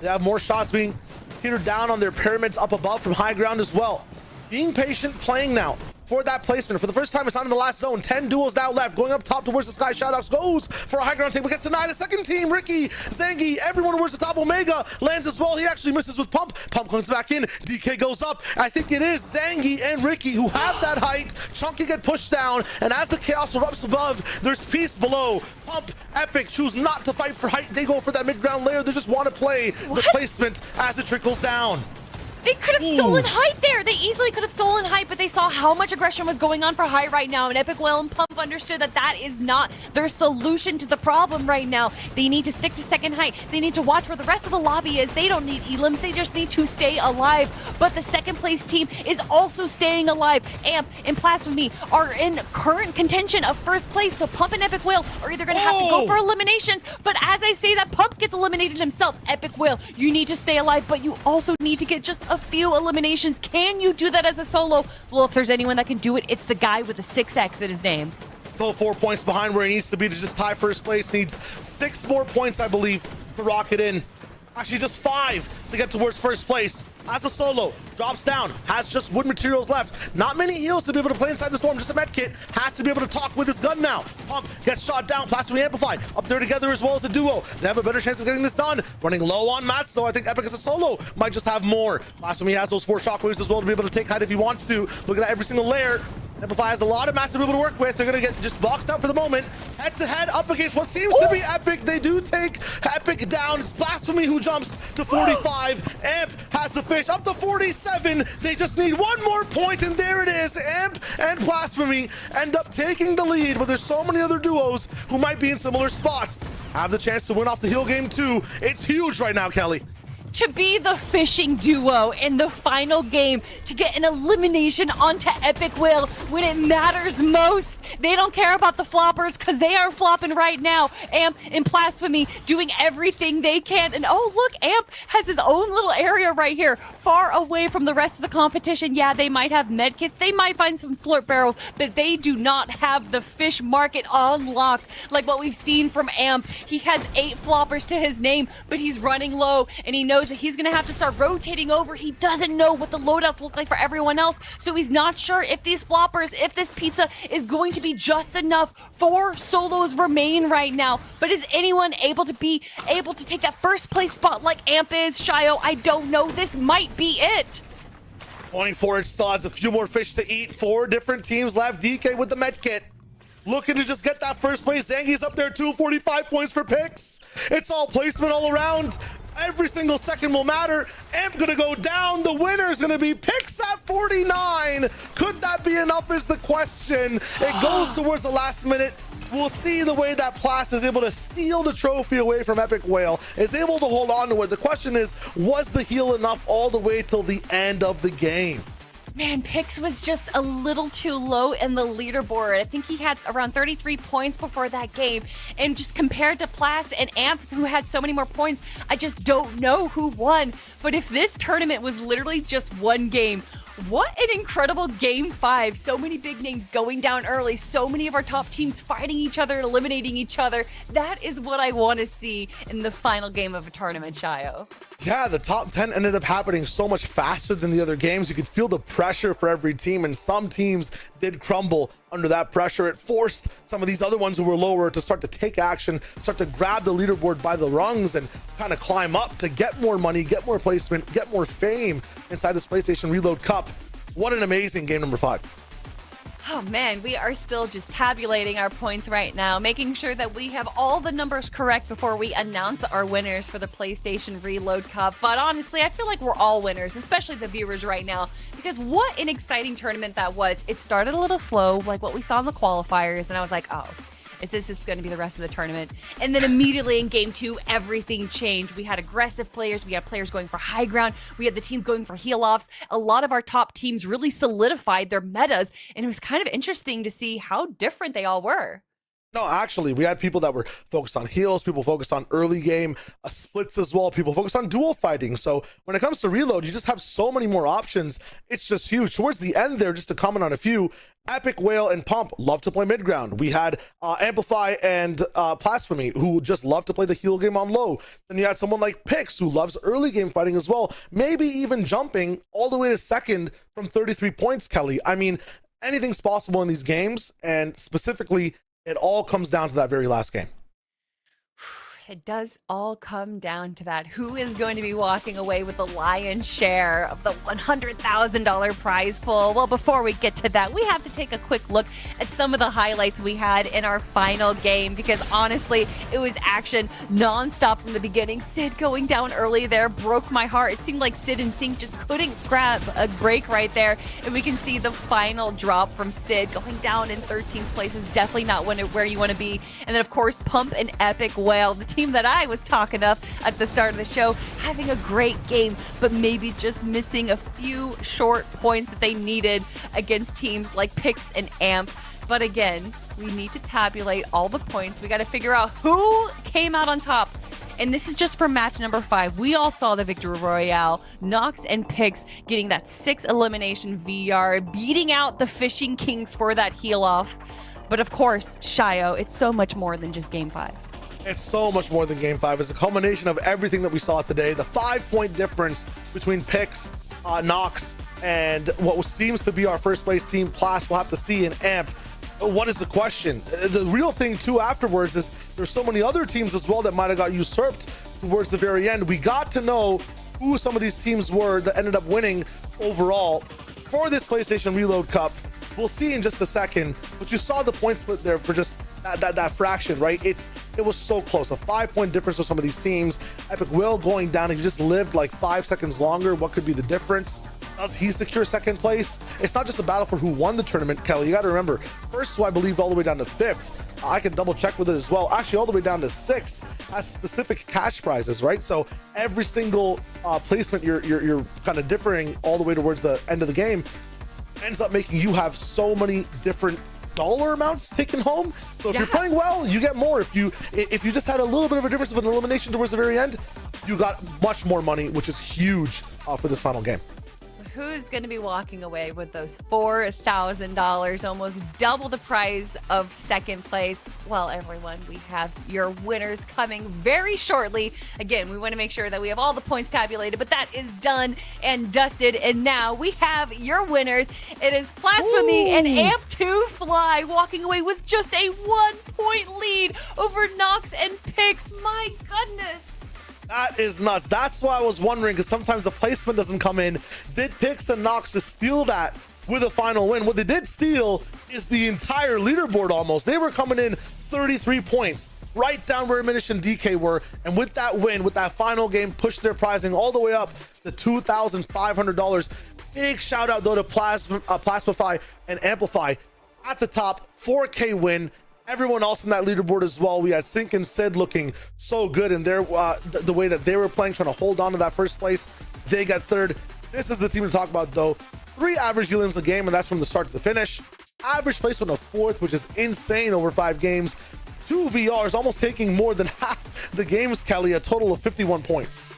They have more shots being teetered down on their pyramids up above from high ground as well. being patient, playing now for that placement. For the first time, it's not in the last zone. 10 duels now left. Going up top towards the sky. Shadows goes for a high ground take, but gets denied. A second team, Ricky, Zangi, everyone towards the top. Omega lands as well. He actually misses with Pump. Pump comes back in. DK goes up. I think it is Zangi and Ricky who have that height. Chunky get pushed down, and as the chaos erupts above, there's peace below. Pump, Epic choose not to fight for height. They go for that mid-ground layer. They just want to play the placement as it trickles down. They could have stolen height there. They easily could have stolen height, but they saw how much aggression was going on for height right now. And Epic Whale and Pump understood that that is not their solution to the problem right now. They need to stick to second height. They need to watch where the rest of the lobby is. They don't need elims. They just need to stay alive. But the second place team is also staying alive. Amp and Blasphemy are in current contention of first place. So Pump and Epic Whale are either going to have to go for eliminations. But as I say that, Pump gets eliminated himself. Epic Whale, you need to stay alive, but you also need to get just a few eliminations. Can you do that as a solo? Well, if there's anyone that can do it, it's the guy with the 6X in his name. Still 4 points behind where he needs to be to just tie first place. Needs 6 more points, I believe, to rock it in. Actually, just 5 to get towards first place. As a solo, drops down, has just wood materials left. Not many heals to be able to play inside the storm, just a med kit. Has to be able to talk with his gun now. Pump gets shot down, Blasphemy amplified. Up there together as well as the duo. They have a better chance of getting this done. Running low on mats, though. I think Epic as a solo might just have more. Blasphemy has those 4 shockwaves as well to be able to take height if he wants to. Look at that, every single layer. Amplify has a lot of mats to be able to work with. They're going to get just boxed out for the moment. Head to head up against what seems to be Epic. They do take Epic down. It's Blasphemy who jumps to 45. Amp has the fish up to 47. They just need 1 more point, and there it is. Amp and Blasphemy end up taking the lead, but there's so many other duos who might be in similar spots. Have the chance to win off the heel game too. It's huge right now, Kelly. To be the fishing duo in the final game, to get an elimination onto Epic Whale when it matters most. They don't care about the floppers because they are flopping right now. Amp and Blasphemy doing everything they can. And oh, look, Amp has his own little area right here, far away from the rest of the competition. Yeah, they might have medkits, they might find some slurp barrels, but they do not have the fish market on lock like what we've seen from Amp. He has 8 floppers to his name, but he's running low, and he knows that he's going to have to start rotating over. He doesn't know what the loadouts look like for everyone else, so he's not sure if these floppers, if this pizza is going to be just enough. 4 solos remain right now, but is anyone able to take that first place spot like Amp is? Shio, I don't know. This might be it. Going for it, still has a few more fish to eat. 4 different teams left. DK with the med kit, looking to just get that first place. Zangi's up there too, 45 points for picks. It's all placement all around. Every single second will matter. Amp gonna go down. The winner is gonna be Pix at 49. Could that be enough is the question. It goes towards the last minute. We'll see the way that Plas is able to steal the trophy away from Epic Whale, is able to hold on to it. The question is, was the heal enough all the way till the end of the game? Man, Pix was just a little too low in the leaderboard. I think he had around 33 points before that game. And just compared to Plas and Amp, who had so many more points, I just don't know who won. But if this tournament was literally just 1 game, what an incredible game 5. So many big names going down early. So many of our top teams fighting each other and eliminating each other. That is what I want to see in the final game of a tournament, Shio. Yeah, the top 10 ended up happening so much faster than the other games. You could feel the pressure for every team, and some teams did crumble under that pressure. It forced some of these other ones who were lower to start to take action, start to grab the leaderboard by the rungs and kind of climb up to get more money, get more placement, get more fame inside this PlayStation Reload Cup. What an amazing game number 5. Oh man, we are still just tabulating our points right now, making sure that we have all the numbers correct before we announce our winners for the PlayStation Reload Cup. But honestly, I feel like we're all winners, especially the viewers right now, because what an exciting tournament that was. It started a little slow, like what we saw in the qualifiers, and I was like, oh, is this just going to be the rest of the tournament? And then immediately in game 2, everything changed. We had aggressive players. We had players going for high ground. We had the team going for heal offs. A lot of our top teams really solidified their metas, and it was kind of interesting to see how different they all were. No, actually, we had people that were focused on heals, people focused on early game splits as well, people focused on dual fighting. So when it comes to reload, you just have so many more options. It's just huge. Towards the end there, just to comment on a few, Epic, Whale, and Pump love to play mid ground. We had Amplify and Blasphemy, who just love to play the heal game on low. Then you had someone like Pix, who loves early game fighting as well, maybe even jumping all the way to second from 33 points, Kelly. I mean, anything's possible in these games, and specifically, it all comes down to that very last game. It does all come down to that. Who is going to be walking away with the lion's share of the $100,000 prize pool? Well, before we get to that, we have to take a quick look at some of the highlights we had in our final game, because honestly, it was action nonstop from the beginning. Sid going down early there broke my heart. It seemed like Sid and Sync just couldn't grab a break right there. And we can see the final drop from Sid going down in 13th place is definitely not where you want to be. And then, of course, Pump and Epic Whale, the team that I was talking of at the start of the show, having a great game, but maybe just missing a few short points that they needed against teams like Pix and Amp. But again, we need to tabulate all the points. We got to figure out who came out on top. And this is just for match number 5. We all saw the Victory Royale. Nox and Pix getting that 6 elimination VR, beating out the Fishing Kings for that heal off. But of course, Shio, it's so much more than just Game 5. It's so much more than Game 5. It's a culmination of everything that we saw today. The 5-point difference between Pix, Nox, and what seems to be our first place team, Plas. We'll have to see in Amp. What is the question? The real thing too afterwards is there's so many other teams as well that might have got usurped towards the very end. We got to know who some of these teams were that ended up winning overall for this PlayStation Reload Cup. We'll see in just a second, but you saw the point split there for just that fraction, right? It was so close. A 5-point difference with some of these teams. Epic Will going down. If you just lived like 5 seconds longer, what could be the difference? Does he secure second place? It's not just a battle for who won the tournament, Kelly. You got to remember, first two, I believe, all the way down to 5th. I can double check with it as well. Actually, all the way down to 6th has specific cash prizes, right? So every single placement you're kind of differing all the way towards the end of the game ends up making you have so many different dollar amounts taken home. So if you're playing well, you get more. If you just had a little bit of a difference of an elimination towards the very end, you got much more money, which is huge for this final game. Who's going to be walking away with those $4,000, almost double the price of second place? Well, everyone, we have your winners coming very shortly. Again, we want to make sure that we have all the points tabulated, but that is done and dusted. And now we have your winners. It is Blasphemy and Amp2 Fly walking away with just a 1-point lead over Nox and Pix. My goodness. That is nuts. That's why I was wondering, because sometimes the placement doesn't come in. Did Pix and Nox just steal that with a final win? What they did steal is the entire leaderboard almost. They were coming in 33 points, right down where Minish and DK were. And with that win, with that final game, pushed their pricing all the way up to $2,500. Big shout out though to Plasmify and Amplify at the top. 4K win. Everyone else in that leaderboard as well. We had Sync and Sid looking so good in their the way that they were playing, trying to hold on to that first place. They got third. This is the team to talk about though. 3 average elims a game, and that's from the start to the finish. Average placement of 4th, which is insane over 5 games. 2 VRs, almost taking more than half the games, Kelly, a total of 51 points.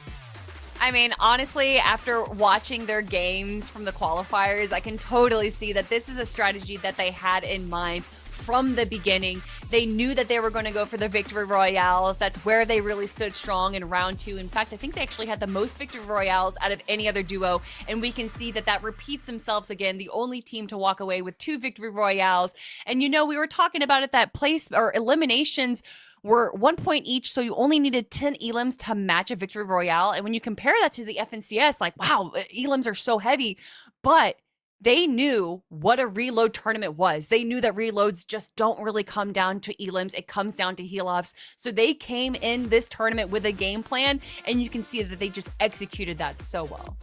I mean, honestly, after watching their games from the qualifiers, I can totally see that this is a strategy that they had in mind from the beginning. They knew that they were going to go for the Victory Royales. That's where they really stood strong in round 2. In fact, I think they actually had the most Victory Royales out of any other duo, and we can see that that repeats themselves again. The only team to walk away with 2 Victory Royales. And you know, we were talking about it, that place or eliminations were 1 point each, so you only needed 10 elims to match a Victory Royale. And when you compare that to the FNCS, like, wow, elims are so heavy. But they knew what a reload tournament was. They knew that reloads just don't really come down to elims. It comes down to heal-offs. So they came in this tournament with a game plan, and you can see that they just executed that so well.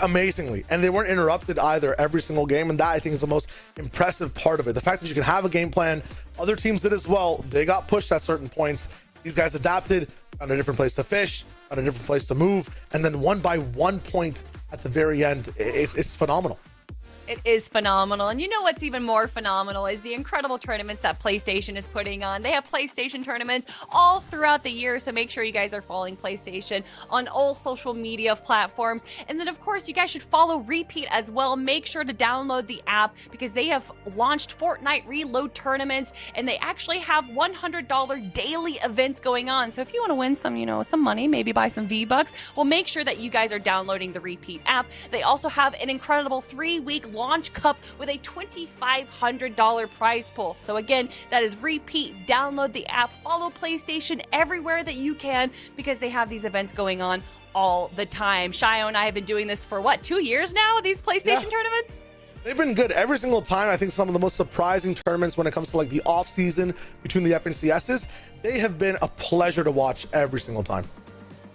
Amazingly. And they weren't interrupted either every single game, and that I think is the most impressive part of it. The fact that you can have a game plan. Other teams did as well. They got pushed at certain points. These guys adapted, found a different place to fish, found a different place to move, and then won by 1 point at the very end. It's phenomenal. It is phenomenal. And you know what's even more phenomenal is the incredible tournaments that PlayStation is putting on. They have PlayStation tournaments all throughout the year, so make sure you guys are following PlayStation on all social media platforms. And then, of course, you guys should follow Repeat as well. Make sure to download the app because they have launched Fortnite Reload tournaments, and they actually have $100 daily events going on. So if you want to win some, some money, maybe buy some V-Bucks, well, make sure that you guys are downloading the Repeat app. They also have an incredible 3-week launch cup with a $2,500 prize pool. So again, that is Repeat. Download the app, follow PlayStation everywhere that you can because they have these events going on all the time. Shio and I have been doing this for 2 years now, these PlayStation tournaments? They've been good every single time. I think some of the most surprising tournaments when it comes to like the off season between the FNCSs, they have been a pleasure to watch every single time.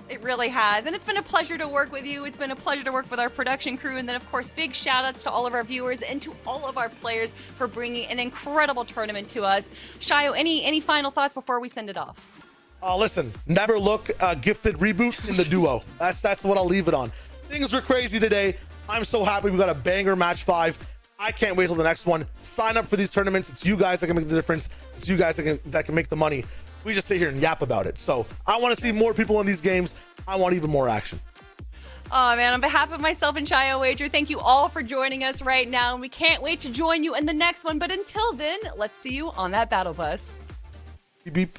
It really has. And it's been a pleasure to work with you. It's been a pleasure to work with our production crew. And then, of course, big shout outs to all of our viewers and to all of our players for bringing an incredible tournament to us. Shio, any final thoughts before we send it off? Listen, never look gifted reboot in the duo. That's what I'll leave it on. Things were crazy today. I'm so happy we got a banger match 5. I can't wait till the next one. Sign up for these tournaments. It's you guys that can make the difference. It's you guys that can make the money. We just sit here and yap about it. So I want to see more people in these games. I want even more action. Oh, man, on behalf of myself and Shio Wager, thank you all for joining us right now. And we can't wait to join you in the next one. But until then, let's see you on that battle bus. Beep, beep.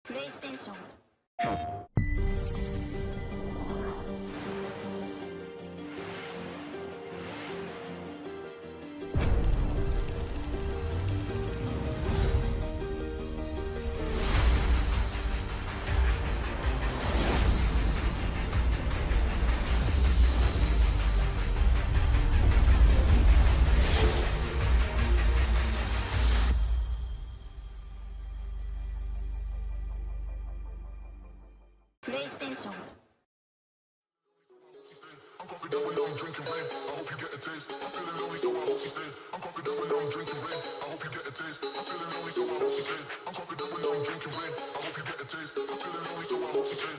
PlayStation. PlayStation. I'm confident when I'm drinking rain. I hope you get a taste. I'm feeling lonely, so I hope she stay. I'm confident when I'm drinking rain. I hope you get a taste. I'm feeling lonely, so I hope she stay. I'm confident when I'm drinking rain. I hope you get a taste. I'm feeling lonely, so I hope she stay.